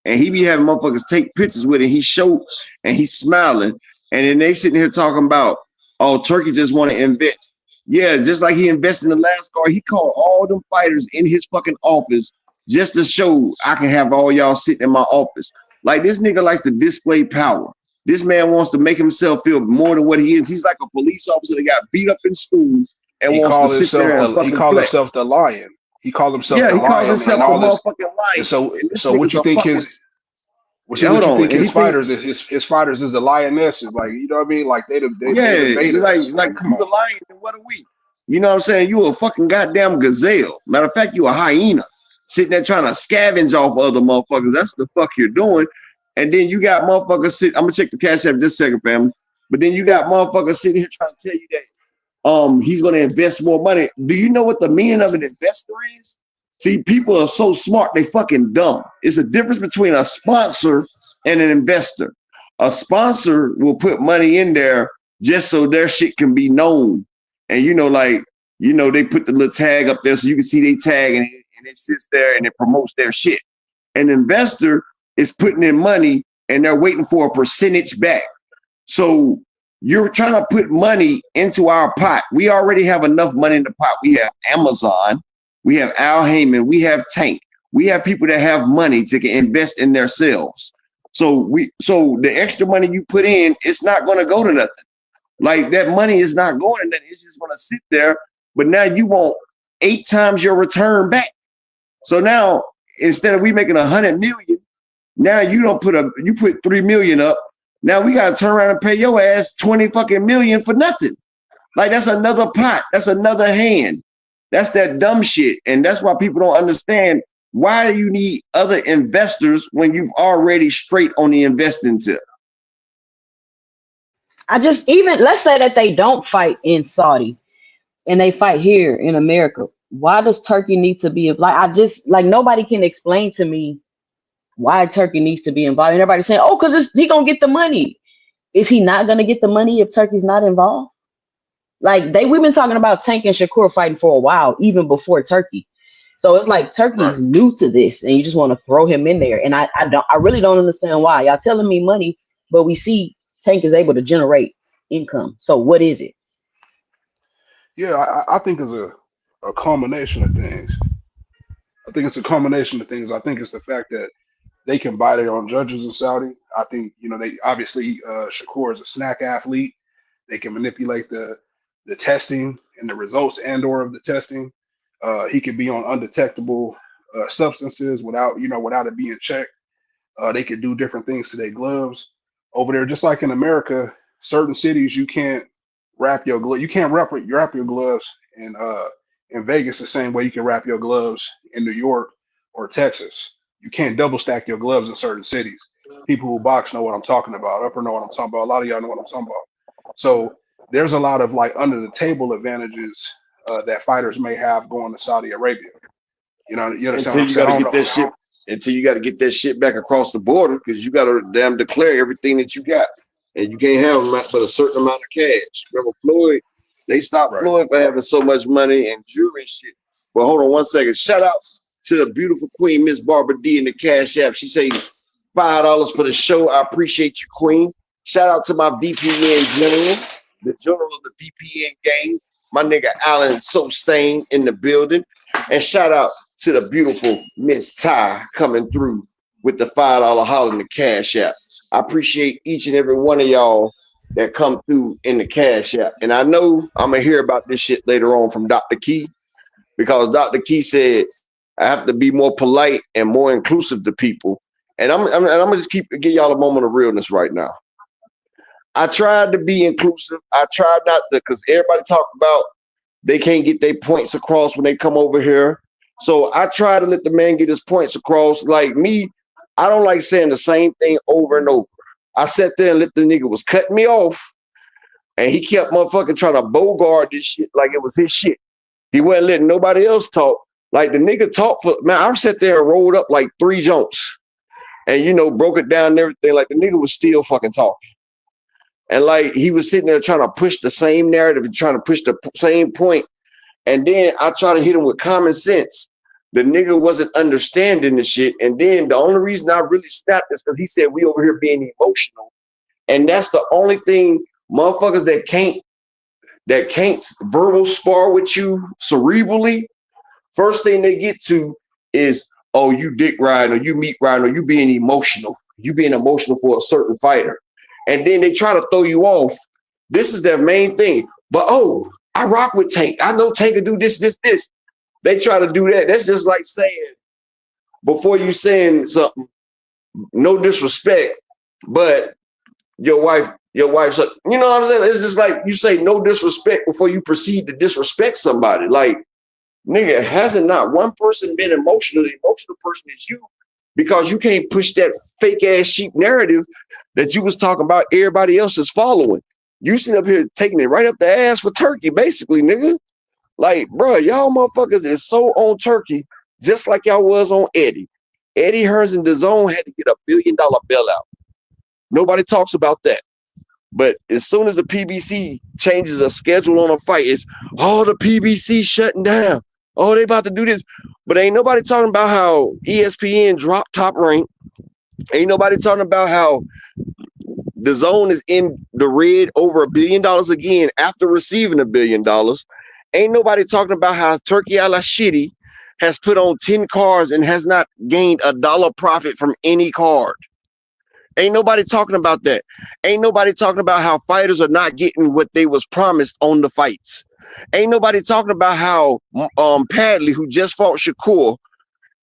And he be having motherfuckers take pictures with it. He showed and he's smiling, and then they sitting here talking about, oh, Turkey just want to invest. Yeah, just like he invested in the last card, he called all them fighters in his fucking office just to show I can have all y'all sitting in my office. Like, this nigga likes to display power. This man wants to make himself feel more than what he is. He's like a police officer that got beat up in school and wants to sit there and fucking flex. Himself the lion. He called himself the lion. Yeah, he calls himself the motherfucking lion. And so what you think his fighters is? His fighters is the lionesses, like, you know what I mean? Like they like you the lion, and what are we? You know what I'm saying? You a fucking goddamn gazelle. Matter of fact, you a hyena sitting there trying to scavenge off other motherfuckers. That's what the fuck you're doing. And then you got motherfuckers I'm gonna check the cash app this second, family. But then you got motherfuckers sitting here trying to tell you that he's gonna invest more money. Do you know what the meaning of an investor is? See, people are so smart, they fucking dumb. It's a difference between a sponsor and an investor. A sponsor will put money in there just so their shit can be known. And they put the little tag up there so you can see they tag and it sits there and it promotes their shit. An investor is putting in money and they're waiting for a percentage back. So you're trying to put money into our pot. We already have enough money in the pot. We have Amazon, we have Al Heyman, we have Tank. We have people that have money to invest in themselves. So the extra money you put in, it's not going to go to nothing. Like, that money is not going to nothing. It's just going to sit there. But now you want 8 times your return back. So now instead of we making 100 million, now you put 3 million up. Now we got to turn around and pay your ass 20 fucking million for nothing. Like, that's another pot. That's another hand. That's that dumb shit. And that's why people don't understand, why do you need other investors when you've already straight on the investing tip? Let's say that they don't fight in Saudi and they fight here in America. Why does Turkey need to be like? Nobody can explain to me why Turkey needs to be involved. And everybody's saying, oh, because he gonna get the money. Is he not gonna get the money if Turkey's not involved? Like, we've been talking about Tank and Shakur fighting for a while, even before Turkey. So it's like Turkey's new to this, and you just want to throw him in there. And I really don't understand why. Y'all telling me money, but we see Tank is able to generate income. So what is it? Yeah, I think it's a combination of things. I think it's a combination of things. I think it's the fact that they can buy their own judges in Saudi. I think, they obviously Shakur is a snack athlete. They can manipulate the testing and the results and/or of the testing. He could be on undetectable substances without it being checked. They could do different things to their gloves over there. Just like in America, certain cities you can't you can't wrap your gloves in Vegas the same way you can wrap your gloves in New York or Texas. You can't double stack your gloves in certain cities. People who box know what I'm talking about. Upper know what I'm talking about. A lot of y'all know what I'm talking about. So there's a lot of like under the table advantages that fighters may have going to Saudi Arabia. You understand what I'm saying? I don't know. Until you got to get that shit back across the border, because you got to damn declare everything that you got, and you can't have but a certain amount of cash. Remember Floyd? They stopped Floyd for having so much money and jewelry and shit. But hold on one second. Shout out to the beautiful queen, Miss Barbara D in the Cash App. She say $5 for the show. I appreciate you, queen. Shout out to my VPN general, the general of the VPN game, my nigga Alan Soapstain in the building. And shout out to the beautiful Miss Ty coming through with the $5 holler in the Cash App. I appreciate each and every one of y'all that come through in the Cash App. And I know I'm going to hear about this shit later on from Dr. Key, because Dr. Key said I have to be more polite and more inclusive to people. And I'm going to just give y'all a moment of realness right now. I tried to be inclusive. I tried not to, because everybody talk about they can't get their points across when they come over here. So I try to let the man get his points across. Like me, I don't like saying the same thing over and over. I sat there and let the nigga was cutting me off, and he kept motherfucking trying to bogart this shit like it was his shit. He wasn't letting nobody else talk. Like the nigga talked for, man, I sat there and rolled up like 3 jumps and, broke it down and everything. Like the nigga was still fucking talking. And like he was sitting there trying to push the same narrative and trying to push the same point. And then I try to hit him with common sense. The nigga wasn't understanding the shit. And then the only reason I really snapped is because he said we over here being emotional. And that's the only thing motherfuckers that can't verbal spar with you cerebrally, first thing they get to is, oh, you dick riding or you meat riding or you being emotional. You being emotional for a certain fighter. And then they try to throw you off. This is their main thing. But, oh, I rock with Tank. I know Tank can do this. They try to do that. That's just like saying, before you saying something, no disrespect, but your wife's, you know what I'm saying? It's just like you say no disrespect before you proceed to disrespect somebody. Like, nigga, hasn't not one person been emotional? The emotional person is you, because you can't push that fake ass sheep narrative that you was talking about everybody else is following. You sit up here taking it right up the ass for Turkey, basically, nigga. Like, bro, y'all motherfuckers is so on Turkey, just like y'all was on Eddie. Eddie Hearns and DAZN had to get $1 billion bailout. Nobody talks about that. But as soon as the PBC changes a schedule on a fight, it's all the PBC shutting down. Oh, they about to do this. But ain't nobody talking about how ESPN dropped Top Rank. Ain't nobody talking about how DAZN is in the red over $1 billion again after receiving $1 billion. Ain't nobody talking about how Turkey Al-Shidi has put on 10 cards and has not gained $1 profit from any card. Ain't nobody talking about that. Ain't nobody talking about how fighters are not getting what they was promised on the fights. Ain't nobody talking about how Padley, who just fought Shakur,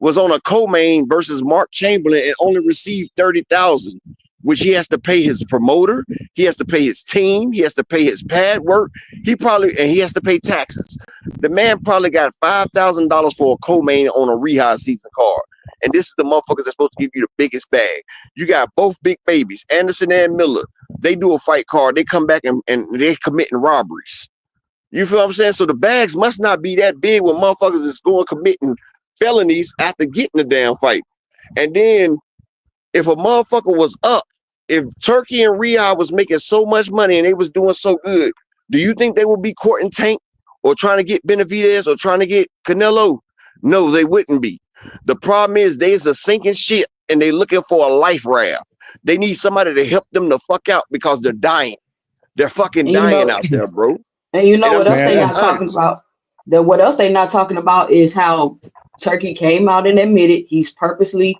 was on a co-main versus Mark Chamberlain and only received $30,000, which he has to pay his promoter, he has to pay his team, he has to pay his pad work, he has to pay taxes. The man probably got $5,000 for a co-main on a rehab season card. And this is the motherfuckers that's supposed to give you the biggest bag. You got both big babies, Anderson and Miller. They do a fight card, they come back and they're committing robberies. You feel what I'm saying? So the bags must not be that big when motherfuckers is going committing felonies after getting the damn fight. And then if a motherfucker was up, if Turkey and Riyadh was making so much money and they was doing so good, do you think they would be courting Tank or trying to get Benavidez or trying to get Canelo? No, they wouldn't be. The problem is there's a sinking ship and they looking for a life raft. They need somebody to help them the fuck out because they're dying. They're fucking And you dying know, out there, bro. and you know And I'm what else just they being Man, not talking honest. about? That what else they not talking about is how Turkey came out and admitted he's purposely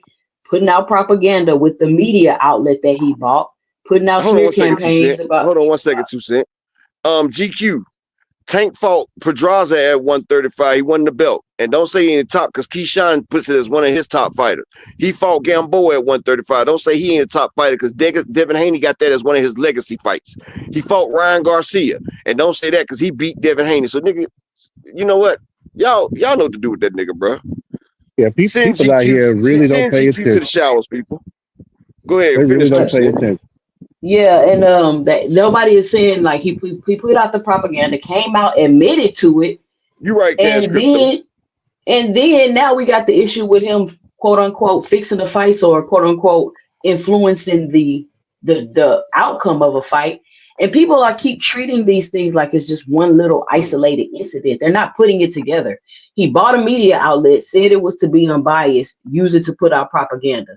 putting out propaganda with the media outlet that he bought, putting out Hold on smear 1 second, 2 Cent. campaigns about. Hold on 1 second, 2 Cent. GQ. Tank fought Pedraza at 135. He won the belt. And don't say he ain't the top because KEYSHAWN puts it as one of his top fighters. He fought Gamboa at 135. Don't say he ain't a top fighter because Devin Haney got that as one of his legacy fights. He fought Ryan Garcia. And don't say that because he beat Devin Haney. So, nigga, you know what? Y'all know what to do with that nigga, bro. yeah, Send people out here GQ, really don't send pay GQ to the attention. showers, people. Go They ahead, really finish don't pay 2 Cent. attention. Yeah, and that nobody is saying like he put out the propaganda, came out, admitted to it, You right, Cash and Crypto. then now we got the issue with him quote unquote fixing the fights or quote unquote influencing the outcome of a fight. And people are keep treating these things like it's just one little isolated incident. They're not putting it together. He bought a media outlet, said it was to be unbiased, use it to put out propaganda.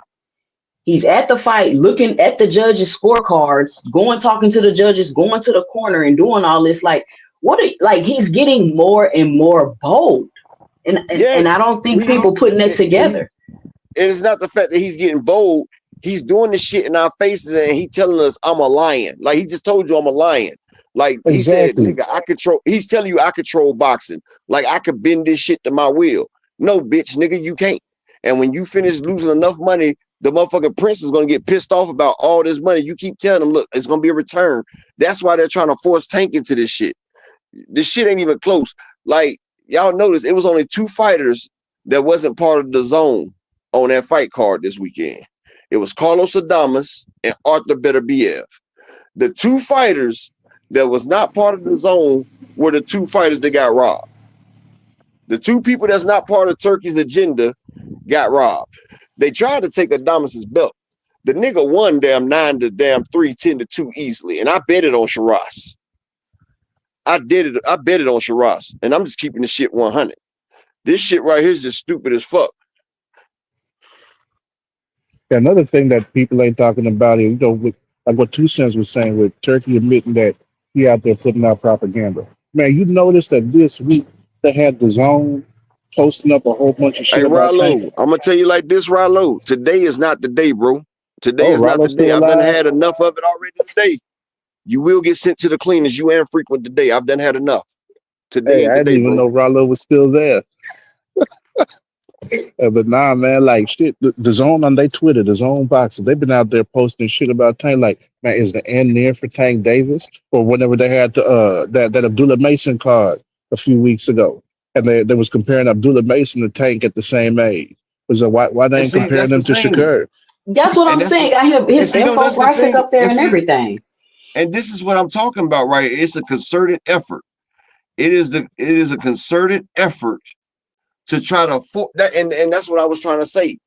He's at the fight, looking at the judges' scorecards, going talking to the judges, going to the corner and doing all this. Like like he's getting more and more bold. And Yes. I don't think He, people putting that he together. it's not the fact that he's getting bold. He's doing this shit in our faces and he telling us I'm a lion. Like he just told you I'm a lion. Like he said, Exactly. nigga, he's telling you I control boxing. Like I could bend this shit to my will. No, bitch, nigga, you can't. And when you finish losing enough money, the motherfucking prince is gonna get pissed off about all this money. You keep telling him, look, it's gonna be a return. That's why they're trying to force Tank into this shit. This shit ain't even close. Like, y'all notice it was only 2 fighters that wasn't part of the zone on that fight card this weekend. It was Carlos Adames and Arthur Beterbiev. The 2 fighters that was not part of the zone were the 2 fighters that got robbed. The 2 people that's not part of Turkey's agenda got robbed. They tried to take Adames' belt. The nigga won damn 9-3, 10-2 easily. And I bet it on Shiraz. I bet it on Shiraz. And I'm just keeping the shit 100. This shit right here is just stupid as fuck. Another thing that people ain't talking about is, like what Two Cents was saying with Turkey admitting that he out there putting out propaganda. Man, you noticed that this week they had the zone posting up a whole bunch of Hey, shit about Tank. Rallo, I'm gonna tell you like this, Rallo. Today is not the day, bro. Today Oh, is not the Rollo's day. still I've done alive? had enough of it already today. You will get sent to the cleaners. You and frequent today. I've done had enough. Today Hey, ain't I the didn't day, even bro. know Rollo was still there. But nah, man, like shit, the zone on their Twitter, the zone boxes, they've been out there posting shit about Tank. Like, man, is the end near for Tank Davis? Or whenever they had that Abdullah Mason card a few weeks ago, and they was comparing Abdullah Mason to Tank at the same age. Was like, why they And ain't see, comparing that's them the to thing. Shakur? That's what I'm And that's the saying. I have and his see, no, that's the infographic thing. up there And and see, everything. and this is what I'm talking about, right? It's a concerted effort. It is a concerted effort to try to that, and that's what I was trying to say.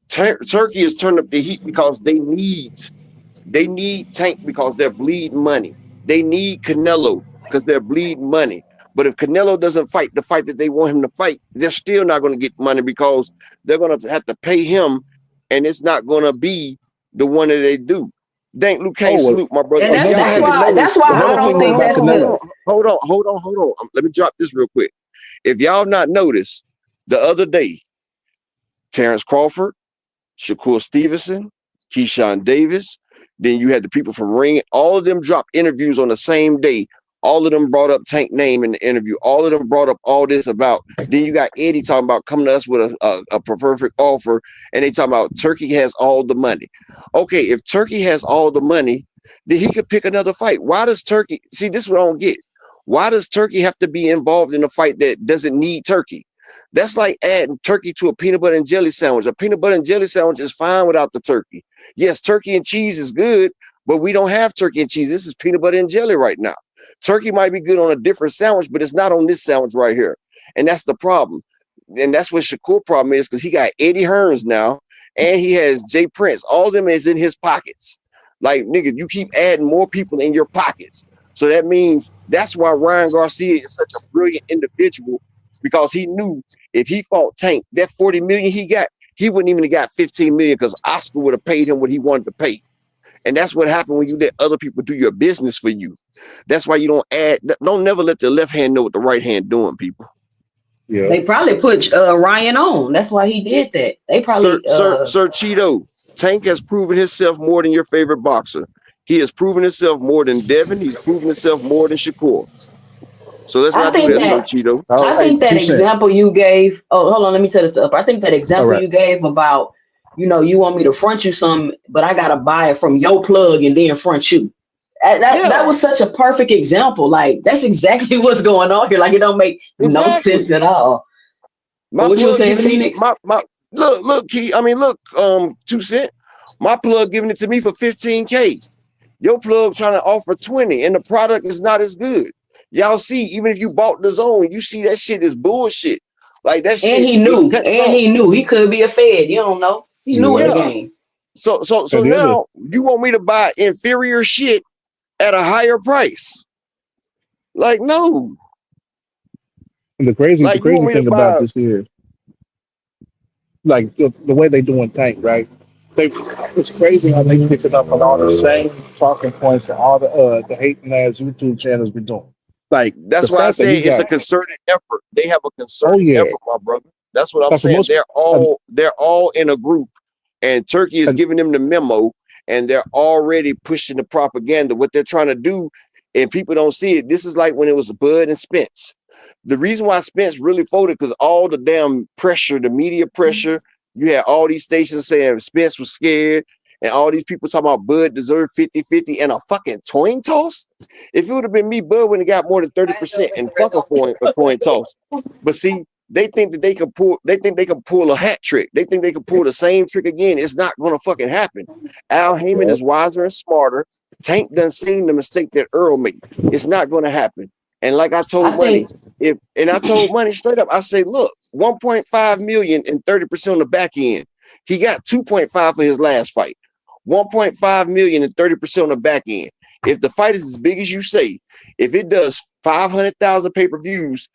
Turkey has turned up the heat because they need Tank because they're bleeding money. They need Canelo because they're bleeding money. But if Canelo doesn't fight the fight that they want him to fight, they're still not going to get money because they're going to have to pay him, and it's not going to be the one that they do. Thank Luke can't Oh, well, salute my brother. And If that's y'all that's another haven't thing, why that's noticed, why I another don't thing think about that's Canelo. the hold on. Let me drop this real quick. If y'all not noticed, the other day, Terrence Crawford, Shakur Stevenson, Keyshawn Davis. Then you had the people from Ring. All of them dropped interviews on the same day. All of them brought up Tank name in the interview. All of them brought up all this about. Then you got Eddie talking about coming to us with a perfect offer, and they talking about Turkey has all the money. Okay, if Turkey has all the money, then he could pick another fight. Why does Turkey? See, this is what I don't get. Why does Turkey have to be involved in a fight that doesn't need Turkey? That's like adding turkey to a peanut butter and jelly sandwich. A peanut butter and jelly sandwich is fine without the turkey. Yes, turkey and cheese is good, but we don't have turkey and cheese. This is peanut butter and jelly right now. Turkey might be good on a different sandwich, but it's not on this sandwich right here. And that's the problem. And that's what Shakur problem is, because he got Eddie Hearns now, and he has Jay Prince. All of them is in his pockets. Like, nigga, you keep adding more people in your pockets. So that means that's why Ryan Garcia is such a brilliant individual, because he knew if he fought Tank, that 40 million he got, he wouldn't even have got 15 million because Oscar would have paid him what he wanted to pay. And that's what happened when you let other people do your business for you. That's why you don't never let the left hand know what the right hand doing, people. Yeah. They probably put Ryan on. That's why he did that. They probably Sir Cheeto, Tank has proven himself more than your favorite boxer. He has proven himself more than Devin. He's proven himself more than Shakur. So let's I not do think that, Sir that Cheeto. Oh, I hey, think that 2 cents. example you gave. Oh, hold on, let me set this up. I think that All example right. you gave about, you want me to front you some, but I gotta buy it from your plug and then front you. That Yeah, was such a perfect example. Like that's exactly what's going on here. Like it don't make no exactly. sense at all. But My what you were plug saying, giving me Phoenix? my look, Key. I mean, look, 2 Cent. My plug giving it to me for 15K. Your plug trying to offer 20, and the product is not as good. Y'all see, even if you bought the zone, you see that shit is bullshit. Like that And shit, he it knew, cuts off. he could be a Fed. You don't know. He knew in the Yeah. Yeah. game. So And then now you want me to buy inferior shit at a higher price? Like, no. the crazy Like, you want me to thing about buy? this is, like the way they doing Tank, right? It's crazy how they picking up on all the same talking points that all the hating ass YouTube channels be doing. Like the That's why I fact that say you it's got, a concerted effort. They have a oh concerted yeah, effort, my brother. That's what I'm that's the saying. most. Uh, They're all in a group, and Turkey is and giving them the memo, and they're already pushing the propaganda. What they're trying to do, and people don't see it. This is like when it was Bud and Spence. The reason why Spence really folded because all the damn pressure, the media pressure. You had all these stations saying Spence was scared, and all these people talking about Bud deserved 50-50 and a fucking coin toss. If it would have been me, Bud wouldn't have got more than 30% and fuck a coin toss. But see, they think that they can pull a hat trick. They think they can pull the same trick again. It's not gonna fucking happen. Al Heyman yeah, is wiser and smarter. Tank done seen the mistake that Earl made. It's not gonna happen. And like I told I Money, think I told Money straight up, I say, look, 1.5 million and 30% on the back end. He got 2.5 for his last fight. 1.5 million and 30% on the back end. If the fight is as big as you say, if it does 500,000 pay-per-views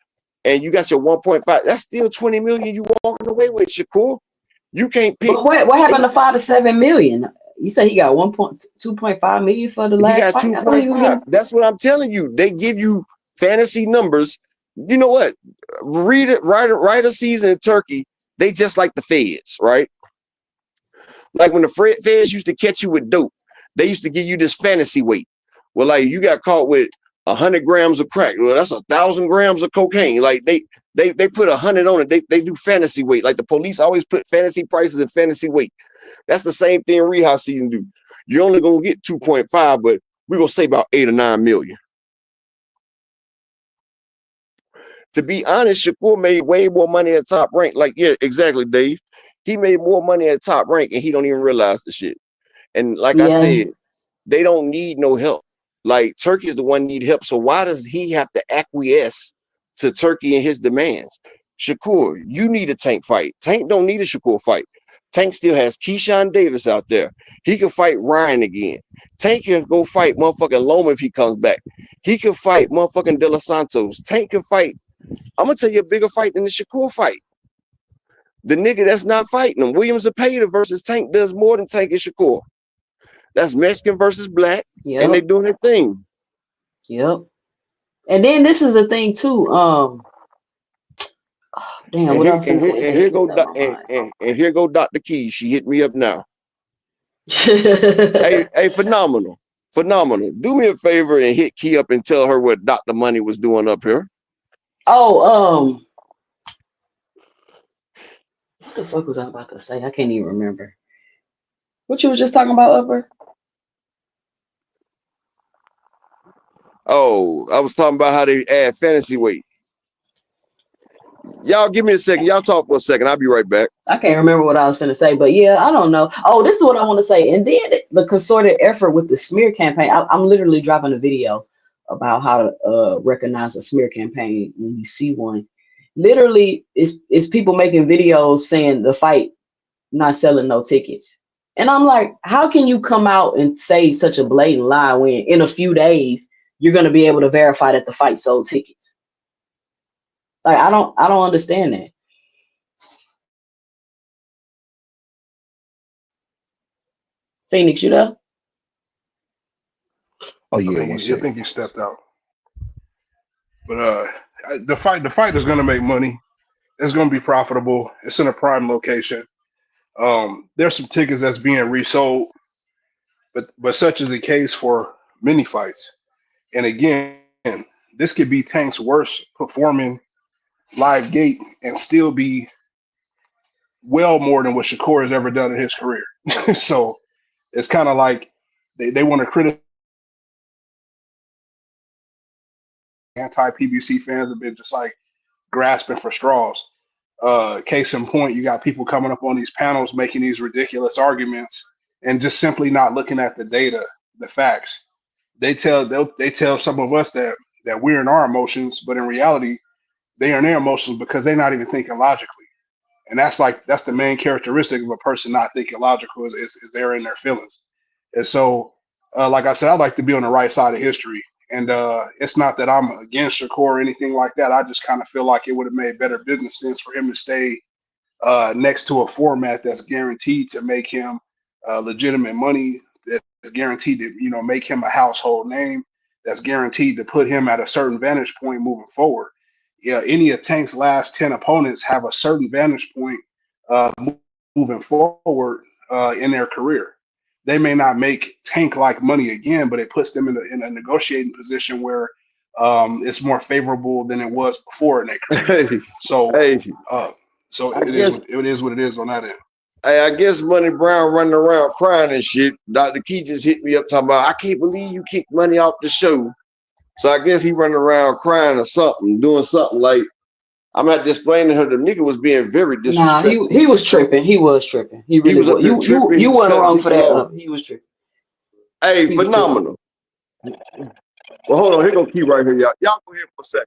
and you got your 1.5, that's still 20 million you walking away with, Shakur. You can't pick But what happened eight. to 5 to 7 million? You said he got 2.5 million for the He last got fight. I thought he was 2.5. getting. That's what I'm telling you. They give you fantasy numbers. You know what? Read it, write a season in Turkey. They just like the feds, right? Like when the feds used to catch you with dope, they used to give you this fantasy weight. Well, like you got caught with 100 grams of crack. Well, that's 1,000 grams of cocaine. Like they put 100 on it. They do fantasy weight. Like the police always put fantasy prices and fantasy weight. That's the same thing rehab season do. You're only gonna get 2.5, but we're gonna say about 8 or 9 million. To be honest, Shakur made way more money at Top Rank. Like, yeah, exactly, Dave. He made more money at Top Rank and he don't even realize the shit. And like I Yeah, said, they don't need no help. Like Turkey is the one need help. So why does he have to acquiesce to Turkey and his demands? Shakur, you need a Tank fight. Tank don't need a Shakur fight. Tank still has KEYSHAWN Davis out there. He can fight Ryan again. Tank can go fight motherfucking Loma if he comes back. He can fight motherfucking De Los Santos. Tank can fight. I'm gonna tell you a bigger fight than the Shakur fight. The nigga that's not fighting him, Williams Zepeda versus Tank does more than Tank and Shakur. That's Mexican versus black, and they yep, doing their thing. yep. And then this is the thing too. Damn, And what I here, was gonna say, it and just here go slipped out my mind. and here go Dr. Keys. She hit me up now. Hey, phenomenal. Do me a favor and hit Key up and tell her what Dr. Money was doing up here. Oh, what the fuck was I about to say? I can't even remember. What you was just talking about, Upper? Oh, I was talking about how they add fantasy weight. Y'all give me a second. Y'all talk for a second. I'll be right back. I can't remember what I was going to say, but yeah, I don't know. Oh, this is what I want to say. And then the concerted effort with the smear campaign. I'm literally dropping a video about how to recognize a smear campaign when you see one. Literally, it's people making videos saying the fight not selling no tickets. And I'm like, how can you come out and say such a blatant lie when in a few days you're going to be able to verify that the fight sold tickets? Like, I don't understand that. Phoenix, you there? Oh I yeah, think one he, I second. think he stepped out. But the fight is gonna make money. It's gonna be profitable. It's in a prime location. There's some tickets that's being resold, but such is the case for many fights. And again, this could be Tank's worst performing live gate and still be well more than what Shakur has ever done in his career. So it's kind of like they want to criticize anti PBC fans have been just like grasping for straws. Case in point, you got people coming up on these panels making these ridiculous arguments and just simply not looking at the data, the facts. They tell some of us that we're in our emotions, but in reality, they are in their emotions because they're not even thinking logically. And that's the main characteristic of a person not thinking logical is they're in their feelings. And so, like I said, I like to be on the right side of history. And it's not that I'm against Shakur or anything like that. I just kind of feel like it would have made better business sense for him to stay next to a format that's guaranteed to make him legitimate money, that's guaranteed to make him a household name, that's guaranteed to put him at a certain vantage point moving forward. Yeah, any of Tank's last 10 opponents have a certain vantage point uh, moving forward in their career. They may not make Tank like money again, but it puts them in a negotiating position where it's more favorable than it was before in their career. Hey, So hey, uh, so I guess it is what it is on that end. hey, I guess Money Brown running around crying and shit. Dr. Key just hit me up talking about I can't believe you kicked Money off the show. So I guess he running around crying or something, doing something like I'm not explaining to her the nigga was being very Nah, disrespectful. he was tripping. He was tripping. He He really was up was. here You tripping, he you was wasn't cutting wrong for people that. off. He was tripping. Hey, He was tripping. phenomenal. Well, hold on, here go Key right here, y'all. Y'all go ahead for a second.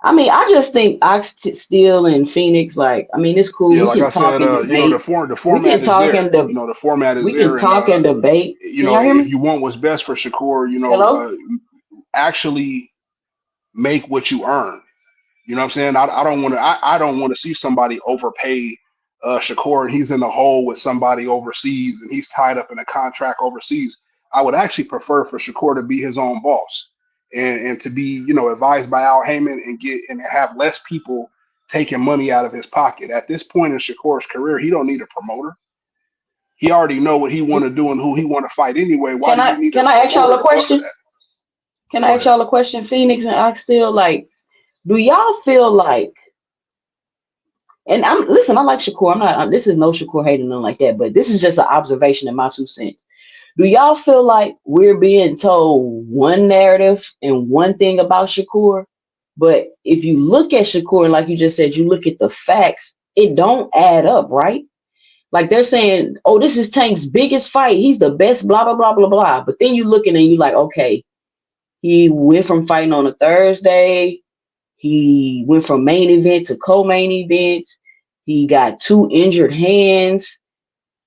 I mean, I just think Steel and Phoenix, like, I mean, it's cool. Yeah, We like can I talk said, and the debate. We can format is talk there. and de- The format is we can there, and talk and debate. Can y'all hear if me? you want what's best for Shakur, Hello? actually make what you earn. You know what I'm saying? I don't want to. I don't want to see somebody overpay Shakur and he's in the hole with somebody overseas and he's tied up in a contract overseas. I would actually prefer for Shakur to be his own boss and to be advised by Al Heyman and have less people taking money out of his pocket. At this point in Shakur's career, he don't need a promoter. He already know what he want to do and who he want to fight anyway. Why Can do you I need a can I ask y'all promoter a to buffer question? that? Can I Go ask ahead. y'all a question, Phoenix and I Steel? Like, do y'all feel like, and I'm listen, I like Shakur. I'm not this is no Shakur hating nothing like that, but this is just an observation in my 2 cents. Do y'all feel like we're being told one narrative and one thing about Shakur? But if you look at Shakur, and like you just said, you look at the facts, it don't add up, right? Like they're saying, oh, this is Tank's biggest fight. He's the best, blah, blah, blah, blah, blah. But then you looking and you like, okay, he went from fighting on a Thursday. He went from main event to co-main events. He got 2 injured hands.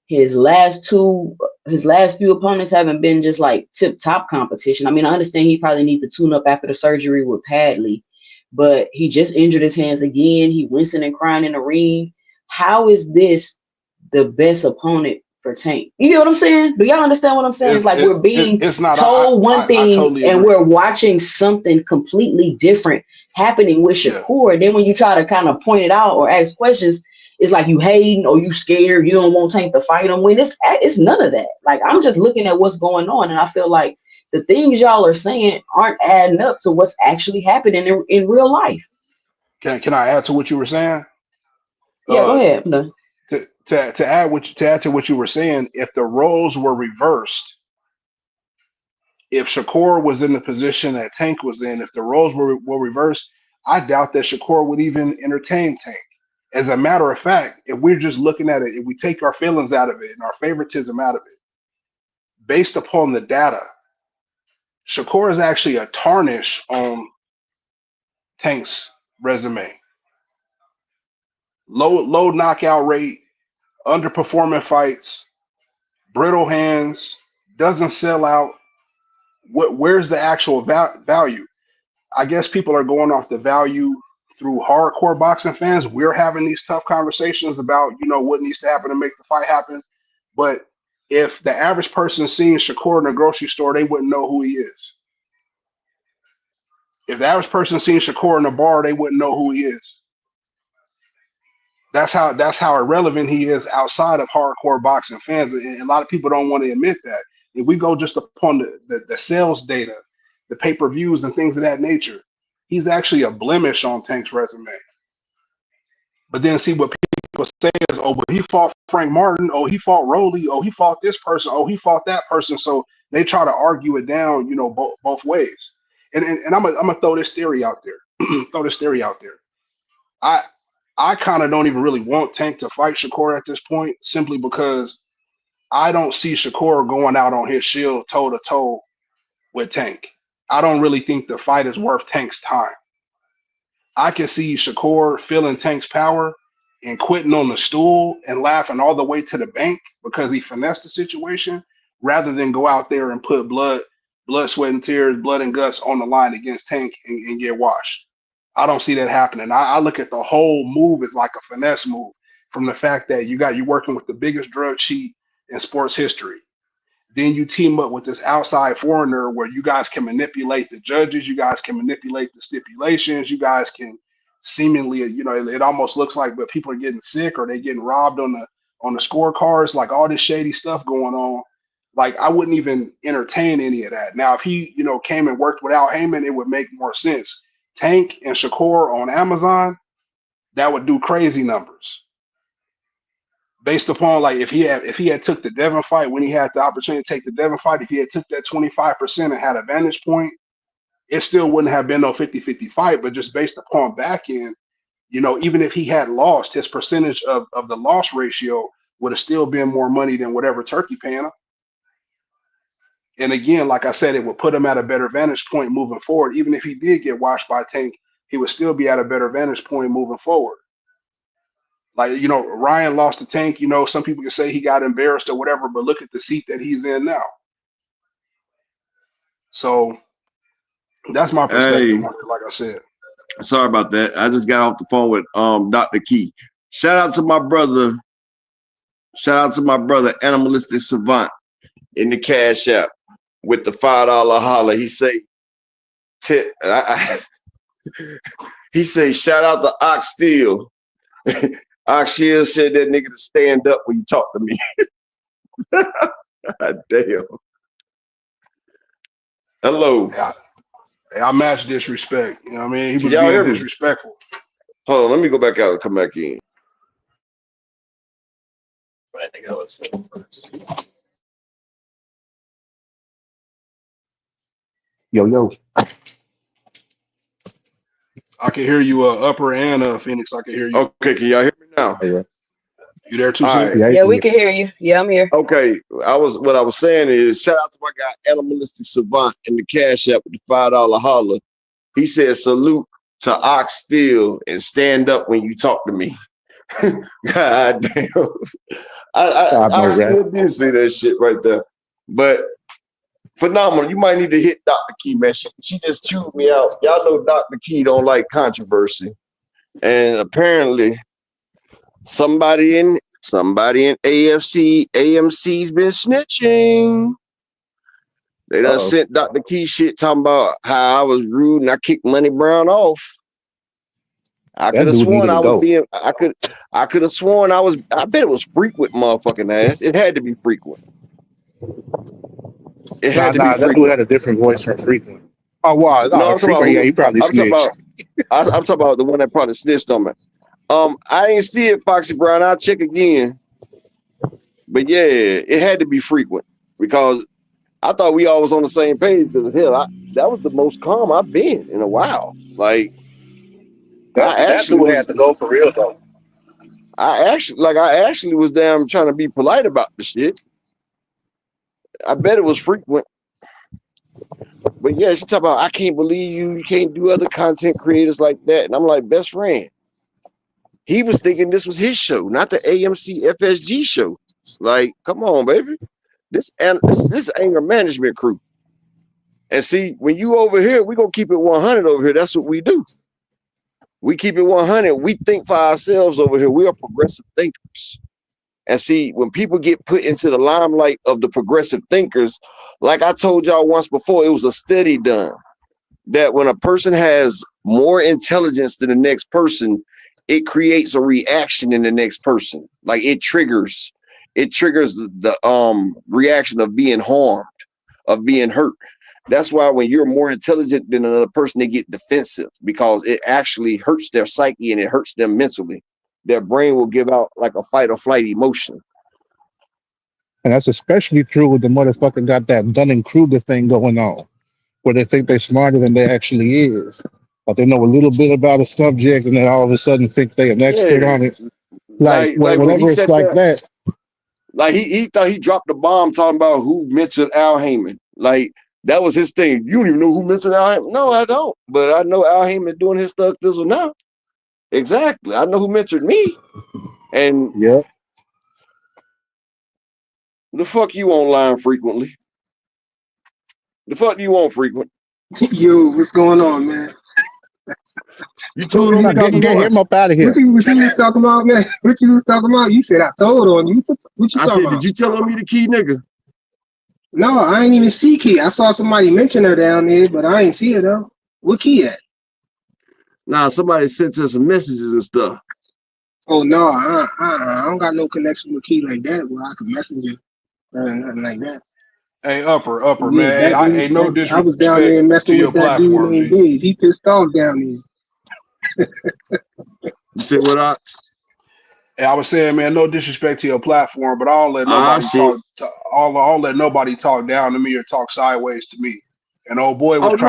His last two, his last few opponents haven't been just like tip top competition. I mean, I understand he probably needs to tune up after the surgery with Padley, but he just injured his hands again. He wincing and crying in the ring. How is this the best opponent for Tank? You get what I'm saying? Do y'all understand what I'm saying? It's like we're being It's not. told one I thing totally and agree. we're watching something completely different happening with Yeah. Shakur. And then when you try to kind of point it out or ask questions, it's like you hating or you scared. You don't want Tank to fight him. When it's none of that. Like I'm just looking at what's going on, and I feel like the things y'all are saying aren't adding up to what's actually happening in real life. Can I add to what you were saying? Yeah, go Uh, ahead. I'm done. to add to what you were saying, if the roles were reversed, if Shakur was in the position that Tank was in, if the roles were reversed, I doubt that Shakur would even entertain Tank. As a matter of fact, if we're just looking at it, if we take our feelings out of it and our favoritism out of it, based upon the data, Shakur is actually a tarnish on Tank's resume. Low knockout rate, underperforming fights, brittle hands, doesn't sell out. Where's the actual value? I guess people are going off the value through hardcore boxing fans. We're having these tough conversations about what needs to happen to make the fight happen. But if the average person seeing Shakur in the grocery store, they wouldn't know who he is. If the average person seeing Shakur in the bar, they wouldn't know who he is. That's how irrelevant he is outside of hardcore boxing fans, and a lot of people don't want to admit that. If we go just upon the sales data, the pay-per-views and things of that nature, he's actually a blemish on Tank's resume. But then see what people say is, oh, but he fought Frank Martin, oh, he fought Rolly, oh, he fought this person, oh, he fought that person. So they try to argue it down, both ways. And I'm gonna throw this theory out there. Throw this theory out there. I kind of don't even really want Tank to fight Shakur at this point, simply because I don't see Shakur going out on his shield toe to toe with Tank. I don't really think the fight is worth Tank's time. I can see Shakur feeling Tank's power and quitting on the stool and laughing all the way to the bank because he finessed the situation, rather than go out there and put blood, sweat, and tears, blood and guts on the line against Tank and get washed. I don't see that happening. I look at the whole move as like a finesse move, from the fact that you're working with the biggest drug cheat in sports history. Then you team up with this outside foreigner where you guys can manipulate the judges, you guys can manipulate the stipulations, you guys can seemingly, it almost looks like, but people are getting sick or they're getting robbed on the scorecards, like all this shady stuff going on. Like, I wouldn't even entertain any of that. Now, if he, came and worked without Heyman, it would make more sense. Tank and Shakur on Amazon, that would do crazy numbers. Based upon, like, if he had took the Devin fight, when he had the opportunity to take the Devin fight, if he had took that 25% and had a vantage point, it still wouldn't have been no 50-50 fight. But just based upon back end, even if he had lost, his percentage of the loss ratio would have still been more money than whatever Turkey paying him. And again, like I said, it would put him at a better vantage point moving forward. Even if he did get washed by Tank, he would still be at a better vantage point moving forward. Like, Ryan lost to Tank. Some people can say he got embarrassed or whatever, but look at the seat that he's in now. So that's my perspective, like I said. Sorry about that. I just got off the phone with Dr. Key. Shout out to my brother. Animalistic Savant, in the Cash App with the $5 holler. He say, he say, shout out to Ox Steel. Ox Steel said that nigga to stand up when you talk to me. Damn. Hello. Yeah, I match disrespect. You know what I mean? He was y'all being disrespectful. Hold on, let me go back out and come back in. But I think that was first. Yo. I can hear you, Upper and Phoenix. I can hear you. Okay, can y'all hear me now? Yeah. You there too, All Sid? right. Yeah, we can hear you. Yeah, I'm here. Okay, what I was saying is, shout out to my guy Animalistic Savant in the Cash App with the $5 holler. He said, salute to Ox Steel and stand up when you talk to me. God damn. I still did see that shit right there. But phenomenal. You might need to hit Dr. Key, man. She just chewed me out. Y'all know Dr. Key don't like controversy. And apparently somebody in AMC's been snitching. They done sent Dr. Key shit talking about how I was rude and I kicked Money Brown off. I could have sworn I was being. I could have sworn I was. I bet it was frequent, motherfucking ass. It had to be frequent. It had to be frequent. That dude had a different voice from frequent. Oh wow, no, frequent. Yeah, he probably snitched. I'm talking about the one that probably snitched on me. I ain't see it, Foxy Brown. I'll check again. But yeah, it had to be frequent because I thought we all was on the same page. Because hell, that was the most calm I've been in a while. Like. I actually had to go for real though. I actually was damn trying to be polite about the shit. I bet it was frequent. But yeah, she talk about I can't believe you can't do other content creators like that. And I'm like, best friend. He was thinking this was his show, not the AMC FSG show. Like, come on, baby. This anger management crew. And see, when you over here, we're gonna keep it 100 over here. That's what we do. We keep it 100. We think for ourselves over here. We are progressive thinkers. And see, when people get put into the limelight of the progressive thinkers, like I told y'all once before, it was a study done that when a person has more intelligence than the next person, it creates a reaction in the next person. Like it triggers the reaction of being harmed, of being hurt. That's why when you're more intelligent than another person, they get defensive because it actually hurts their psyche and it hurts them mentally. Their brain will give out like a fight or flight emotion. And that's especially true with the motherfucker got that Dunning-Kruger thing going on, where they think they're smarter than they actually is. But they know a little bit about a subject and then all of a sudden think they're an expert Yeah, on it. Like like when he whenever it's said like that, that, like he thought he dropped the bomb talking about who mentored Al Heyman. Like that was his thing. You don't even know who mentored Al Heyman. No, I don't. But I know Al Heyman doing his stuff this or now. Exactly. I know who mentored me. And yeah. the fuck you online frequently? The fuck you on frequent? Yo, what's going on, man? You What told was on you me to Get give talking you about? him up out of What here. you was talking about, man? What you was talking about? You said I told on you. What you I talking said, about? did you tell on me the key nigga? No, I ain't even see Key. I saw somebody mention her down there, but I ain't see her though. What Key at? Nah, somebody sent us some messages and stuff. Oh no, I don't got no connection with Key like that. Where I can message her or nothing like that. Hey, upper, Yeah, man. Hey, that dude. no I was down there disrespect to messing your with that dude platform, named G. Dave. He pissed off down there. You said what I? Hey, I was saying, man, no disrespect to your platform, but I don't let Ah, nobody shit. I'll let nobody talk down to me or talk sideways to me. And Oh no. old boy was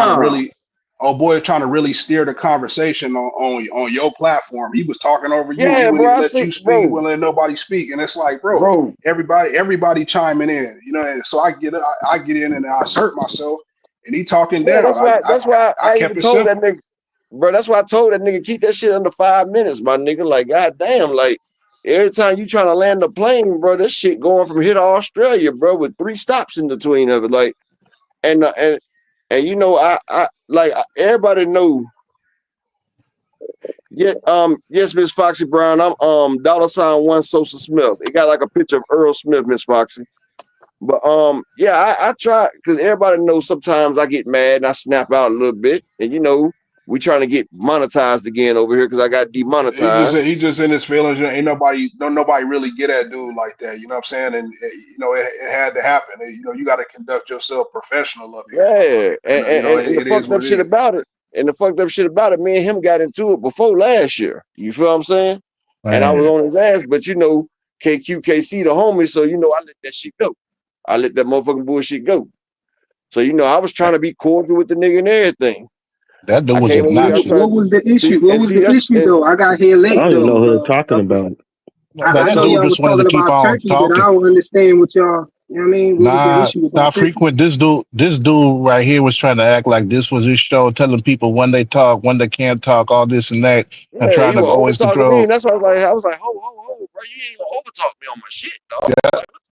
trying to really steer the conversation on your platform. He was talking over you. He Yeah, wouldn't bro. even I let see, you speak. He bro. wouldn't let nobody speak. And it's like, bro, Bro. everybody chiming in, you know. And so I get in and I assert myself, and he talking Yeah, down. that's why I I kept even it told that simple. nigga, bro. That's why I told that nigga keep that shit under 5 minutes, my nigga. Like, goddamn, like every time you trying to land a plane, bro, this shit going from here to Australia, bro, with 3 stops in between of it. Like, and you know, I like everybody know. Yeah, yes, Miss Foxy Brown. I'm $1 Sosa Smith. It got like a picture of Earl Smith, Miss Foxy. But yeah, I try because everybody knows sometimes I get mad and I snap out a little bit, and you know we trying to get monetized again over here because I got demonetized. He just in his feelings. Ain't nobody, don't nobody really get at dude like that. You know what I'm saying? And you know it had to happen. And, you know you got to conduct yourself professional up here. Yeah, You know and the it is fucked up what it shit is. about it, me and him got into it before last year. You feel what I'm saying? And I was Man, on his ass, but you know KQKC the homie, so you know I let that shit go. I let that motherfucking bullshit go. So you know I was trying to be cordial with the nigga and everything. that dude I was came over here. I tried What obnoxious. was the issue? What was see the that's issue and though? I got here I late don't even know who they're though. talking about. But I that know dude y'all just was wanted to talking keep about on turkey, but I talking. don't understand what y'all. You know what I mean? What was the Nah, issue not about turkey? frequent. This dude right here was trying to act like this was his show, telling people when they talk, when they can't talk, all this and that, and yeah, trying he to was over always talking me, control. and that's why I was like, ho, bro, you ain't gonna over talk me on my shit, dog.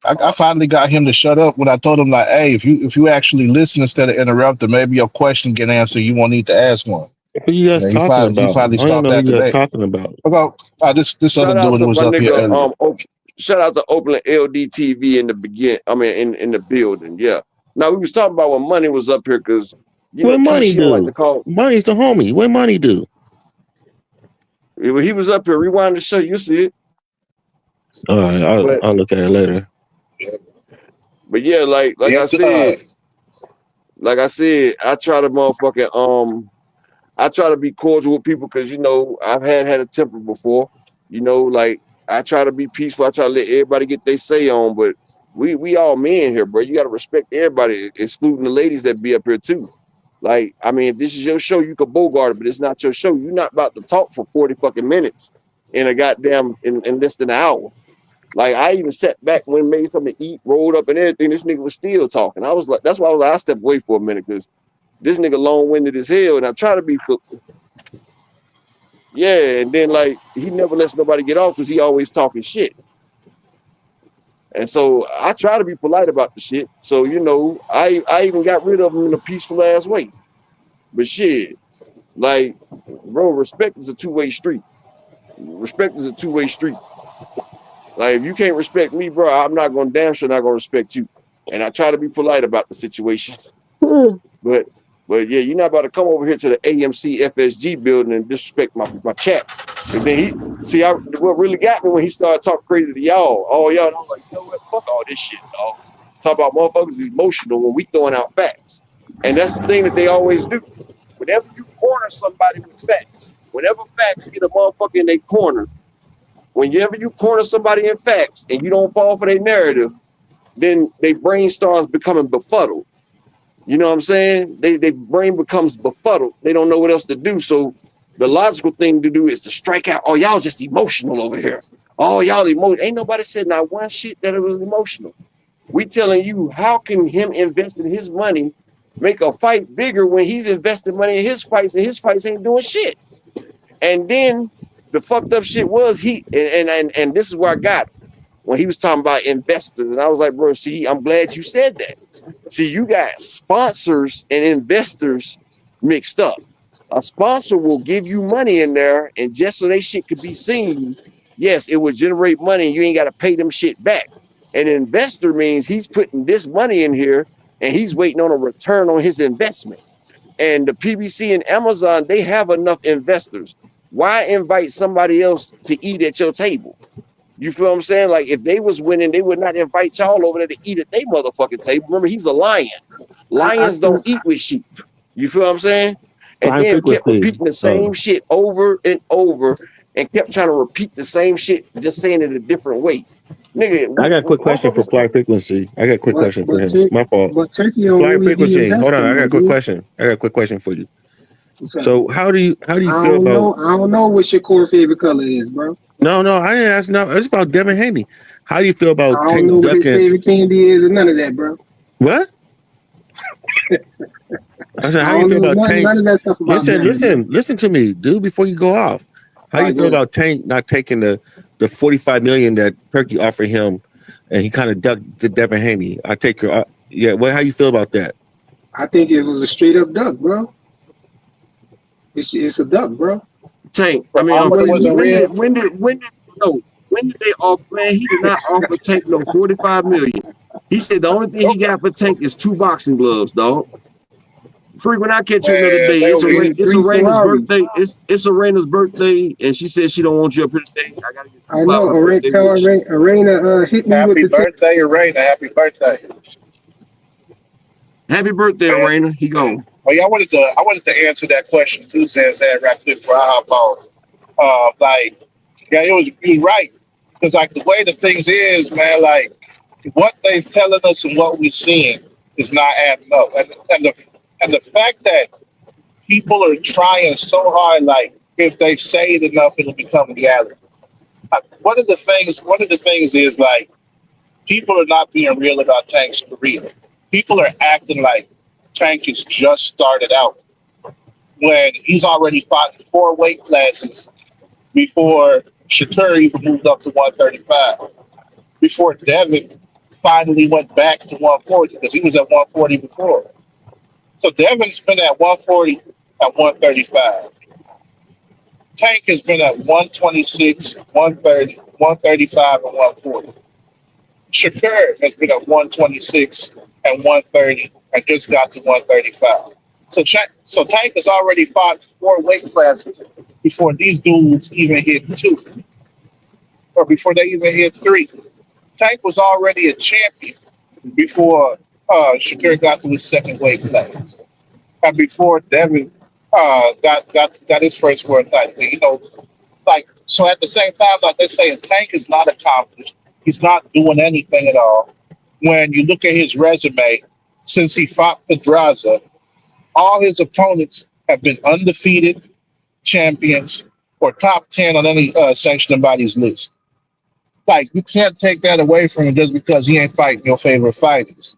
Like, I finally got him to shut up when I told him like, hey, if you actually listen instead of interrupting, maybe your question get answered. You won't need to ask one. Who you guys Yeah, he talking finally he about? finally I don't even stopped know who that you guys today. talking about. About this other shout out dude that to was my up here nigga, earlier. shout out to Oakland LDTV in the begin. I mean, in the building, yeah. Now we was talking about when money was up here because you know What money Keisha don't like to do? call. Money's the homie. What money do? When he was up here, rewind the show, you see it. All right, But I'll look at it later. yeah, like Yes, God. I said, I try to motherfucking I try to be cordial with people because you know I've had a temper before. You know, like I try to be peaceful. I try to let everybody get their say on, but we all men here, bro. You got to respect everybody, excluding the ladies that be up here too. Like, I mean, if this is your show, you could bogart it, but it's not your show. You're not about to talk for 40 fucking minutes in a goddamn in less than an hour. Like I even sat back when made something to eat, rolled up and everything. This nigga was still talking. I was like, that's why I was like, I stepped away for a minute because this nigga long-winded as hell, and I try to be yeah, and then like he never lets nobody get off because he always talking shit. And so I try to be polite about the shit. So you know, I even got rid of him in a peaceful ass way. But shit, like, bro, respect is a two-way street. Respect is a two-way street. Like, if you can't respect me, bro, I'm not gonna damn sure not gonna respect you. And I try to be polite about the situation. But yeah, you're not about to come over here to the AMC FSG building and disrespect my chat. And then what really got me when he started talking crazy to y'all. Oh, y'all know, like, you know what? Fuck all this shit, dog. Talk about motherfuckers is emotional when we throwing out facts. And that's the thing that they always do. Whenever you corner somebody with facts, whenever facts get a motherfucker in their corner, whenever you corner somebody in facts and you don't fall for their narrative, then their brain starts becoming befuddled. You know what I'm saying? Their brain becomes befuddled. They don't know what else to do. So the logical thing to do is to strike out. Oh, y'all just emotional over here. Oh, y'all emotional. Ain't nobody said not one shit that it was emotional. We telling you, how can him invest in his money make a fight bigger when he's investing money in his fights and his fights ain't doing shit? And then the fucked up shit was and this is where I got when he was talking about investors. And I was like, bro, see, I'm glad you said that. See, you got sponsors and investors mixed up. A sponsor will give you money in there, and just so they shit could be seen, yes, it will generate money, and you ain't got to pay them shit back. An investor means he's putting this money in here, and he's waiting on a return on his investment. And the PBC and Amazon, they have enough investors. Why invite somebody else to eat at your table? You feel what I'm saying? Like, if they was winning, they would not invite y'all over there to eat at their motherfucking table. Remember, he's a lion. Lions don't eat with sheep. You feel what I'm saying? And Prime then kept frequency. repeating the same shit over and over and kept trying to repeat the same shit, just saying it a different way. Nigga, I got a quick question for Fly Frequency. I got a quick question for him. My fault. But Turkey don't Fly really be Frequency. Hold on. investing, I got though, a quick dude. question. I got a quick question for you. What's up? So how do you I feel don't about? know. I don't know what your core favorite color is, bro. No, I didn't ask. No, it's about Devin Haney. How do you feel I about don't Tank know what his ducking? favorite candy is, or none of that, bro. What? I said, I how do you don't feel know about Tank? none of that stuff about Listen to me, dude. Before you go off, how do you feel about Tank not taking the $45 million that Turkey offered him, and he kind of ducked to Devin Haney? I take your yeah. Well, how you feel about that? I think it was a straight up duck, bro. It's a duck, bro. Tank, I The mean, offer wasn't real. when did they offer, man? He did not offer Tank no $45 million. He said the only thing he got for Tank is 2 boxing gloves, dog. Freak, when I catch you another Man, day, they it's were Arena's birthday. It's Arena's birthday, and she said she don't want you up here today. I gotta get I you out know. on her birthday Tell wish. Arena hit me with happy the birthday, Arena. Happy birthday. Happy birthday, Man, Arena. He gone. well, yeah, I wanted to answer that question too, since that right quick for I hop on. Like, yeah, he right. Because like the way the things is, man, like what they telling us and what we seeing is not adding up. And the fact that people are trying so hard, like if they say it enough, it'll become reality. One of the things is like people are not being real about Tank's career. People are acting like Tank has just started out when he's already fought in 4 weight classes before Shakur even moved up to 135. Before Devin finally went back to 140 because he was at 140 before. So Devin's been at 140 at 135. Tank has been at 126, 130, 135, and 140. Shakur has been at 126 and 130 and just got to 135. So Tank has already fought 4 weight classes before these dudes even hit 2, or before they even hit 3. Tank was already a champion before Shakur got to his 2nd weight class, and before Devin got his first world title. You know, like so. At the same time, like they're saying, Tank is not accomplished. He's not doing anything at all. When you look at his resume, since he fought Pedraza, all his opponents have been undefeated champions or top 10 on any sanctioned bodies list. Like you can't take that away from him just because he ain't fighting your favorite fighters.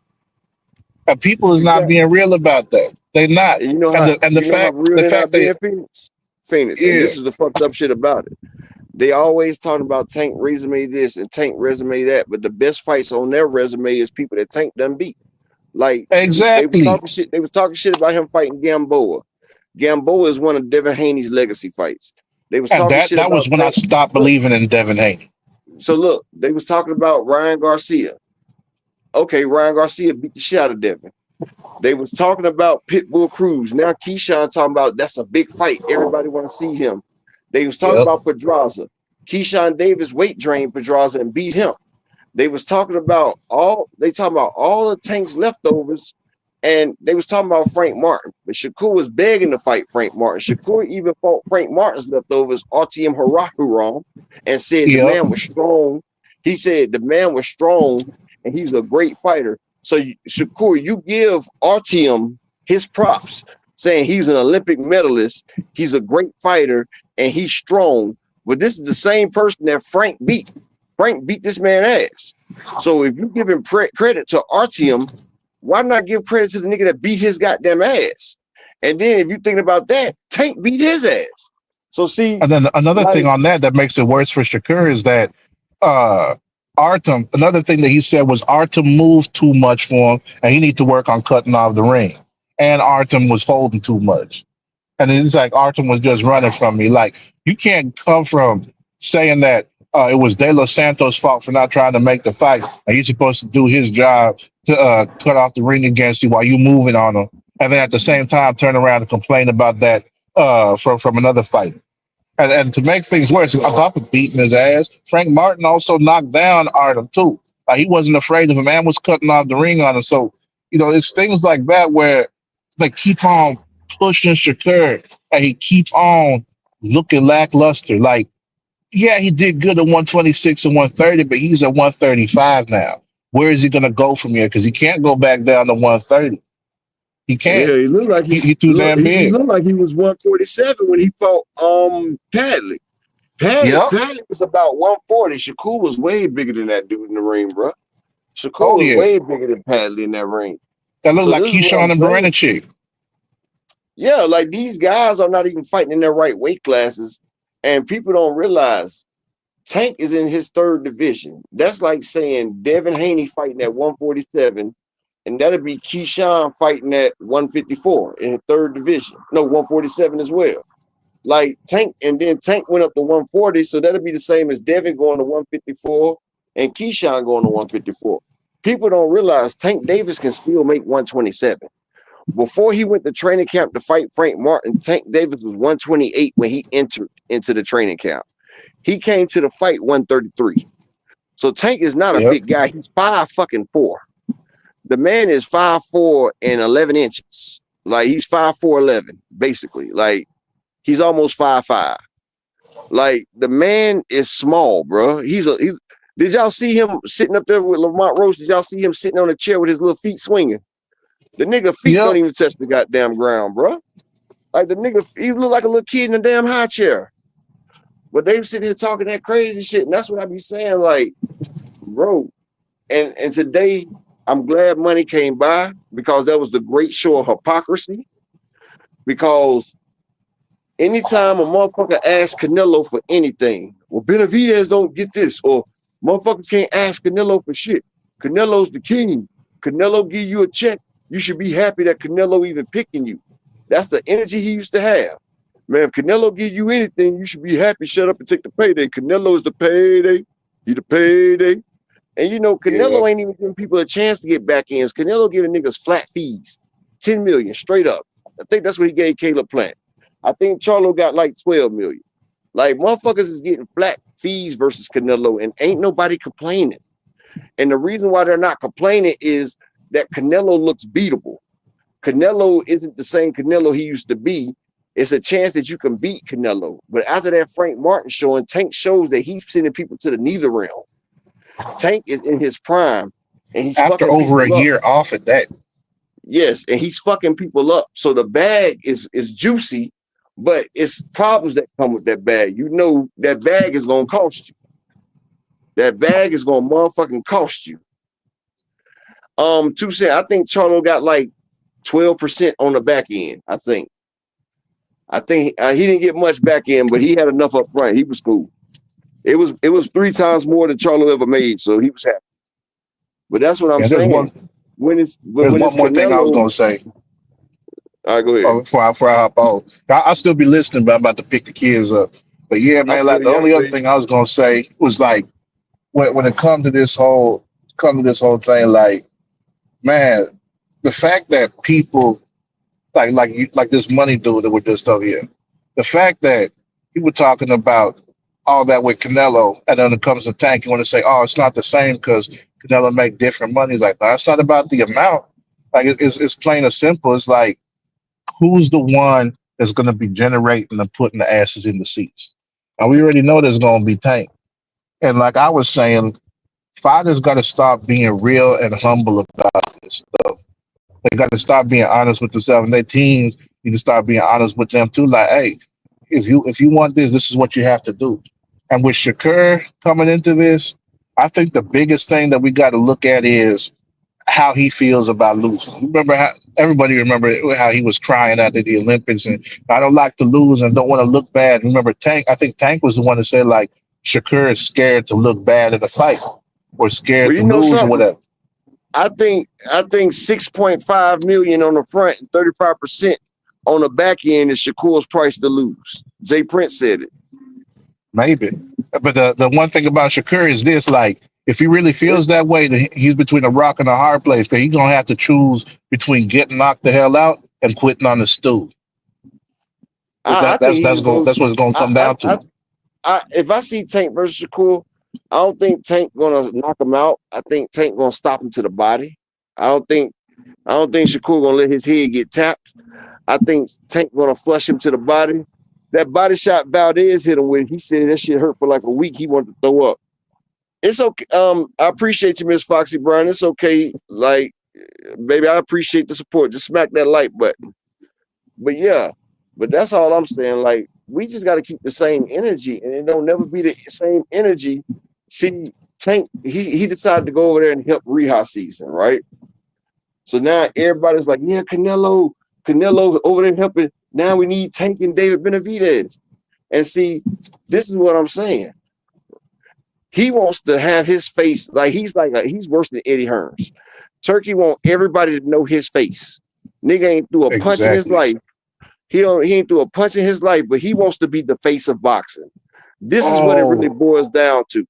And people is not Exactly. being real about that. They're not. And you know And how the fact real they not they being, Phoenix? Phoenix. And yeah, this is the fucked up shit about it. They always talking about Tank resume this and Tank resume that, but the best fights on their resume is people that Tank done beat. Like they was exactly. talking shit. They was talking shit about him fighting Gamboa. Gamboa is one of Devin Haney's legacy fights. They was And talking that shit was about when I Tank. stopped believing in Devin Haney. So look, they was talking about Ryan Garcia. Okay, Ryan Garcia beat the shit out of Devin. They was talking about Pitbull Cruz. Now KEYSHAWN talking about that's a big fight. Everybody want to see him. They was talking Yep. about Pedraza. Keyshawn Davis weight drained Pedraza and beat him. They was talking about all the Tank's leftovers, and they was talking about Frank Martin. But Shakur was begging to fight Frank Martin. Shakur even fought Frank Martin's leftovers, RTM Harahuram, and said the Yep. man was strong. He said the man was strong and he's a great fighter. So Shakur, you give RTM his props, saying he's an Olympic medalist, he's a great fighter, and he's strong. But this is the same person that Frank beat. Frank beat this man ass. So if you give him credit to RTM, why not give credit to the nigga that beat his goddamn ass? And then if you think about that, Tank beat his ass. So see, And then another like, thing on that makes it worse for Shakur is that Artem, another thing that he said was Artem moved too much for him and he need to work on cutting off the ring. And Artem was holding too much. And it's like Artem was just running from me. Like, you can't come from saying that it was De Los Santos' fault for not trying to make the fight, and he's supposed to do his job to cut off the ring against you while you moving on him, and then at the same time turn around and complain about that from another fighter. And to make things worse, on top of beating his ass, Frank Martin also knocked down Artem too. Like, he wasn't afraid if a man was cutting off the ring on him. So, it's things like that where they keep on pushing Shakur and he keep on looking lackluster. Like, yeah, he did good at 126 and 130, but he's at 135 now. Where is he going to go from here? Because he can't go back down to 130. He can't. yeah, he looked like He too damn he big. looked like he was 147 when he fought Padley. Yep. Padley was about 140. Shakur was way bigger than that dude in the ring, bro. Shakur Oh, was yeah. way bigger than Padley in that ring. That looks So like this is what I'm Keyshawn and saying. Berenice. Yeah, like these guys are not even fighting in their right weight classes, and people don't realize Tank is in his third division. That's like saying Devin Haney fighting at 147, and that'll be KEYSHAWN fighting at 154 in the third division. No, 147 as well. Like Tank, and then Tank went up to 140, so that'll be the same as Devin going to 154 and KEYSHAWN going to 154. People don't realize Tank Davis can still make 127. Before he went to training camp to fight Frank Martin, Tank Davis was 128 when he entered into the training camp. He came to the fight 133. So Tank is not a Yep. big guy. He's 5'4". The man is 5'4" and 11 inches. Like, he's 5'4", 11, basically. Like, he's almost 5'5". Like, the man is small, bro. Did y'all see him sitting up there with Lamont Roach? Did y'all see him sitting on a chair with his little feet swinging? The nigga feet Yep. don't even touch the goddamn ground, bro. Like, the nigga, he look like a little kid in a damn high chair. But they sitting here talking that crazy shit, and that's what I be saying, like, bro. And today, I'm glad money came by, because that was the great show of hypocrisy. Because anytime a motherfucker asks Canelo for anything, well, Benavidez don't get this, or motherfuckers can't ask Canelo for shit. Canelo's the king. Canelo give you a check, you should be happy that Canelo even picking you. That's the energy he used to have. Man, if Canelo give you anything, you should be happy, shut up and take the payday. Canelo's the payday. He the payday. And Canelo ain't even giving people a chance to get back ends. Canelo giving niggas flat fees. 10 million straight up. I think that's what he gave Caleb Plant. I think Charlo got like 12 million. Like, motherfuckers is getting flat fees versus Canelo, and ain't nobody complaining. And the reason why they're not complaining is that Canelo looks beatable. Canelo isn't the same Canelo he used to be. It's a chance that you can beat Canelo. But after that Frank Martin show, and Tank shows that he's sending people to the neither realm. Tank is in his prime, and he's After fucking over a people up. year off at that. Yes, and he's fucking people up. So the bag is juicy, but it's problems that come with that bag. That bag is gonna cost you. That bag is gonna motherfucking cost you. I think Charlo got like 12% on the back end. I think he didn't get much back end, but he had enough up front. He was cool. It was 3 times more than Charlo ever made, so he was happy. But that's what I'm saying. There's one more thing I was gonna say. All right, go ahead. Before I hop off, I'll still be listening, but I'm about to pick the kids up. But yeah, man, like the only other thing I was gonna say was like when it comes to this whole thing, like, man, the fact that people like this money dude that we're just over here, the fact that he was talking about all that with Canelo, and then when it comes to Tank, you want to say, oh, it's not the same because Canelo make different money. It's like, no, it's not about the amount. Like it's plain and simple. It's like, who's the one that's going to be generating and putting the asses in the seats? And we already know there's going to be Tank. And like I was saying, fighters got to stop being real and humble about this stuff. They got to stop being honest with themselves, and their teams need to start being honest with them too. Like, hey, if you want this, this is what you have to do. And with Shakur coming into this, I think the biggest thing that we got to look at is how he feels about losing. Remember how everybody remember how he was crying after the Olympics, and I don't like to lose and don't want to look bad. Remember Tank? I think Tank was the one that said like Shakur is scared to look bad in the fight or scared Well, to you know lose or something? whatever. I think 6.5 million on the front and 35% on the back end is Shakur's price to lose. Jay Prince said it. Maybe, but the one thing about Shakur is this: like, if he really feels that way, then he's between a rock and a hard place. Because he's gonna have to choose between getting knocked the hell out and quitting on the stool. I think That's what it's gonna come down to. If I see Tank versus Shakur, I don't think Tank gonna knock him out. I think Tank gonna stop him to the body. I don't think Shakur gonna let his head get tapped. I think Tank gonna flush him to the body. That body shot Valdez hit him with, he said that shit hurt for like a week. He wanted to throw up. It's okay. I appreciate you, Miss Foxy Brown. It's okay. Like, baby, I appreciate the support. Just smack that like button. But yeah, but that's all I'm saying. Like, we just got to keep the same energy, and it don't never be the same energy. See, Tank, he decided to go over there and help Reha season, right? So now everybody's like, yeah, Canelo over there helping. Now we need Tank and David Benavidez. And see, this is what I'm saying. He wants to have his face he's worse than Eddie Hearns. Turkey want everybody to know his face. Nigga ain't threw a punch in his life. He ain't threw a punch in his life, but he wants to be the face of boxing. This is what it really boils down to.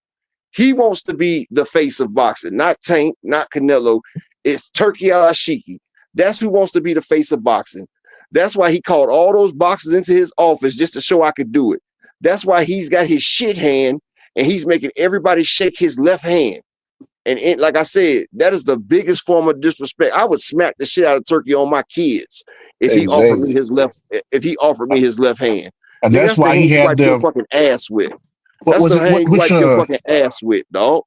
He wants to be the face of boxing, not Tank, not Canelo. It's Turkey Al-Ashiki. That's who wants to be the face of boxing. That's why he called all those boxers into his office just to show I could do it. That's why he's got his shit hand and he's making everybody shake his left hand. And like I said, that is the biggest form of disrespect. I would smack the shit out of Turkey on my kids if he offered me his left. If he offered me his left hand, and that's why he had your fucking ass with. That's the hand you wipe your fucking ass with, dog.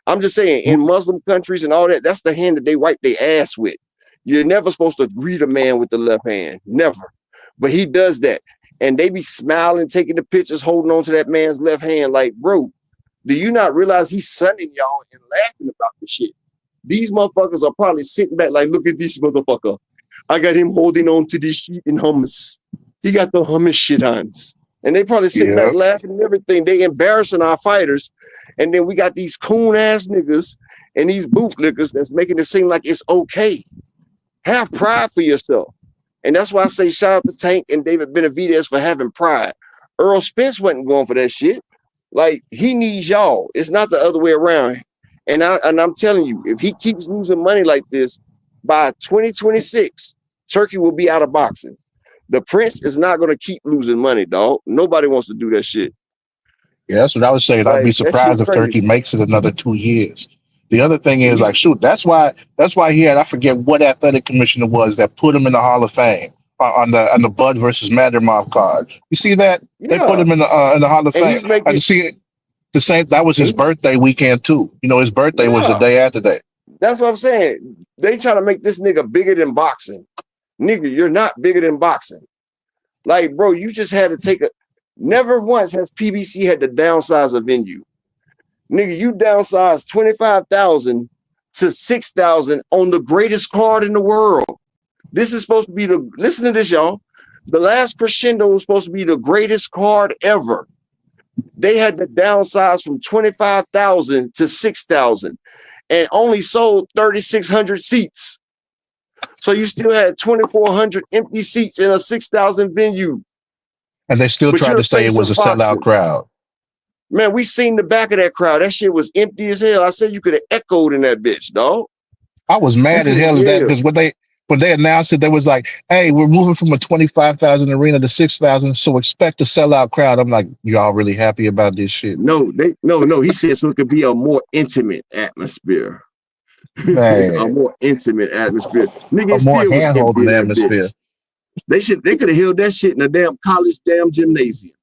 I'm just saying, in Muslim countries and all that, that's the hand that they wipe their ass with. You're never supposed to greet a man with the left hand, never. But he does that, and they be smiling, taking the pictures, holding on to that man's left hand. Like, bro, do you not realize he's sunning y'all and laughing about the shit? These motherfuckers are probably sitting back like, look at this motherfucker. I got him holding on to this shit in hummus. He got the hummus shit on. And they probably sitting back laughing and everything. They embarrassing our fighters. And then we got these coon ass niggas and these bootlickers that's making it seem like it's okay. Have pride for yourself. And that's why I say shout out to Tank and David Benavidez for having pride. Earl Spence wasn't going for that shit. Like, he needs y'all. It's not the other way around. And I'm telling you, if he keeps losing money like this, by 2026, Turkey will be out of boxing. The Prince is not going to keep losing money, dog. Nobody wants to do that shit. Yeah, that's what I was saying. I'd be surprised if Turkey makes it another 2 years. The other thing is, like, shoot, that's why he had, I forget what athletic commissioner was that put him in the Hall of Fame on the Bud versus Mandermouth card. You see that? They put him in the Hall of Fame. I see it. The same. That was his birthday weekend too. You know, his birthday was the day after that. That's what I'm saying. They trying to make this nigga bigger than boxing. Nigga, you're not bigger than boxing. Like, bro, you just had to take a. Never once has PBC had to downsize a venue. Nigga, you downsized 25,000 to 6,000 on the greatest card in the world. This is supposed to be the. Listen to this, y'all. The last Crescendo was supposed to be the greatest card ever. They had to downsize from 25,000 to 6,000 and only sold 3,600 seats. So you still had 2,400 empty seats in a 6,000 venue. And they still tried to say it was a sellout crowd. Man, we seen the back of that crowd. That shit was empty as hell. I said you could have echoed in that bitch, dog. I was mad as hell at that because when they announced it, they was like, "Hey, we're moving from a 25,000 arena to 6,000, so expect a sellout crowd." I'm like, "Y'all really happy about this shit?" No. He said so it could be a more intimate atmosphere. A more intimate atmosphere. Nigga, a more hand-holding atmosphere. They could have held that shit in a damn college gymnasium.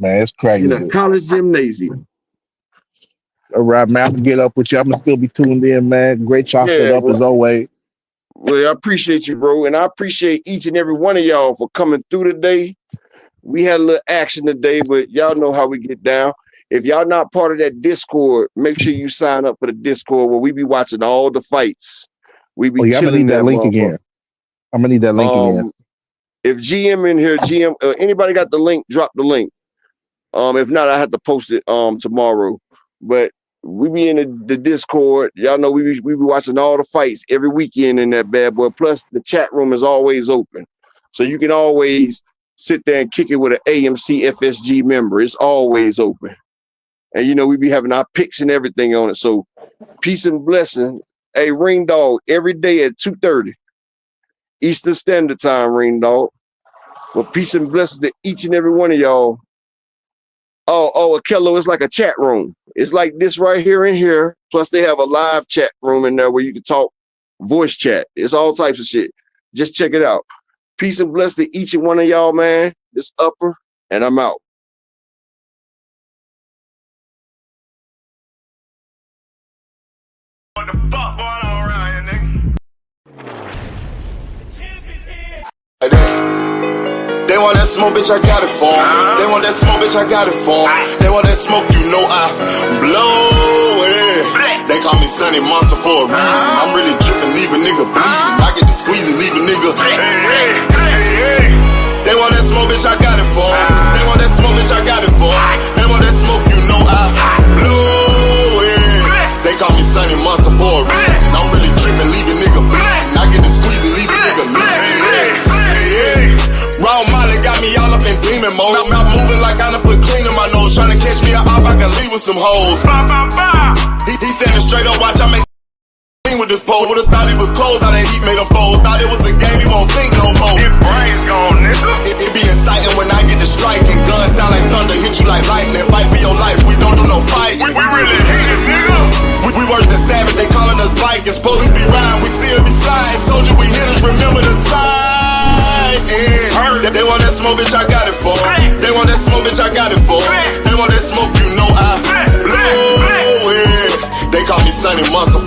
Man, it's crazy. In a college gymnasium. All right, man. I'm gonna get up with you. I'm gonna still be tuned in, man. Great chocolate up as always. Well, I appreciate you, bro, and I appreciate each and every one of y'all for coming through today. We had a little action today, but y'all know how we get down. If y'all not part of that Discord, make sure you sign up for the Discord where we be watching all the fights. We be I'm gonna need that link again. I'm gonna need that link again. If GM in here, anybody got the link? Drop the link. If not, I have to post it tomorrow. But we be in the Discord. Y'all know we be watching all the fights every weekend in that bad boy. Plus, the chat room is always open, so you can always sit there and kick it with an AMC FSG member. It's always open, and you know we be having our picks and everything on it. So, peace and blessing. Hey, Ring Dog, every day at 2:30 Eastern Standard Time, Ring Dog. Well, peace and blessings to each and every one of y'all. Oh, Akello, it's like a chat room. It's like this right here and here. Plus, they have a live chat room in there where you can talk, voice chat. It's all types of shit. Just check it out. Peace and bless to each and one of y'all, man. This Upper, and I'm out. What the fuck going on around here, nigga? They want that smoke, bitch, I got it for 'em. They want that smoke, bitch, I got it for 'em. They want that smoke, you know I blow it. They call me Sunny Monster for a reason. I'm really tripping, leave a nigga bleeding. I get to squeezing, leave a nigga. They want that smoke, bitch, I got it for 'em. They want that smoke, bitch, I got it for 'em. They want that smoke, you know I blow it. They call me Sunny Monster for a reason. I'm really tripping, leave a nigga bleeding. I get to squeezing, leave a nigga bleeding. Raw Molly got me all up in demon mode. I'm moving like I done put clean in my nose. Trying to catch me a op, I can leave with some hoes. He standing straight up, watch I make with this pole. Would've thought he was closed, how that heat made him fold. Thought it was a game, he won't think no more. His brain's gone, nigga. It be exciting when I get to striking. Guns sound like thunder, hit you like lightning. Fight for your life, we don't do no fighting. We really hate it, nigga. We worse than savage, they calling us Vikings. Police be riding, we still be sliding. Told you we hitters, remember the time. They want that smoke, bitch, I got it for 'em. They want that smoke, bitch, I got it for 'em. They want that smoke, you know I blow it. They call me Sunny Monster